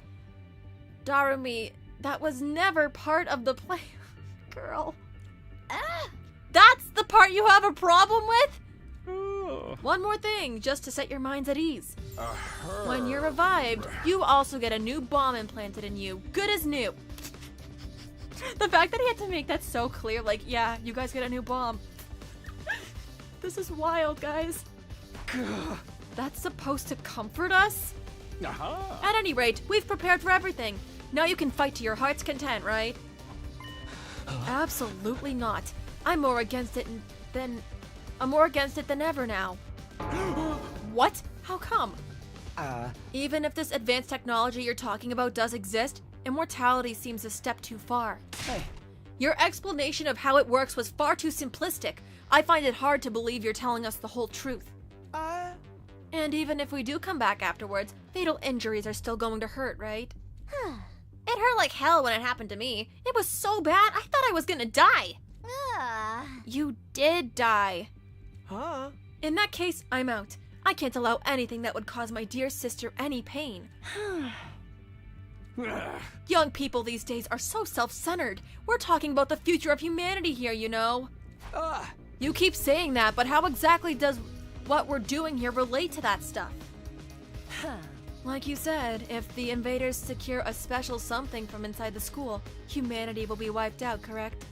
Darumi, that was never part of the plan. Girl. That's the part you have a problem with? One more thing, just to set your minds at ease. When you're revived, you also get a new bomb implanted in you, good as new. The fact that he had to make that so clear, like, yeah, you guys get a new bomb. This is wild, guys. That's supposed to comfort us? At any rate, we've prepared for everything. Now you can fight to your heart's content, right? Absolutely not. I'm more against it than ever now. What? How come? Even if this advanced technology you're talking about does exist, immortality seems a step too far. Hey. Your explanation of how it works was far too simplistic. I find it hard to believe you're telling us the whole truth. And even if we do come back afterwards, fatal injuries are still going to hurt, right? It hurt like hell when it happened to me. It was so bad, I thought I was gonna die. You did die. In that case, I'm out. I can't allow anything that would cause my dear sister any pain. Young people these days are so self-centered. We're talking about the future of humanity here, you know. You keep saying that, but how exactly does what we're doing here relate to that stuff? Like you said, if the invaders secure a special something from inside the school, humanity will be wiped out, correct?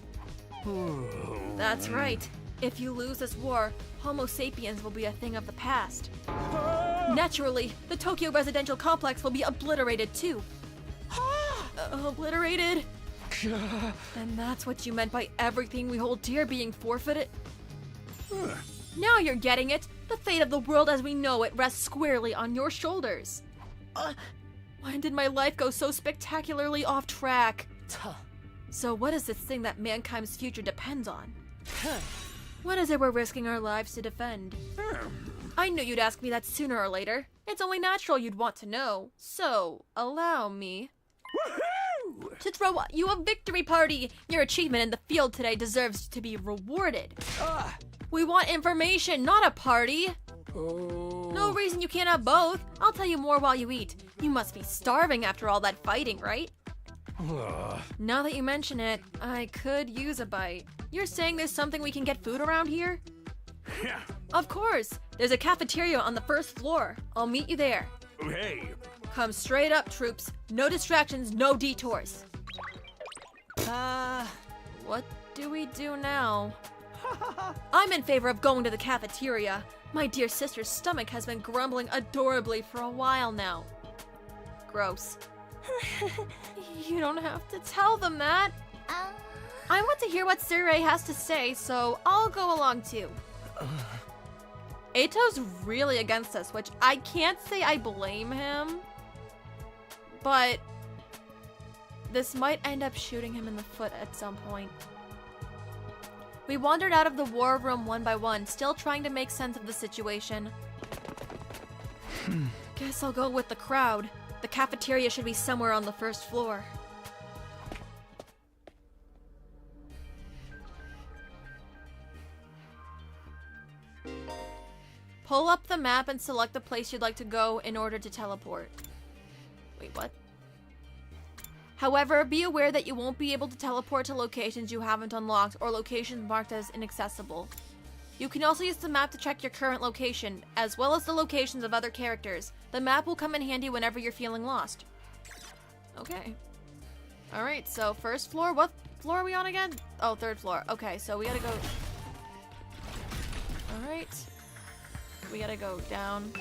That's right. If you lose this war, Homo sapiens will be a thing of the past. Naturally, the Tokyo residential complex will be obliterated too. Obliterated? And that's what you meant by everything we hold dear being forfeited? Now you're getting it. The fate of the world as we know it rests squarely on your shoulders. When did my life go so spectacularly off track? So what is this thing that mankind's future depends on? What is it we're risking our lives to defend? I knew you'd ask me that sooner or later. It's only natural you'd want to know. So, allow me to throw you a victory party! Your achievement in the field today deserves to be rewarded. We want information, not a party! No reason you can't have both. I'll tell you more while you eat. You must be starving after all that fighting, right? Now that you mention it, I could use a bite. You're saying there's something we can get food around here? Yeah. Of course! There's a cafeteria on the first floor. I'll meet you there. Hey. Come straight up, troops. No distractions, no detours. What do we do now? I'm in favor of going to the cafeteria. My dear sister's stomach has been grumbling adorably for a while now. Gross. You don't have to tell them that. I want to hear what Surrey has to say, so I'll go along too. Ato's really against us, which I can't say I blame him, but this might end up shooting him in the foot at some point. We wandered out of the war room one by one, still trying to make sense of the situation. Guess I'll go with the crowd. The cafeteria should be somewhere on the first floor. Pull up the map and select the place you'd like to go in order to teleport. Wait, what? However, be aware that you won't be able to teleport to locations you haven't unlocked or locations marked as inaccessible. You can also use the map to check your current location, as well as the locations of other characters. The map will come in handy whenever you're feeling lost. Okay. Alright, so first floor. What floor are we on again? Oh, third floor. Okay, so we gotta go... Alright. We gotta go down.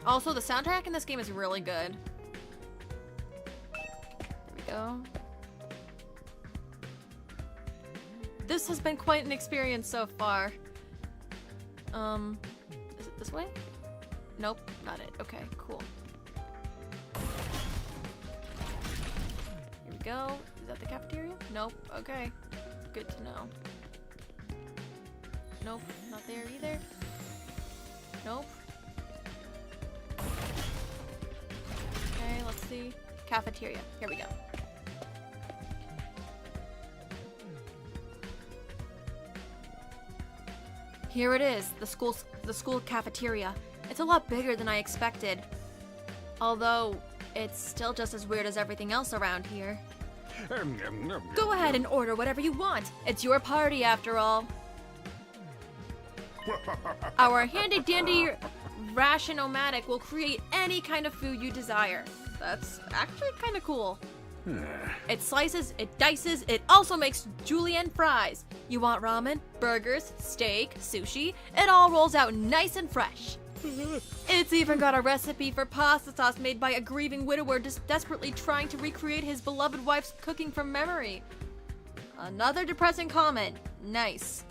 Also, the soundtrack in this game is really good. There we go. This has been quite an experience so far. Is it this way? Nope, not it. Okay, cool. Here we go. Is that the cafeteria? Nope. Okay. Good to know. Nope, not there either. Nope. Okay, let's see. Cafeteria. Here we go. Here it is, the school cafeteria. It's a lot bigger than I expected. Although, it's still just as weird as everything else around here. Go ahead and order whatever you want. It's your party after all. Our handy-dandy ration-o-matic will create any kind of food you desire. That's actually kind of cool. It slices, it dices, it also makes julienne fries. You want ramen, burgers, steak, sushi? It all rolls out nice and fresh. It's even got a recipe for pasta sauce made by a grieving widower just desperately trying to recreate his beloved wife's cooking from memory. Another depressing comment. Nice.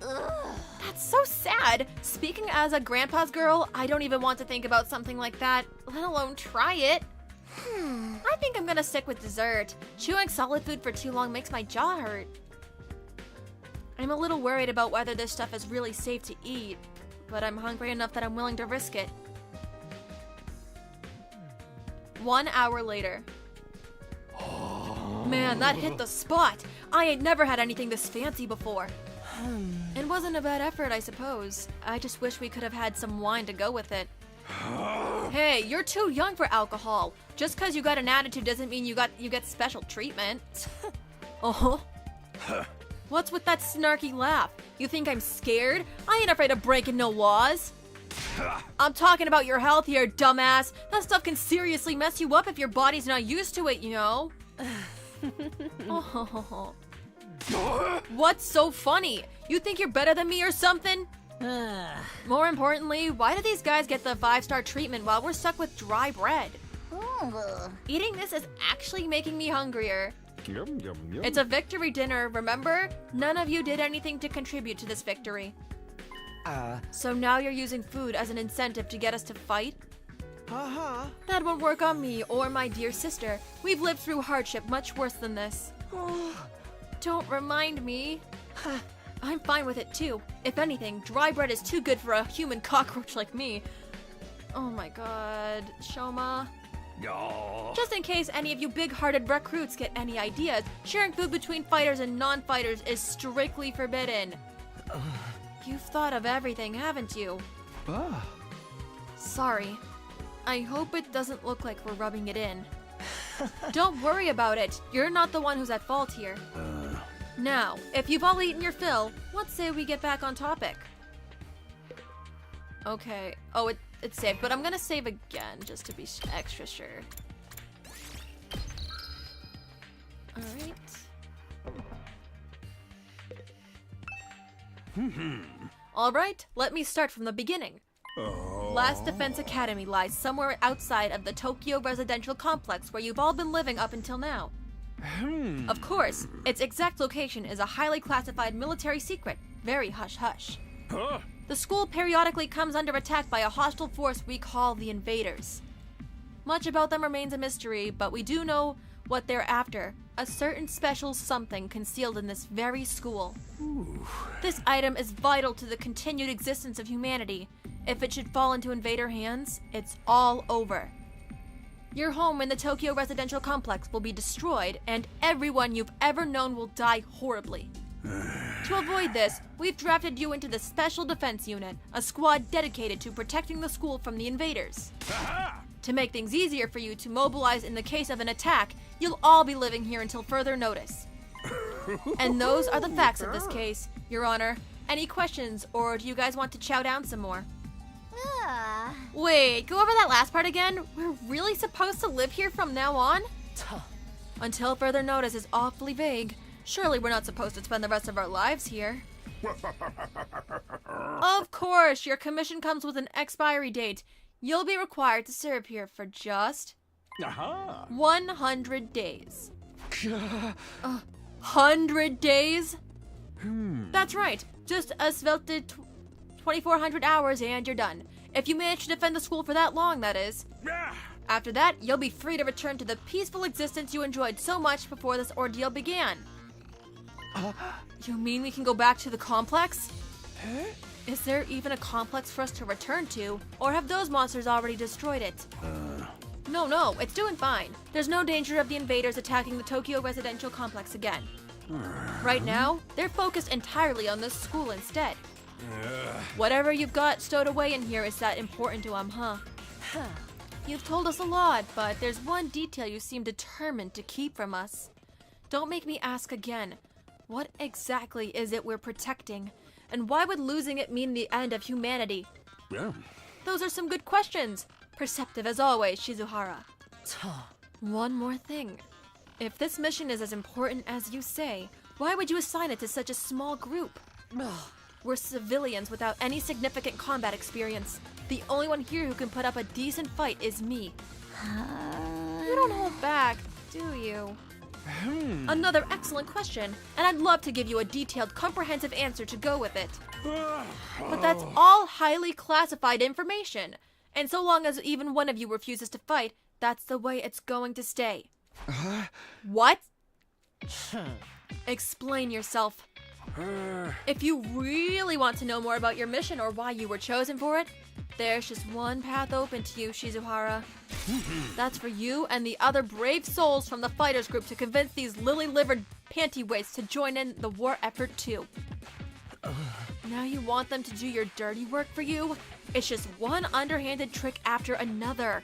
Ugh. That's so sad. Speaking as a grandpa's girl, I don't even want to think about something like that, let alone try it. I think I'm gonna stick with dessert. Chewing solid food for too long makes my jaw hurt. I'm a little worried about whether this stuff is really safe to eat, but I'm hungry enough that I'm willing to risk it. 1 hour later. Man, that hit the spot. I ain't never had anything this fancy before. It wasn't a bad effort, I suppose. I just wish we could have had some wine to go with it. Hey, you're too young for alcohol. Just cause you got an attitude doesn't mean you get special treatment. Uh-huh. What's with that snarky laugh? You think I'm scared? I ain't afraid of breaking no laws. I'm talking about your health here, dumbass. That stuff can seriously mess you up if your body's not used to it, you know? Oh. What's so funny? You think you're better than me or something? More importantly, why do these guys get the 5-star treatment while we're stuck with dry bread? Eating this is actually making me hungrier. Yum, yum, yum. It's a victory dinner, remember? None of you did anything to contribute to this victory. So now you're using food as an incentive to get us to fight? Uh-huh. That won't work on me or my dear sister. We've lived through hardship much worse than this. Don't remind me. I'm fine with it too. If anything, dry bread is too good for a human cockroach like me. Oh my god, Shoma. Oh. Just in case any of you big-hearted recruits get any ideas, sharing food between fighters and non-fighters is strictly forbidden. You've thought of everything, haven't you? Sorry. I hope it doesn't look like we're rubbing it in. Don't worry about it. You're not the one who's at fault here. Now, if you've all eaten your fill, let's say we get back on topic. Okay. Oh, it's saved, but I'm gonna save again just to be extra sure. Alright. Alright, let me start from the beginning. Last Defense Academy lies somewhere outside of the Tokyo residential complex where you've all been living up until now. Of course, its exact location is a highly classified military secret, very hush-hush. The school periodically comes under attack by a hostile force we call the Invaders. Much about them remains a mystery, but we do know what they're after, a certain special something concealed in this very school. This item is vital to the continued existence of humanity. If it should fall into Invader hands, it's all over. Your home in the Tokyo residential complex will be destroyed, and everyone you've ever known will die horribly. To avoid this, we've drafted you into the Special Defense Unit, a squad dedicated to protecting the school from the invaders. To make things easier for you to mobilize in the case of an attack, you'll all be living here until further notice. And those are the facts of this case, Your Honor. Any questions, or do you guys want to chow down some more? Wait, go over that last part again? We're really supposed to live here from now on? Until further notice is awfully vague. Surely we're not supposed to spend the rest of our lives here. Of course, your commission comes with an expiry date. You'll be required to serve here for just 100 days. 100 days? That's right. Just a svelte 2,400 hours and you're done. If you manage to defend the school for that long, that is. After that, you'll be free to return to the peaceful existence you enjoyed so much before this ordeal began. You mean we can go back to the complex? Is there even a complex for us to return to? Or have those monsters already destroyed it? No, it's doing fine. There's no danger of the invaders attacking the Tokyo residential complex again. Right now, they're focused entirely on this school instead. Whatever you've got stowed away in here is that important to them, huh? You've told us a lot, but there's one detail you seem determined to keep from us. Don't make me ask again. What exactly is it we're protecting? And why would losing it mean the end of humanity? Those are some good questions. Perceptive as always, Shizuhara. One more thing. If this mission is as important as you say, why would you assign it to such a small group? We're civilians without any significant combat experience. The only one here who can put up a decent fight is me. You don't hold back, do you? Another excellent question, and I'd love to give you a detailed, comprehensive answer to go with it. But that's all highly classified information, and so long as even one of you refuses to fight, that's the way it's going to stay. What? Explain yourself. If you really want to know more about your mission or why you were chosen for it, there's just one path open to you, Shizuhara. That's for you and the other brave souls from the fighters group to convince these lily-livered panty-waists to join in the war effort too. Now you want them to do your dirty work for you? It's just one underhanded trick after another.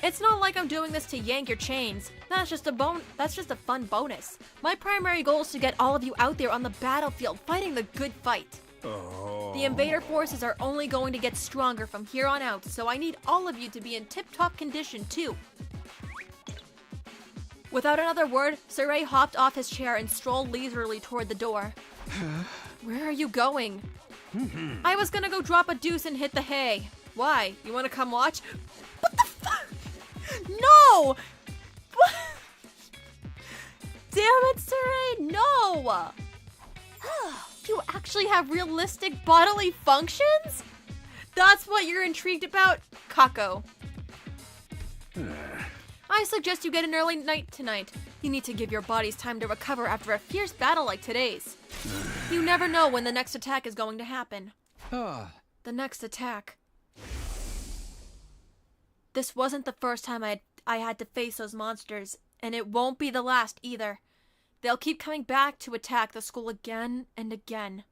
It's not like I'm doing this to yank your chains. That's just a fun bonus. My primary goal is to get all of you out there on the battlefield fighting the good fight. The invader forces are only going to get stronger from here on out, so I need all of you to be in tip-top condition too. Without another word, Saray hopped off his chair and strolled leisurely toward the door. Where are you going? I was gonna go drop a deuce and hit the hay. Why? You wanna come watch? What the fuck? No! Damn it, Saray, no! you actually have realistic bodily functions? That's what you're intrigued about? Kako. I suggest you get an early night tonight. You need to give your bodies time to recover after a fierce battle like today's. You never know when the next attack is going to happen. The next attack. This wasn't the first time I had to face those monsters, and it won't be the last either. They'll keep coming back to attack the school again and again.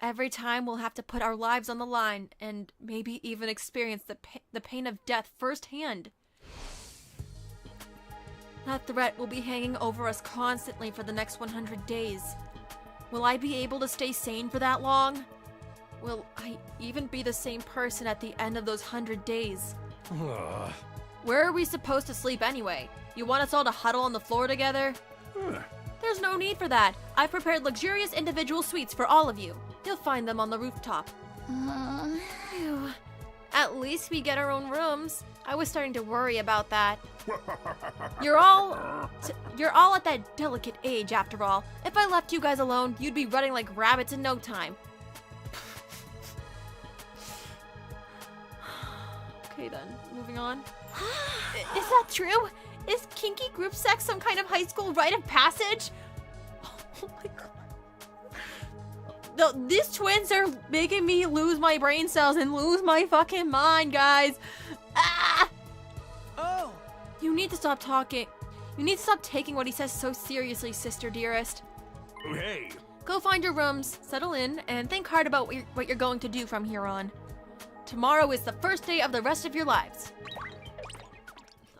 Every time we'll have to put our lives on the line and maybe even experience the pain of death firsthand. That threat will be hanging over us constantly for the next 100 days. Will I be able to stay sane for that long? Will I even be the same person at the end of those 100 days? Where are we supposed to sleep anyway? You want us all to huddle on the floor together? There's no need for that. I've prepared luxurious individual suites for all of you. You'll find them on the rooftop. Phew. At least we get our own rooms. I was starting to worry about that. You're all at that delicate age after all. If I left you guys alone, you'd be running like rabbits in no time. Okay then, moving on. Is that true? Is kinky group sex some kind of high school rite of passage? Oh my god. These twins are making me lose my brain cells and lose my fucking mind, guys. Ah! Oh! You need to stop talking. You need to stop taking what he says so seriously, sister dearest. Hey! Go find your rooms, settle in, and think hard about what you're going to do from here on. Tomorrow is the first day of the rest of your lives.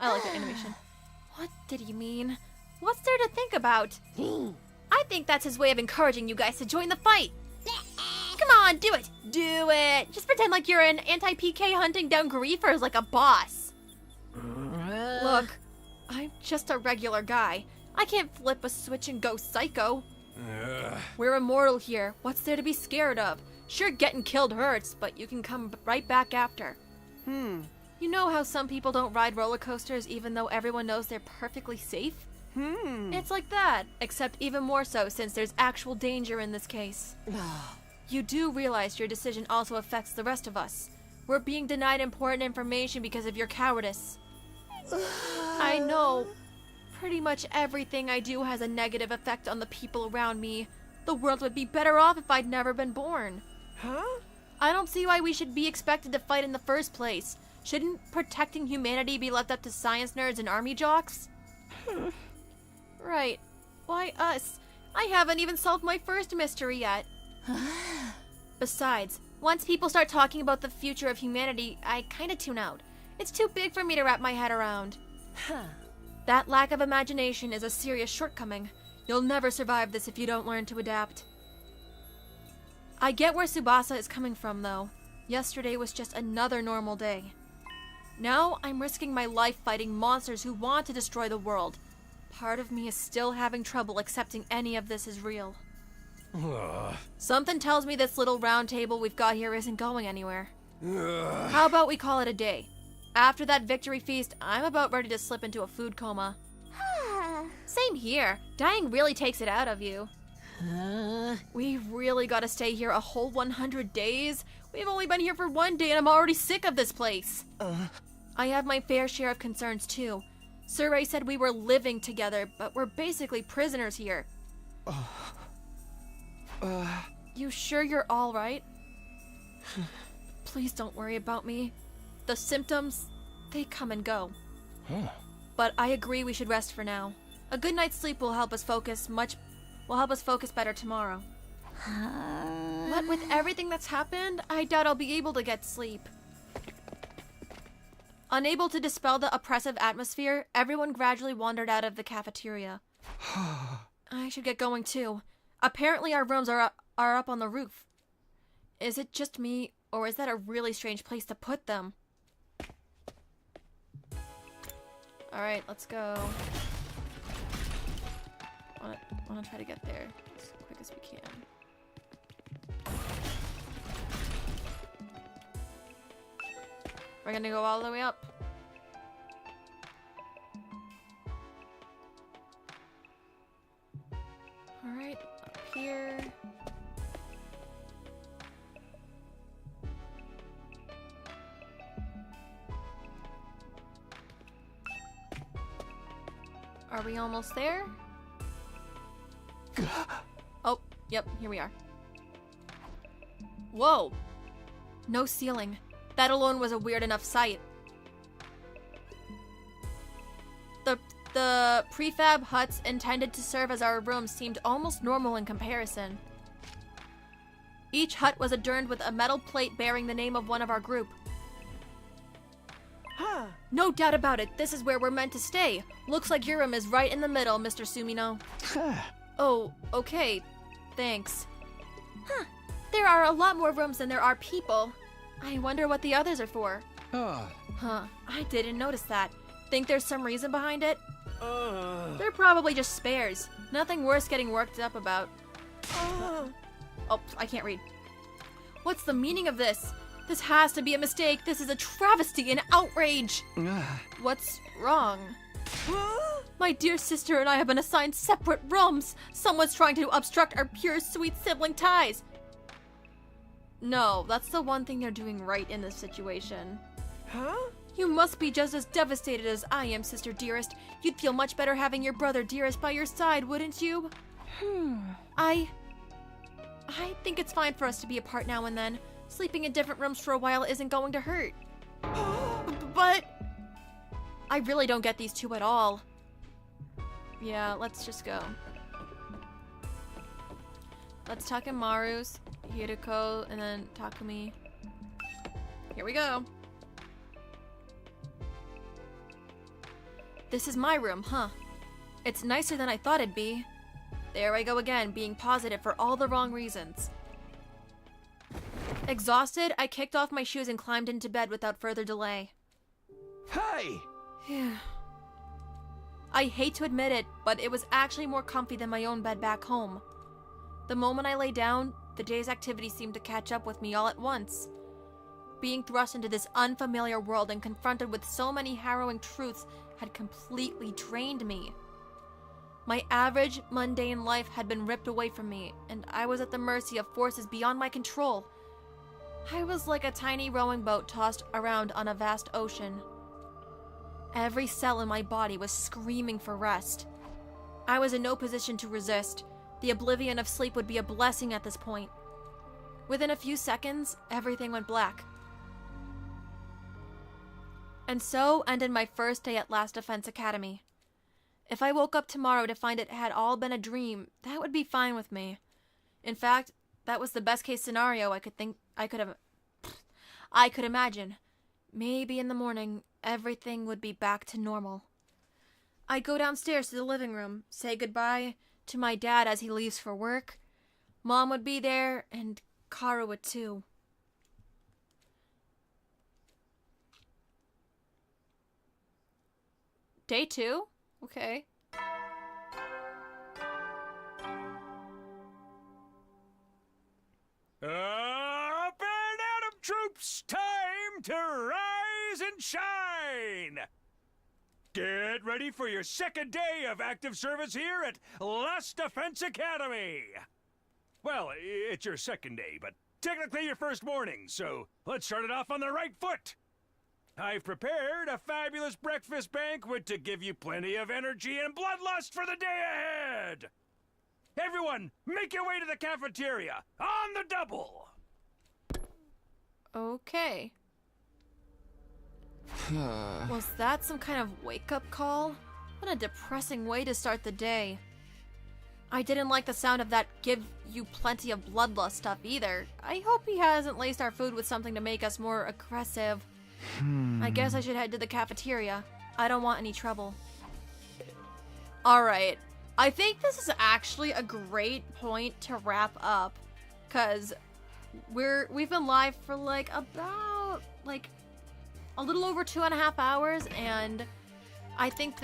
I like that animation. What did he mean? What's there to think about? I think that's his way of encouraging you guys to join the fight. Come on, do it! Do it! Just pretend like you're an anti-PK hunting down griefers like a boss. Look, I'm just a regular guy. I can't flip a switch and go psycho. We're immortal here. What's there to be scared of? Sure, getting killed hurts, but you can come right back after. You know how some people don't ride roller coasters even though everyone knows they're perfectly safe? It's like that, except even more so since there's actual danger in this case. You do realize your decision also affects the rest of us. We're being denied important information because of your cowardice. I know. Pretty much everything I do has a negative effect on the people around me. The world would be better off if I'd never been born. Huh? I don't see why we should be expected to fight in the first place. Shouldn't protecting humanity be left up to science nerds and army jocks? Right. Why us? I haven't even solved my first mystery yet. Besides, once people start talking about the future of humanity, I kinda tune out. It's too big for me to wrap my head around. That lack of imagination is a serious shortcoming. You'll never survive this if you don't learn to adapt. I get where Tsubasa is coming from, though. Yesterday was just another normal day. Now I'm risking my life fighting monsters who want to destroy the world. Part of me is still having trouble accepting any of this is real. Something tells me this little round table we've got here isn't going anywhere. How about we call it a day? After that victory feast, I'm about ready to slip into a food coma. Same here. Dying really takes it out of you. We really gotta stay here a whole 100 days? We've only been here for 1 day and I'm already sick of this place. I have my fair share of concerns too. Surrey said we were living together, but we're basically prisoners here. You sure you're alright? Please don't worry about me. The symptoms, they come and go. But I agree we should rest for now. A good night's sleep will help us focus better tomorrow. What with everything that's happened, I doubt I'll be able to get sleep. Unable to dispel the oppressive atmosphere, everyone gradually wandered out of the cafeteria. I should get going too. Apparently our rooms are up on the roof. Is it just me, or is that a really strange place to put them? Alright, let's go. Wanna try to get there as quick as we can. We're gonna go all the way up. Alright, up here. Are we almost there? Oh, yep, here we are. Whoa! No ceiling. That alone was a weird enough sight. The prefab huts intended to serve as our rooms seemed almost normal in comparison. Each hut was adorned with a metal plate bearing the name of one of our group. Huh. No doubt about it, this is where we're meant to stay. Looks like your room is right in the middle, Mr. Sumino. Oh, okay. Thanks. Huh. There are a lot more rooms than there are people. I wonder what the others are for. Huh. I didn't notice that. Think there's some reason behind it? They're probably just spares. Nothing worth getting worked up about. Oh, I can't read. What's the meaning of this? This has to be a mistake. This is a travesty, an outrage. What's wrong? My dear sister and I have been assigned separate rooms. Someone's trying to obstruct our pure, sweet sibling ties. No, that's the one thing they're doing right in this situation. Huh? You must be just as devastated as I am, sister dearest. You'd feel much better having your brother dearest by your side, wouldn't you? I think it's fine for us to be apart now and then. Sleeping in different rooms for a while isn't going to hurt. But I really don't get these two at all. Yeah, let's just go. Let's Takemaru's, Hiriko, and then Takumi. Here we go. This is my room, huh? It's nicer than I thought it'd be. There I go again, being positive for all the wrong reasons. Exhausted, I kicked off my shoes and climbed into bed without further delay. Hey! I hate to admit it, but it was actually more comfy than my own bed back home. The moment I lay down, the day's activity seemed to catch up with me all at once. Being thrust into this unfamiliar world and confronted with so many harrowing truths had completely drained me. My average, mundane life had been ripped away from me, and I was at the mercy of forces beyond my control. I was like a tiny rowing boat tossed around on a vast ocean. Every cell in my body was screaming for rest. I was in no position to resist. The oblivion of sleep would be a blessing at this point. Within a few seconds, everything went black. And so ended my first day at Last Defense Academy. If I woke up tomorrow to find it had all been a dream, that would be fine with me. In fact, that was the best case scenario I could imagine. Maybe in the morning, everything would be back to normal. I go downstairs to the living room, say goodbye to my dad as he leaves for work. Mom would be there, and Kara would too. Day 2? Okay. Up and Atom troops, time to rise and shine! Get ready for your second day of active service here at Last Defense Academy! Well, it's your second day, but technically your first morning, so let's start it off on the right foot! I've prepared a fabulous breakfast banquet to give you plenty of energy and bloodlust for the day ahead! Everyone, make your way to the cafeteria, on the double! Okay. Was that some kind of wake-up call? What a depressing way to start the day. I didn't like the sound of that give you plenty of bloodlust stuff either. I hope he hasn't laced our food with something to make us more aggressive. I guess I should head to the cafeteria. I don't want any trouble. Alright. I think this is actually a great point to wrap up. Cause we've been live for about a little over 2.5 hours, and I think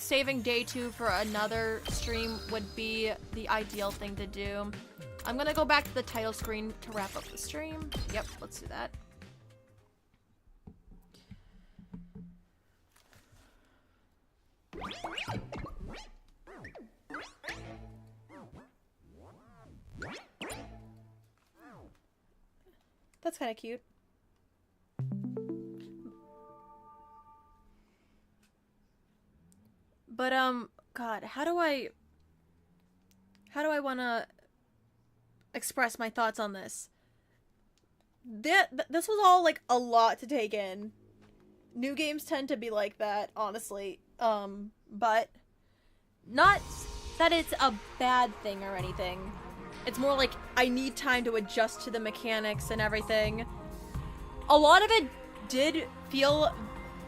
saving day 2 for another stream would be the ideal thing to do. I'm gonna go back to the title screen to wrap up the stream. Yep, let's do that. That's kind of cute. But, God, how do I want to express my thoughts on this? This was all, like, a lot to take in. New games tend to be like that, honestly. But not that it's a bad thing or anything. It's more like I need time to adjust to the mechanics and everything. A lot of it did feel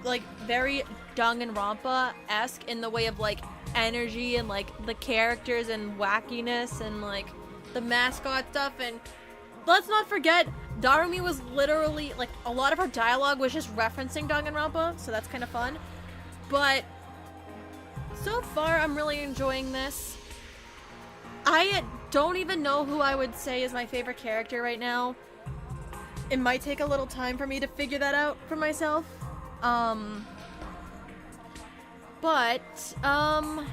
like very Danganronpa-esque in the way of like energy and like the characters and wackiness and like the mascot stuff. And let's not forget, Darumi was literally like a lot of her dialogue was just referencing Danganronpa, so that's kind of fun. But so far, I'm really enjoying this. I don't even know who I would say is my favorite character right now. It might take a little time for me to figure that out for myself. But I'm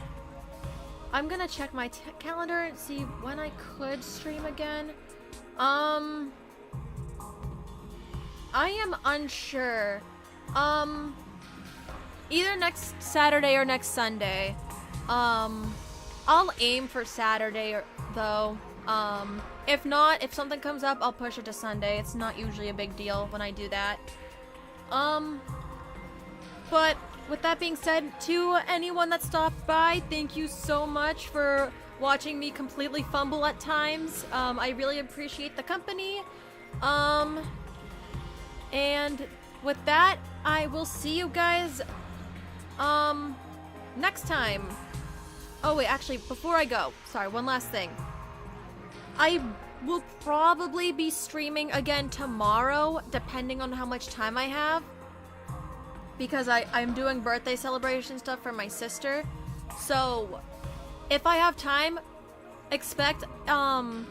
gonna check my calendar and see when I could stream again. I am unsure. Either next Saturday or next Sunday. I'll aim for Saturday though. If not, if something comes up, I'll push it to Sunday. It's not usually a big deal when I do that. But with that being said, to anyone that stopped by, thank you so much for watching me completely fumble at times. I really appreciate the company. And with that, I will see you guys, next time. Oh wait, actually, before I go, sorry, one last thing. I will probably be streaming again tomorrow, depending on how much time I have. Because I'm doing birthday celebration stuff for my sister. So, if I have time, expect, a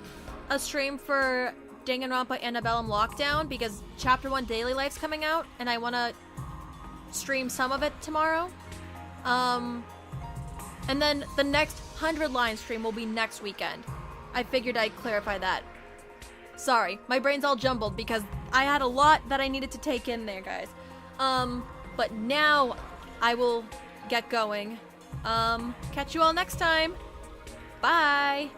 stream for Danganronpa Annabellum Lockdown, because Chapter 1 Daily Life's coming out, and I want to stream some of it tomorrow. And then the next 100 line stream will be next weekend. I figured I'd clarify that. Sorry, my brain's all jumbled because I had a lot that I needed to take in there, guys. But now I will get going. Catch you all next time. Bye!